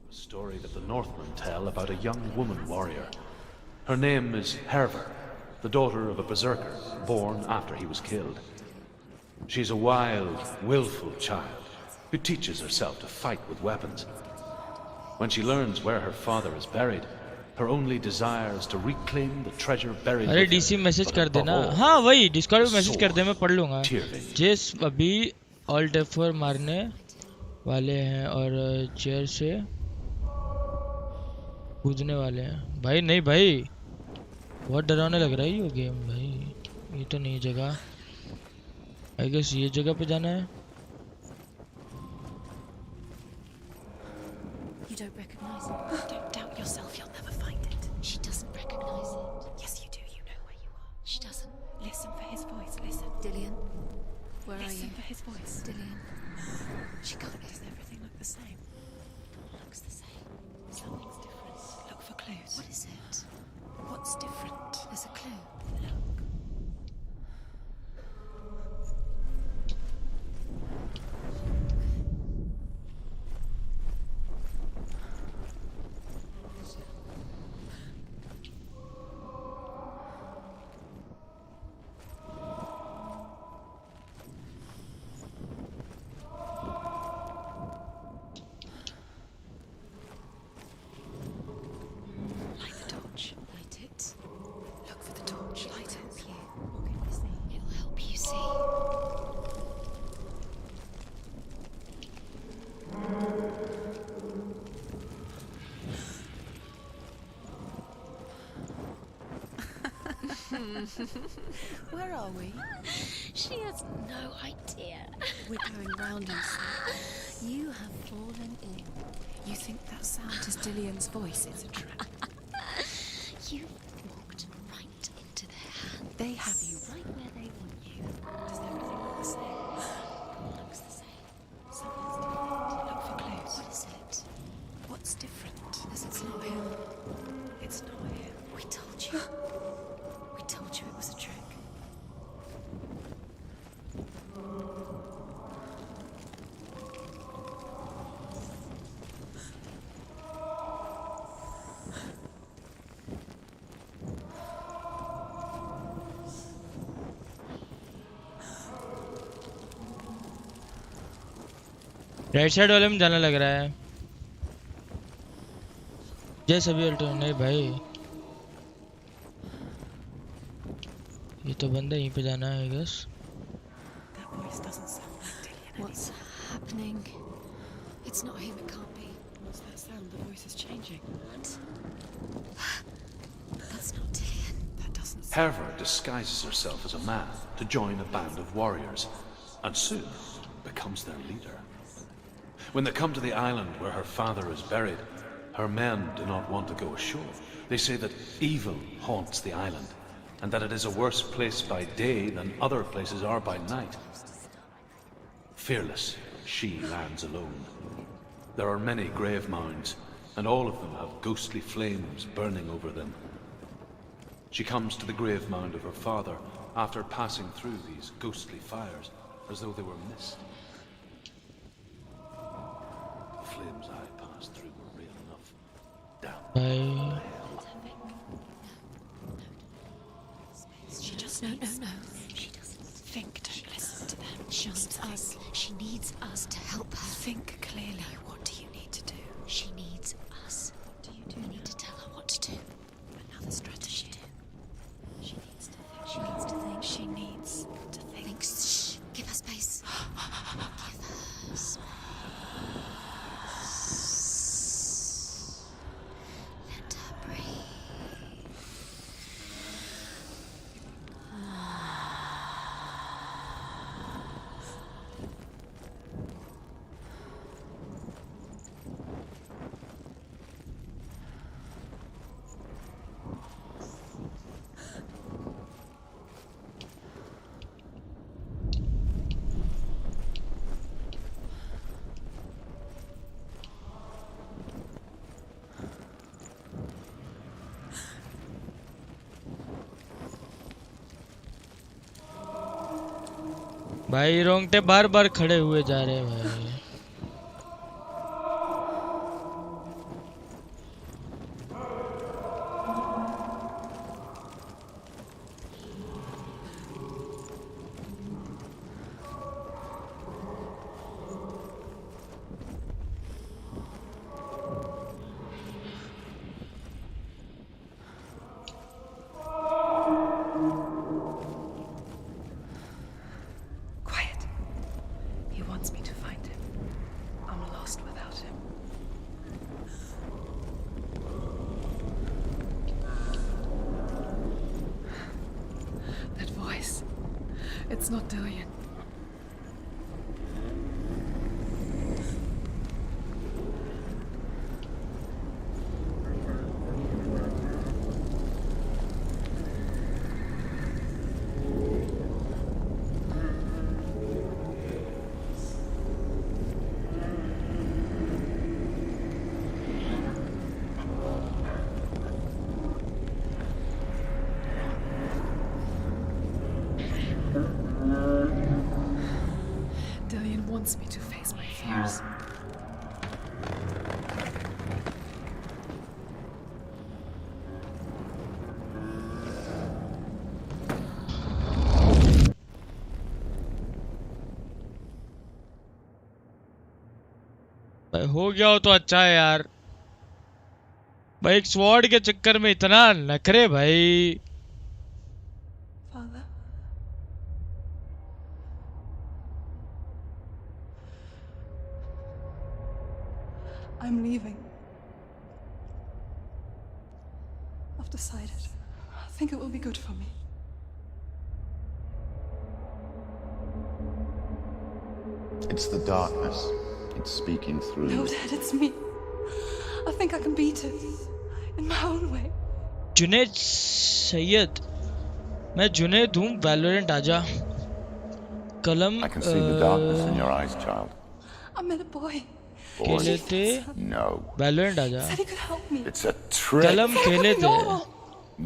A story that the Northmen tell about a young woman warrior. Her name is Herver, the daughter of a berserker born after he was killed. She's a wild, willful child who teaches herself to fight with weapons. When she learns where her father is buried, her only desire is to reclaim the treasure buried अरे with him. DC message But कर above देना. all, हाँ वही Discord पे message कर दे. मैं पढ़ लूंगा. Tyrving. जेस अभी ऑल्ट F4 मारने वाले हैं और चेयर से कूदने वाले हैं. भाई नहीं भाई बहुत डरावने लग रहा है ये गेम भाई. ये तो नहीं जगह. आई गेस ये जगह पे जाना है. You don't recognize it. Don't doubt yourself. You'll never find it. She doesn't recognize it. Yes, you do. You know where you are. She doesn't. Listen for his voice. Listen. Dillian, where are you? Listen for his voice. Dillian. She can't. Does everything look the same? Looks the same. Something's different. Look for clues. What is it? What's different? There's a clue. Look. Where are we? She has no idea. We're going round in circles. You have fallen in. You think that sound is Dillian's voice? It's a trap. You walked right into their hands. They have you right where they want you. Does everything look the same? Looks the same. Something's different. Look for clues. What is it? What's different? Because it's not him. It's not him. We told you. We told you it was a trick. Right side वाले में जाने लग रहा है जैसे भी Alto नहीं भाई ये तो बंदा यहीं पे जाना है I guess That voice doesn't sound like Dillian. What's happening? It's not him, it can't be. What's that sound? The voice is changing. What? That's not Dillian. That doesn't sound... Herva disguises herself as a man to join a band of warriors, and soon becomes their leader. When they come to the island where her father is buried, her men do not want to go ashore. They say that evil haunts the island, and that it is a worse place by day than other places are by night. Fearless, she lands alone. There are many grave mounds, and all of them have ghostly flames burning over them. She comes to the grave mound of her father after passing through these ghostly fires, as though they were mist. The flames I passed through were real enough. Down. She just no. She doesn't Think, don't listen to them. She needs us. She needs us to help her. Think clearly. What do you need to do? She needs us. What do you do? We need to tell her what to do. Another strategy. She needs to think. She needs to think. She needs to think. Shh. Give her space. Give her space. Let her breathe. भाई रोंगटे बार बार खड़े हुए जा रहे हैं भाई Quiet. He wants me to find him. I'm lost without him. That voice. It's not Dillian. Dillian wants me to face my fears. भाई हो गया हो तो अच्छा है यार भाई एक स्वॉर्ड के चक्कर में इतना नखरे भाई Father? I'm leaving. I've decided. I think it will be good for me. It's the darkness. It's speaking through No, you. Dad, it's me. I think I can beat it. In my own way. Junaid Syed, मैं जुनेद हूँ, Valorant आजा. कलम I can see the darkness in your eyes, child. I met a boy. खेले थे. No. Valorant आजा. Said he could help me. It's a trick. कलम खेले थे.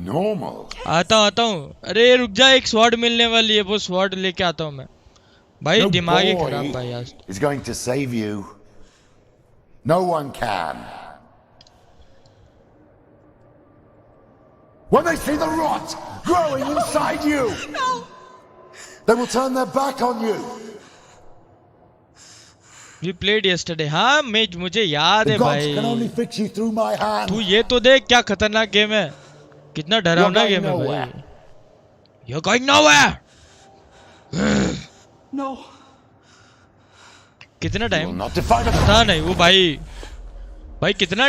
Normal. आता हूँ. अरे रुक जा, एक स्वॉर्ड मिलने वाली है, वो स्वॉर्ड लेके आता हूँ मैं. भाई दिमाग ही खराब भाई आज. Is going to save you. No one can. When they see the rot growing inside you, they will turn their back on you. We played yesterday. हाँ मुझे याद है भाई. can only fix you through my hand. तू ये तो देख क्या खतरनाक गेम है, कितना डरावना गेम है भाई. You're going nowhere. No. कितना टाइम पता नहीं वो भाई कितना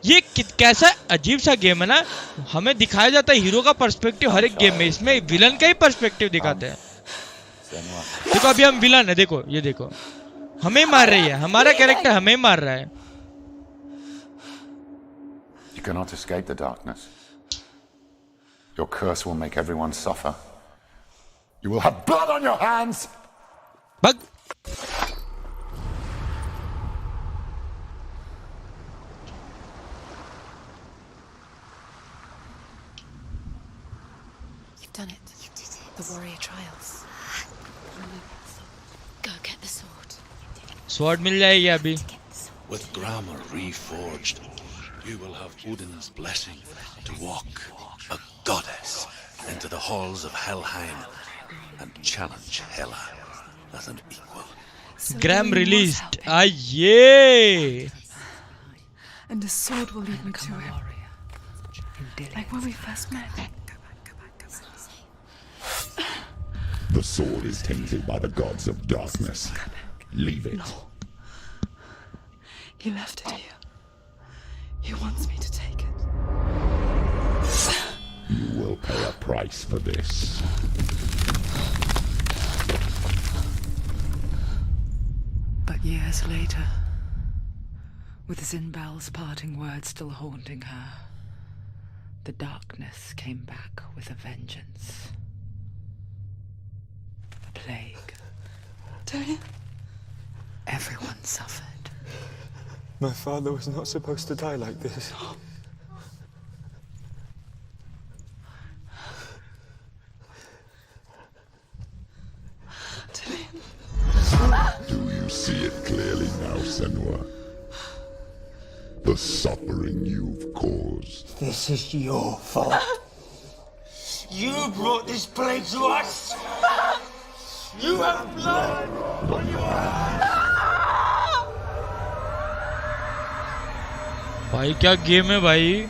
ये कैसा अजीब सा गेम है ना. हमें दिखाया जाता है हीरो का पर्सपेक्टिव हर एक गेम में, इसमें विलन का ही पर्सपेक्टिव दिखाते हैं. देखो अभी हम विलन है, देखो ये देखो हमें मार रही है, हमारा कैरेक्टर हमें मार रहा है. You cannot escape the darkness. Your curse will make everyone suffer. You will have blood on your hands. Bug. Done it. You did it. The warrior trials. Go get the sword. Sword मिल जाएगी अभी. With grammar reforged, you will have Odin's blessing to walk a goddess into the halls of Helheim and challenge Hela as an equal. Gram released. Aye. And the sword will lead me to it. Like when we first met. The sword is tainted by the gods of darkness. Leave it. No. He left it here. He wants me to take it. You will pay a price for this. But years later, with Zinbal's parting words still haunting her, the darkness came back with a vengeance. The plague. Darian? Everyone suffered. My father was not supposed to die like this. Do you see it clearly now, Senua? The suffering you've caused. This is your fault. You brought this plague to us. You have blood on your hands. भाई क्या game है भाई.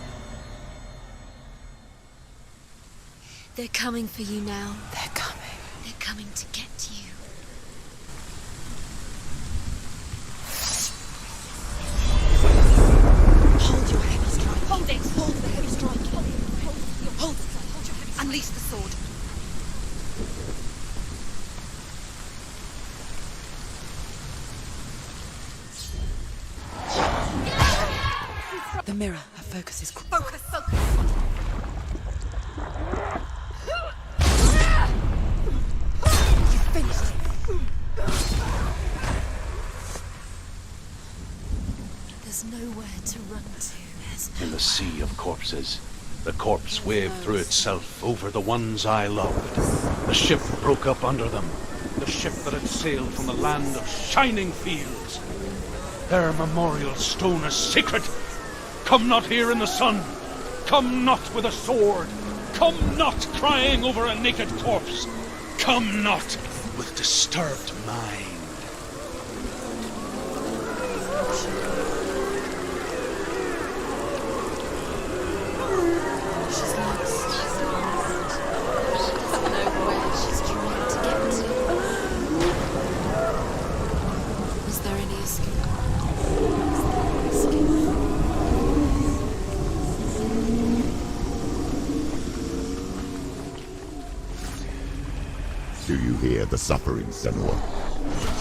They're coming for you now. They're coming. They're coming to get you. Hold your heavy strike. Hold it. Hold the heavy strike. Hold it. Hold your heavy strike. Unleash the sword. The mirror. Her focus is... Focus. You finished it. There's nowhere to run to. In the sea of corpses, the corpse waved through itself over the ones I loved. The ship broke up under them, the ship that had sailed from the land of shining fields. Their memorial stone is sacred. Come not here in the sun. Come not with a sword. Come not crying over a naked corpse. Come not with disturbed mind. She's lost. Doesn't know where she's trying to get to. Is there any escape? Do you hear the suffering, Senua?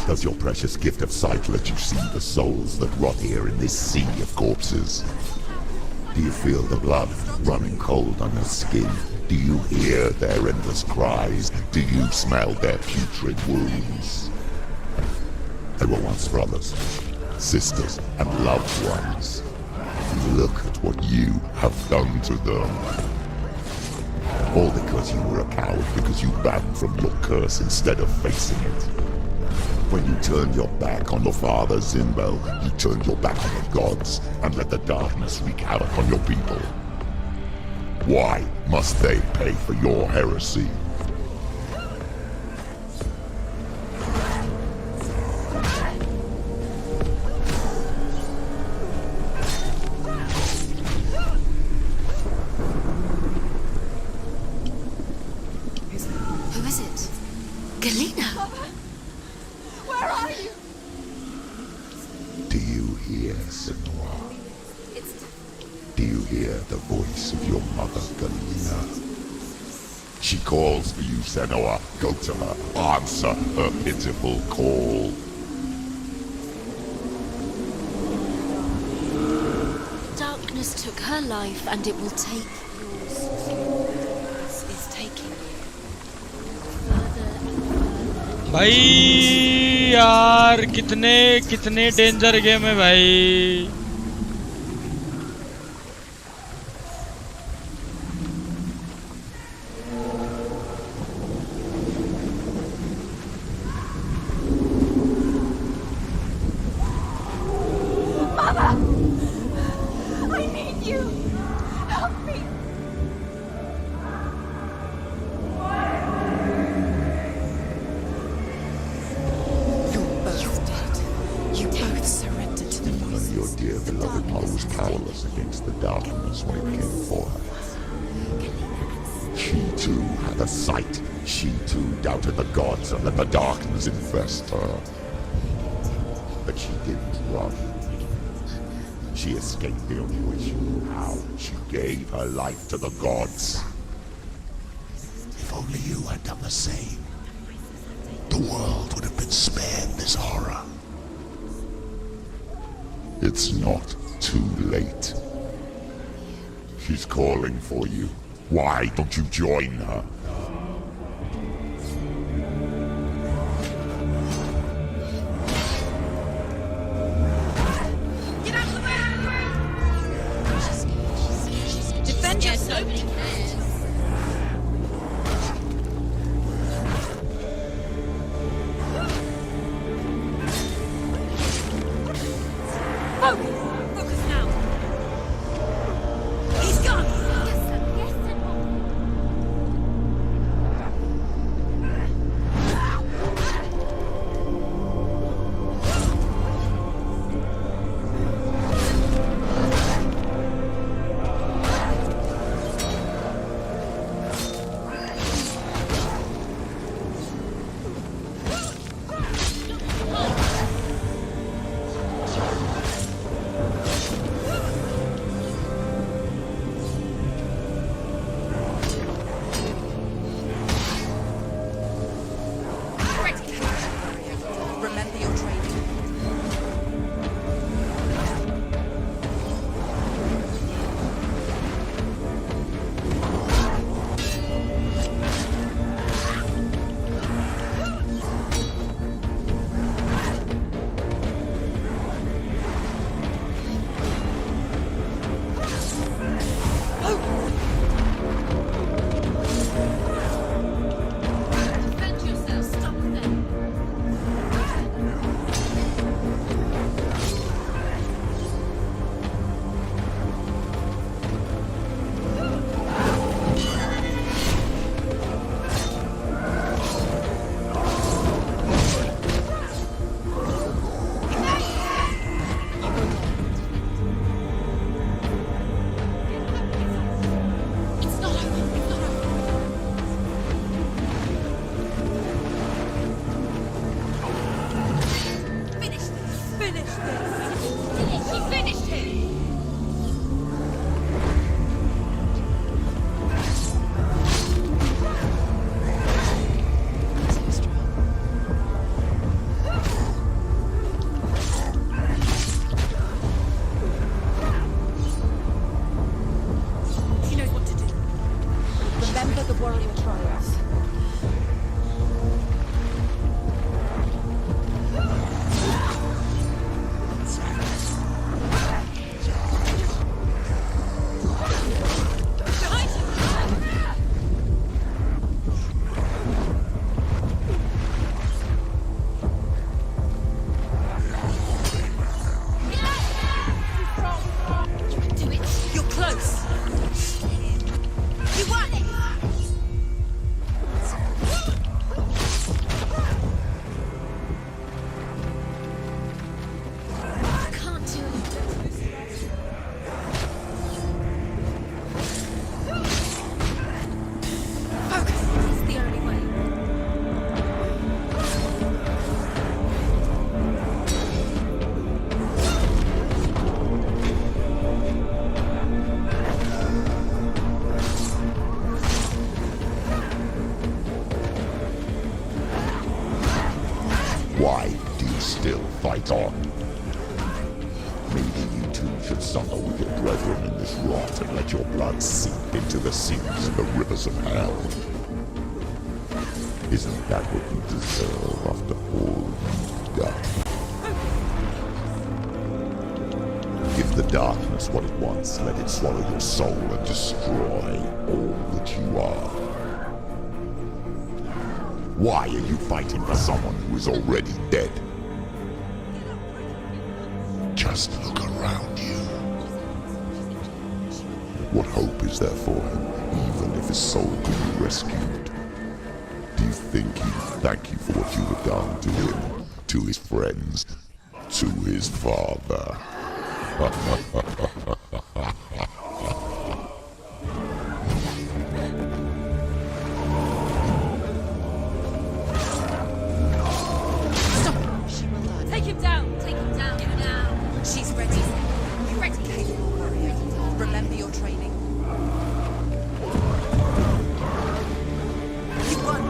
Does your precious gift of sight let you see the souls that rot here in this sea of corpses? Do you feel the blood running cold on your skin? Do you hear their endless cries? Do you smell their putrid wounds? They were once brothers, sisters, and loved ones. Look at what you have done to them. All because you were a coward, because you ran from your curse instead of facing it. When you turned your back on your father Zimbel, you turned your back on the gods and let the darkness wreak havoc on your people. Why must they pay for your heresy? Who is it? Galena! Where are you? Do you hear, Senua? Do you hear the voice of your mother, Galena? She calls for you, Senua. Go to her. Answer her pitiful call. Darkness took her life and it will take yours. It's taking you further and further. भाई यार कितने danger game है भाई. Let the darkness infest her. But she didn't run. She escaped the only way she knew how. She gave her life to the gods. If only you had done the same, the world would have been spared this horror. It's not too late. She's calling for you. Why don't you join her? do you still fight on? Maybe you too should suffer with your brethren in this rot and let your blood seep into the seas and the rivers of hell. Isn't that what you deserve after all you've done? Give the darkness what it wants, let it swallow your soul and destroy all that you are. Why are you fighting for someone who is already dead? Just look around you. What hope is there for him, even if his soul could be rescued? Do you think he'd thank you for what you have done to him, to his friends, to his father? Take him down! Take him down now! She's ready. You ready? Capable warrior. Remember your training. You won.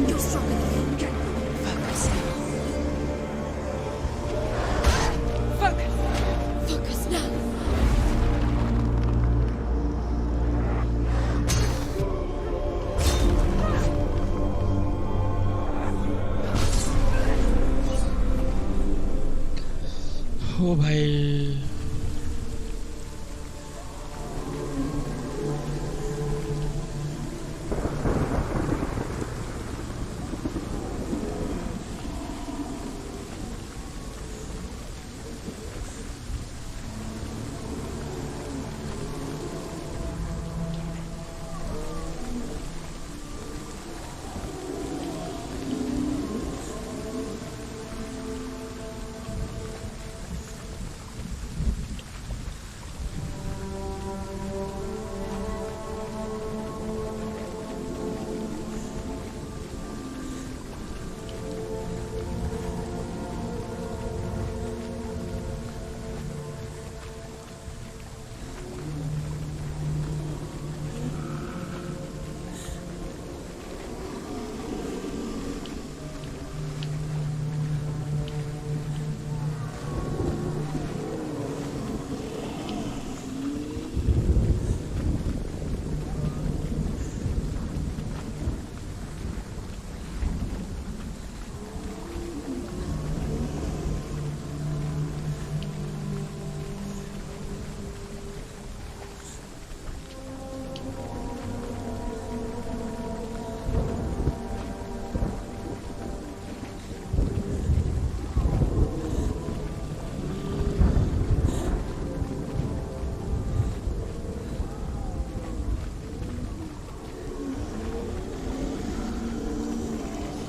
You're stronger than him. Focus. Focus. Focus now. ओ भाई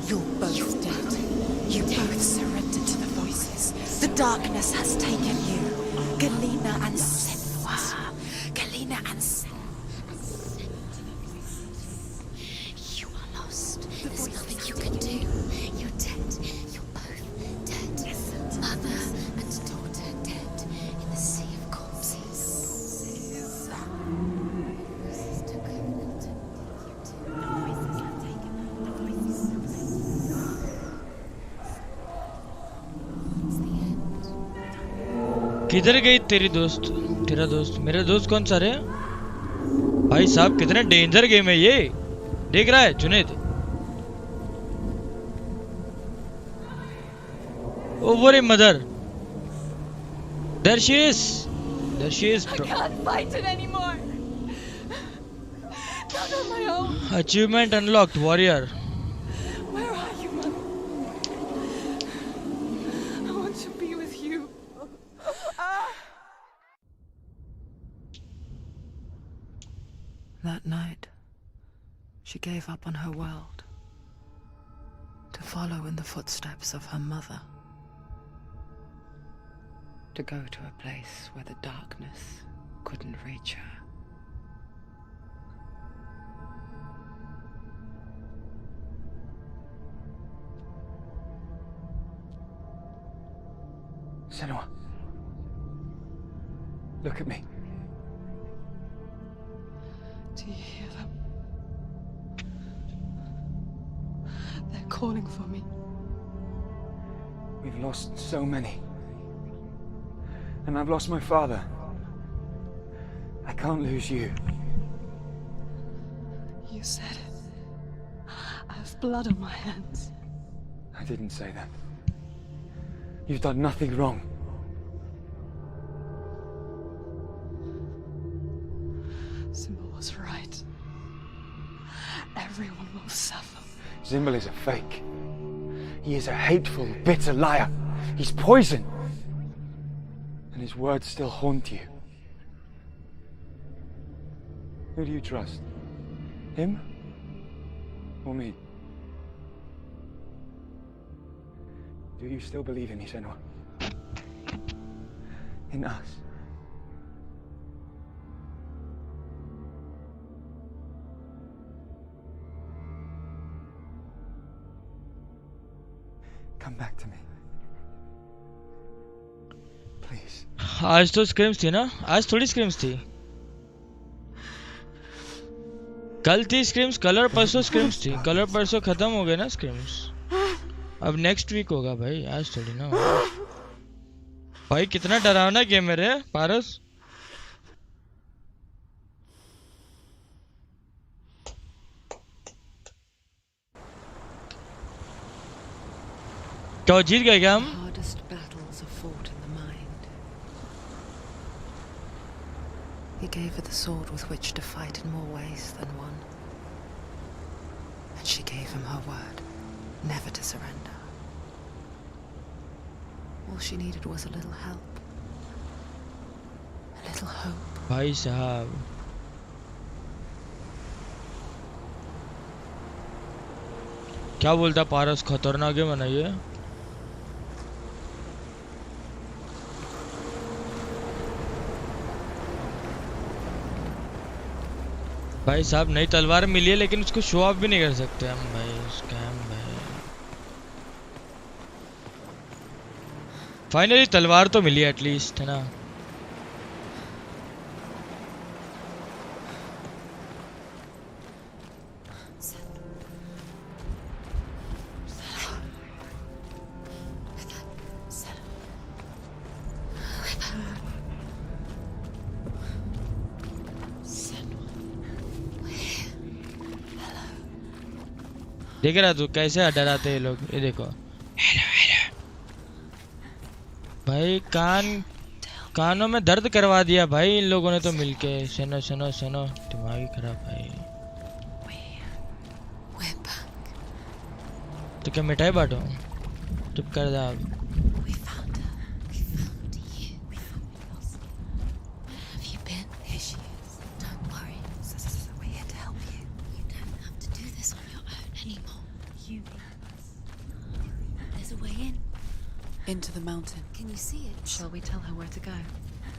You're both dead. You both surrendered to the voices. The darkness has taken you. Galena and Senua. Galena and Senua. You are lost. There's nothing you can do. You're dead. You're both dead. Mother and daughter dead in the sea of corpses. किधर गई तेरी दोस्त तेरा दोस्त मेरा दोस्त कौन सा रे भाई साहब कितने डेंजर गेम है ये देख रहा है Junaid over mother there she is I can't fight it anymore. Not on my own. achievement unlocked warrior Where are you, Mother? I want to be with you. That night, she gave up on her world to follow in the footsteps of her mother, to go to a place where the darkness couldn't reach her. Senua, look at me. Do you hear them? They're calling for me. We've lost so many. And I've lost my father. I can't lose you. You said it. I have blood on my hands. I didn't say that. You've done nothing wrong. Symbol was right. Everyone will suffer. Symbol is a fake. He is a hateful, bitter liar. He's poison. And his words still haunt you. Who do you trust? Him? Or me? Do you still believe in me, Senua? In us? Come back to me. Please. आज तो screams थी ना, आज थोड़ी screams थी। कल थी screams, colour परसों स्क्रीम्स थी, कलर परसों खत्म हो गए ना स्क्रीम्स। अब नेक्स्ट वीक होगा भाई, आज थोड़ी ना होगा। भाई कितना डरावना गेम है रे पारस। क्या जीत गए क्या हम? Hardest battles are fought in the mind. He gave her the sword with which to fight in more ways than one. And she gave him her word, never to surrender. All she needed was a little help. A little hope. भाई साहब क्या बोलता पारस, खतरनाक game है ना ये। भाई साहब नई तलवार मिली है लेकिन उसको शो ऑफ भी नहीं कर सकते हम भाई। स्कैम भाई। फाइनली तलवार तो मिली एटलीस्ट, है ना। देख रहा तू कैसे डराते हैं लोग, ये देखो। भाई कानों में दर्द करवा दिया भाई इन लोगों ने तो मिलके। सुनो सुनो सुनो, दिमाग ही खराब भाई। तो क्या मिठाई बांटो, चुप कर जा। Into the mountain. Can you see it? Shall we tell her where to go?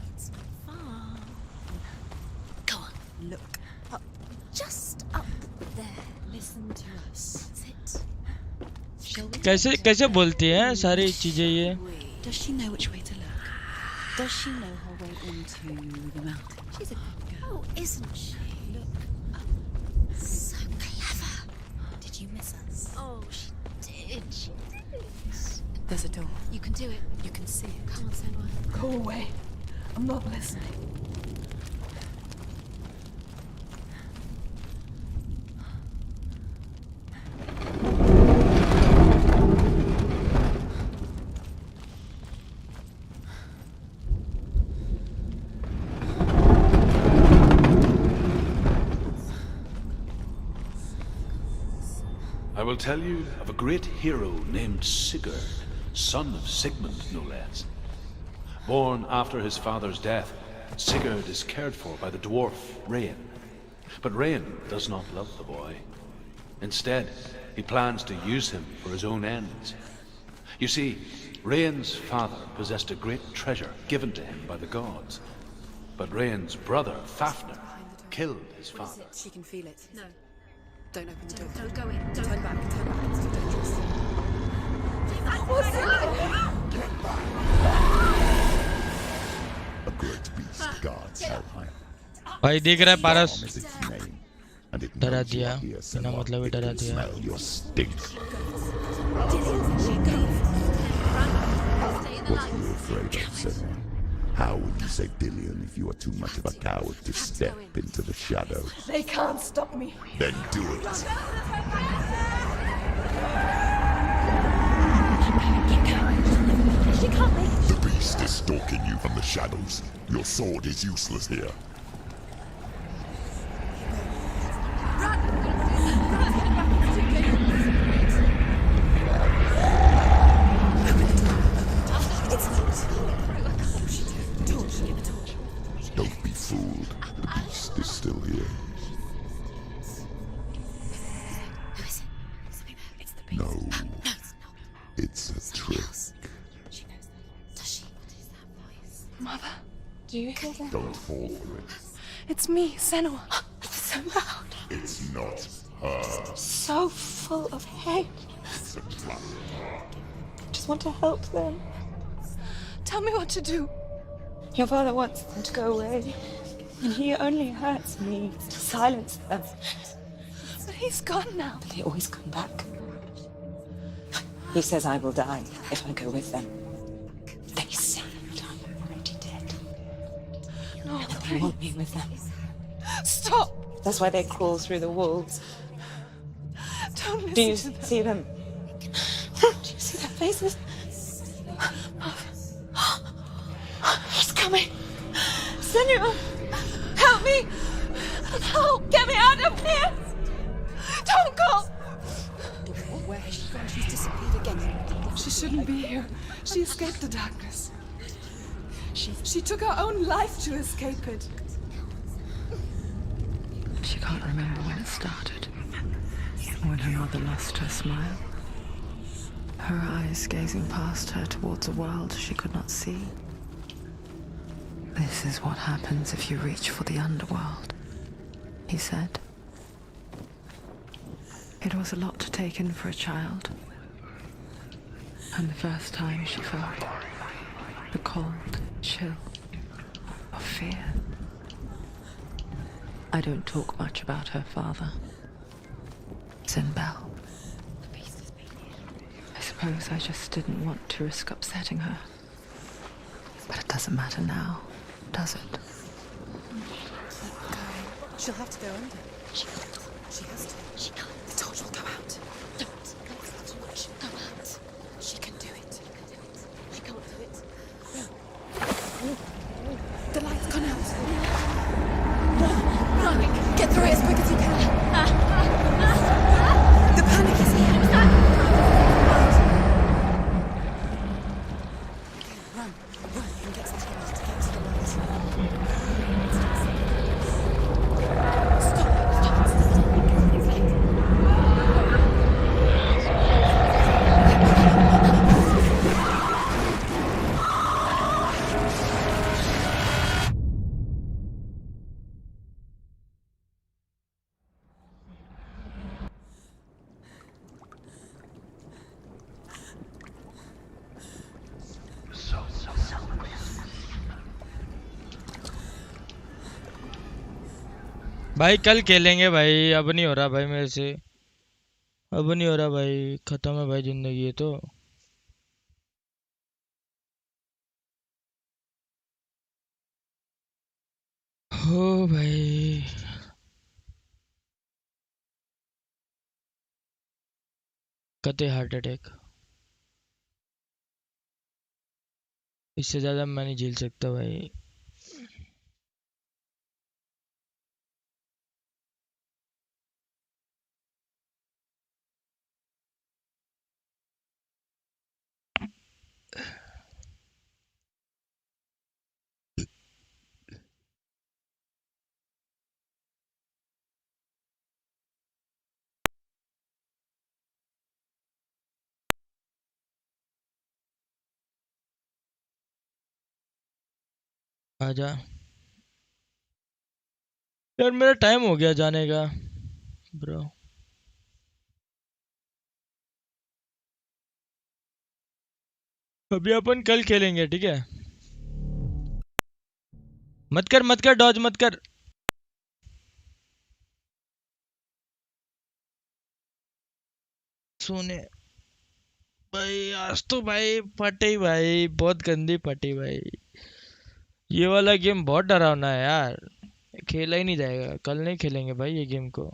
It's not far. Go on. Look up. Just up there. Listen to us. That's it. Shall we? कैसे बोलती हैं सारी चीजें ये? Does she know which way to look? Does she know her way into the mountain? She's a good girl, isn't she? Look up. So clever. Did you miss us? Oh, she did. She did. There's a door. You can do it. You can see it. Come on, Senua. Go away. I'm not listening. I will tell you of a great hero named Sigurd, son of Sigmund, no less. Born after his father's death, Sigurd is cared for by the dwarf Rain. But Rain does not love the boy. Instead, he plans to use him for his own ends. You see, Rain's father possessed a great treasure given to him by the gods. But Rain's brother, Fafnir, killed his father. She can feel it. No. Don't open the door. Don't go in. Don't. Turn back. Turn back. It's too dangerous. A great beast guards Hellfire. भाई देख रहा है पारस, Is its name, and it डरा knows you दिया are here, बिना Senua. मतलब ही It डरा can दिया। smell your stink. Run afraid of, Senua? How will you save Dillion if you are too much of a coward to step into the shadows? They can't stop me. Then do it. She can't make it. The beast is stalking you from the shadows. Your sword is useless here. Don't be fooled. The beast is still here. No. It's a trick. Mother, do you hear that? Don't fall for it. It's me, Senua. It's so loud. It's not her. So full of hate. It's a trap. I just want to help them. Tell me what to do. Your father wants them to go away. And he only hurts me to silence them. But he's gone now. But they always come back. He says I will die if I go with them. They say that I'm already dead. No, they want me with them. Stop! That's why they crawl through the walls. Don't listen. Do you see them? Do you see their faces? He's coming. Senua, help me! Help! Get me out of here! Don't go! Where has she gone? She's disappeared again. She shouldn't be here. She escaped the darkness. She took her own life to escape it. She can't remember when it started. When her mother lost her smile. Her eyes gazing past her towards a world she could not see. This is what happens if you reach for the underworld, he said. It was a lot to take in for a child. And the first time she felt the cold chill of fear. I don't talk much about her father, Sinbel. I suppose I just didn't want to risk upsetting her. But it doesn't matter now, does it? She'll have to go under. She has to. She can't. The torch will go out. Don't. That's too much. Go out. She can do it. She can't do it. The light's gone out. Run! Get through it as quick as you can. The panic is here. Run and get to the torch to get to the light. भाई कल खेलेंगे भाई, अब नहीं हो रहा भाई मेरे से, अब नहीं हो रहा भाई, खत्म है भाई जिंदगी ये तो। हो भाई कते हार्ट अटैक, इससे ज्यादा मैं नहीं झेल सकता भाई। आजा यार, मेरा टाइम हो गया जाने का ब्रो। अभी अपन कल खेलेंगे ठीक है। मत कर डॉज मत कर। सोने भाई आज तो भाई फटी भाई, बहुत गंदी फटी भाई। ये वाला गेम बहुत डरावना है यार, खेला ही नहीं जाएगा। कल नहीं खेलेंगे भाई ये गेम को,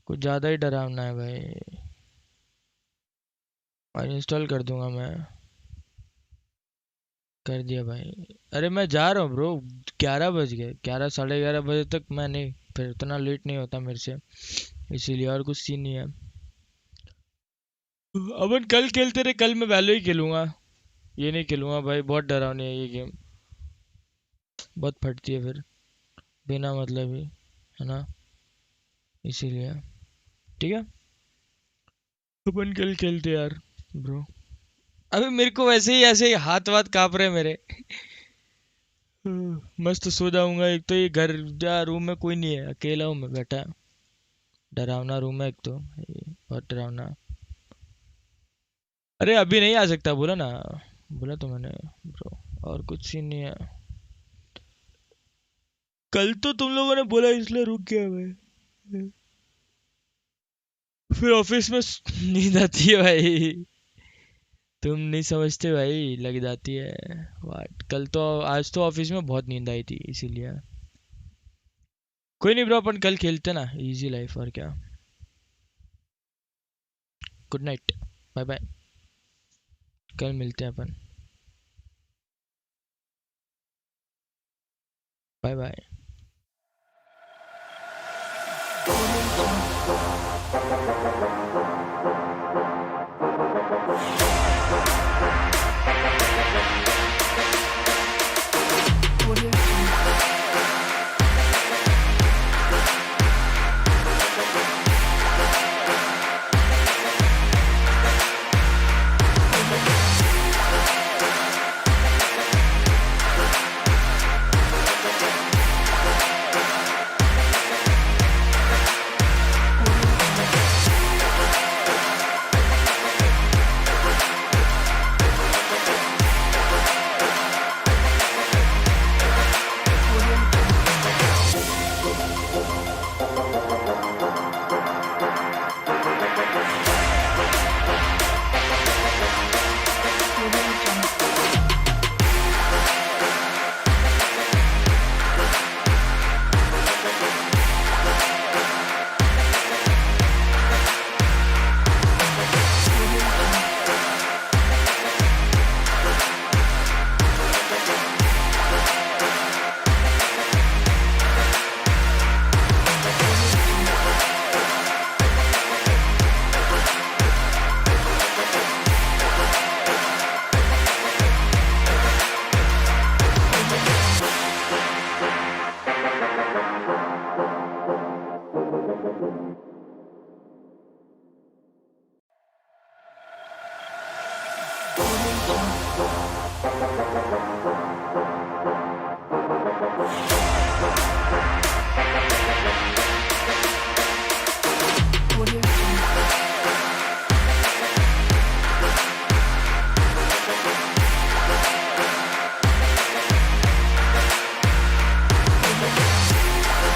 कुछ ज्यादा ही डरावना है भाई। और इंस्टॉल कर दूंगा मैं, कर दिया भाई। अरे मैं जा रहा हूँ ब्रो, 11 बज गए, 11 साढ़े 11 बजे तक मैं नहीं, फिर इतना लेट नहीं होता मेरे से, इसीलिए और कुछ सीन नहीं है। अपन कल खेलते रहे, कल मैं वैलो ही खेलूंगा, ये नहीं खेलूंगा भाई, बहुत डरावनी है ये गेम, बहुत फटती है फिर बिना मतलब ही, है ना, इसीलिए। ठीक है अपन कल खेलते यार ब्रो। अबे मेरे को वैसे ही ऐसे ही हाथ वाथ कांप रहे मेरे। मस्त सो जाऊंगा। एक तो ये घर या रूम में कोई नहीं है, अकेला हूँ मैं बैठा, डरावना रूम है एक तो, ये बहुत डरावना। अरे अभी नहीं आ सकता बोला ना, बोला तो मैंने ब्रो, और कुछ सीन नहीं है। कल तो तुम लोगों ने बोला इसलिए रुक गया मैं, फिर ऑफिस में नींद आती है भाई, तुम नहीं समझते भाई, लग जाती है वाट। कल तो, आज तो ऑफिस में बहुत नींद आई थी इसीलिए। कोई नहीं ब्रो, अपन कल खेलते ना, इजी लाइफ और क्या। गुड नाइट, बाय बाय, कल मिलते हैं अपन, बाय बाय। Audio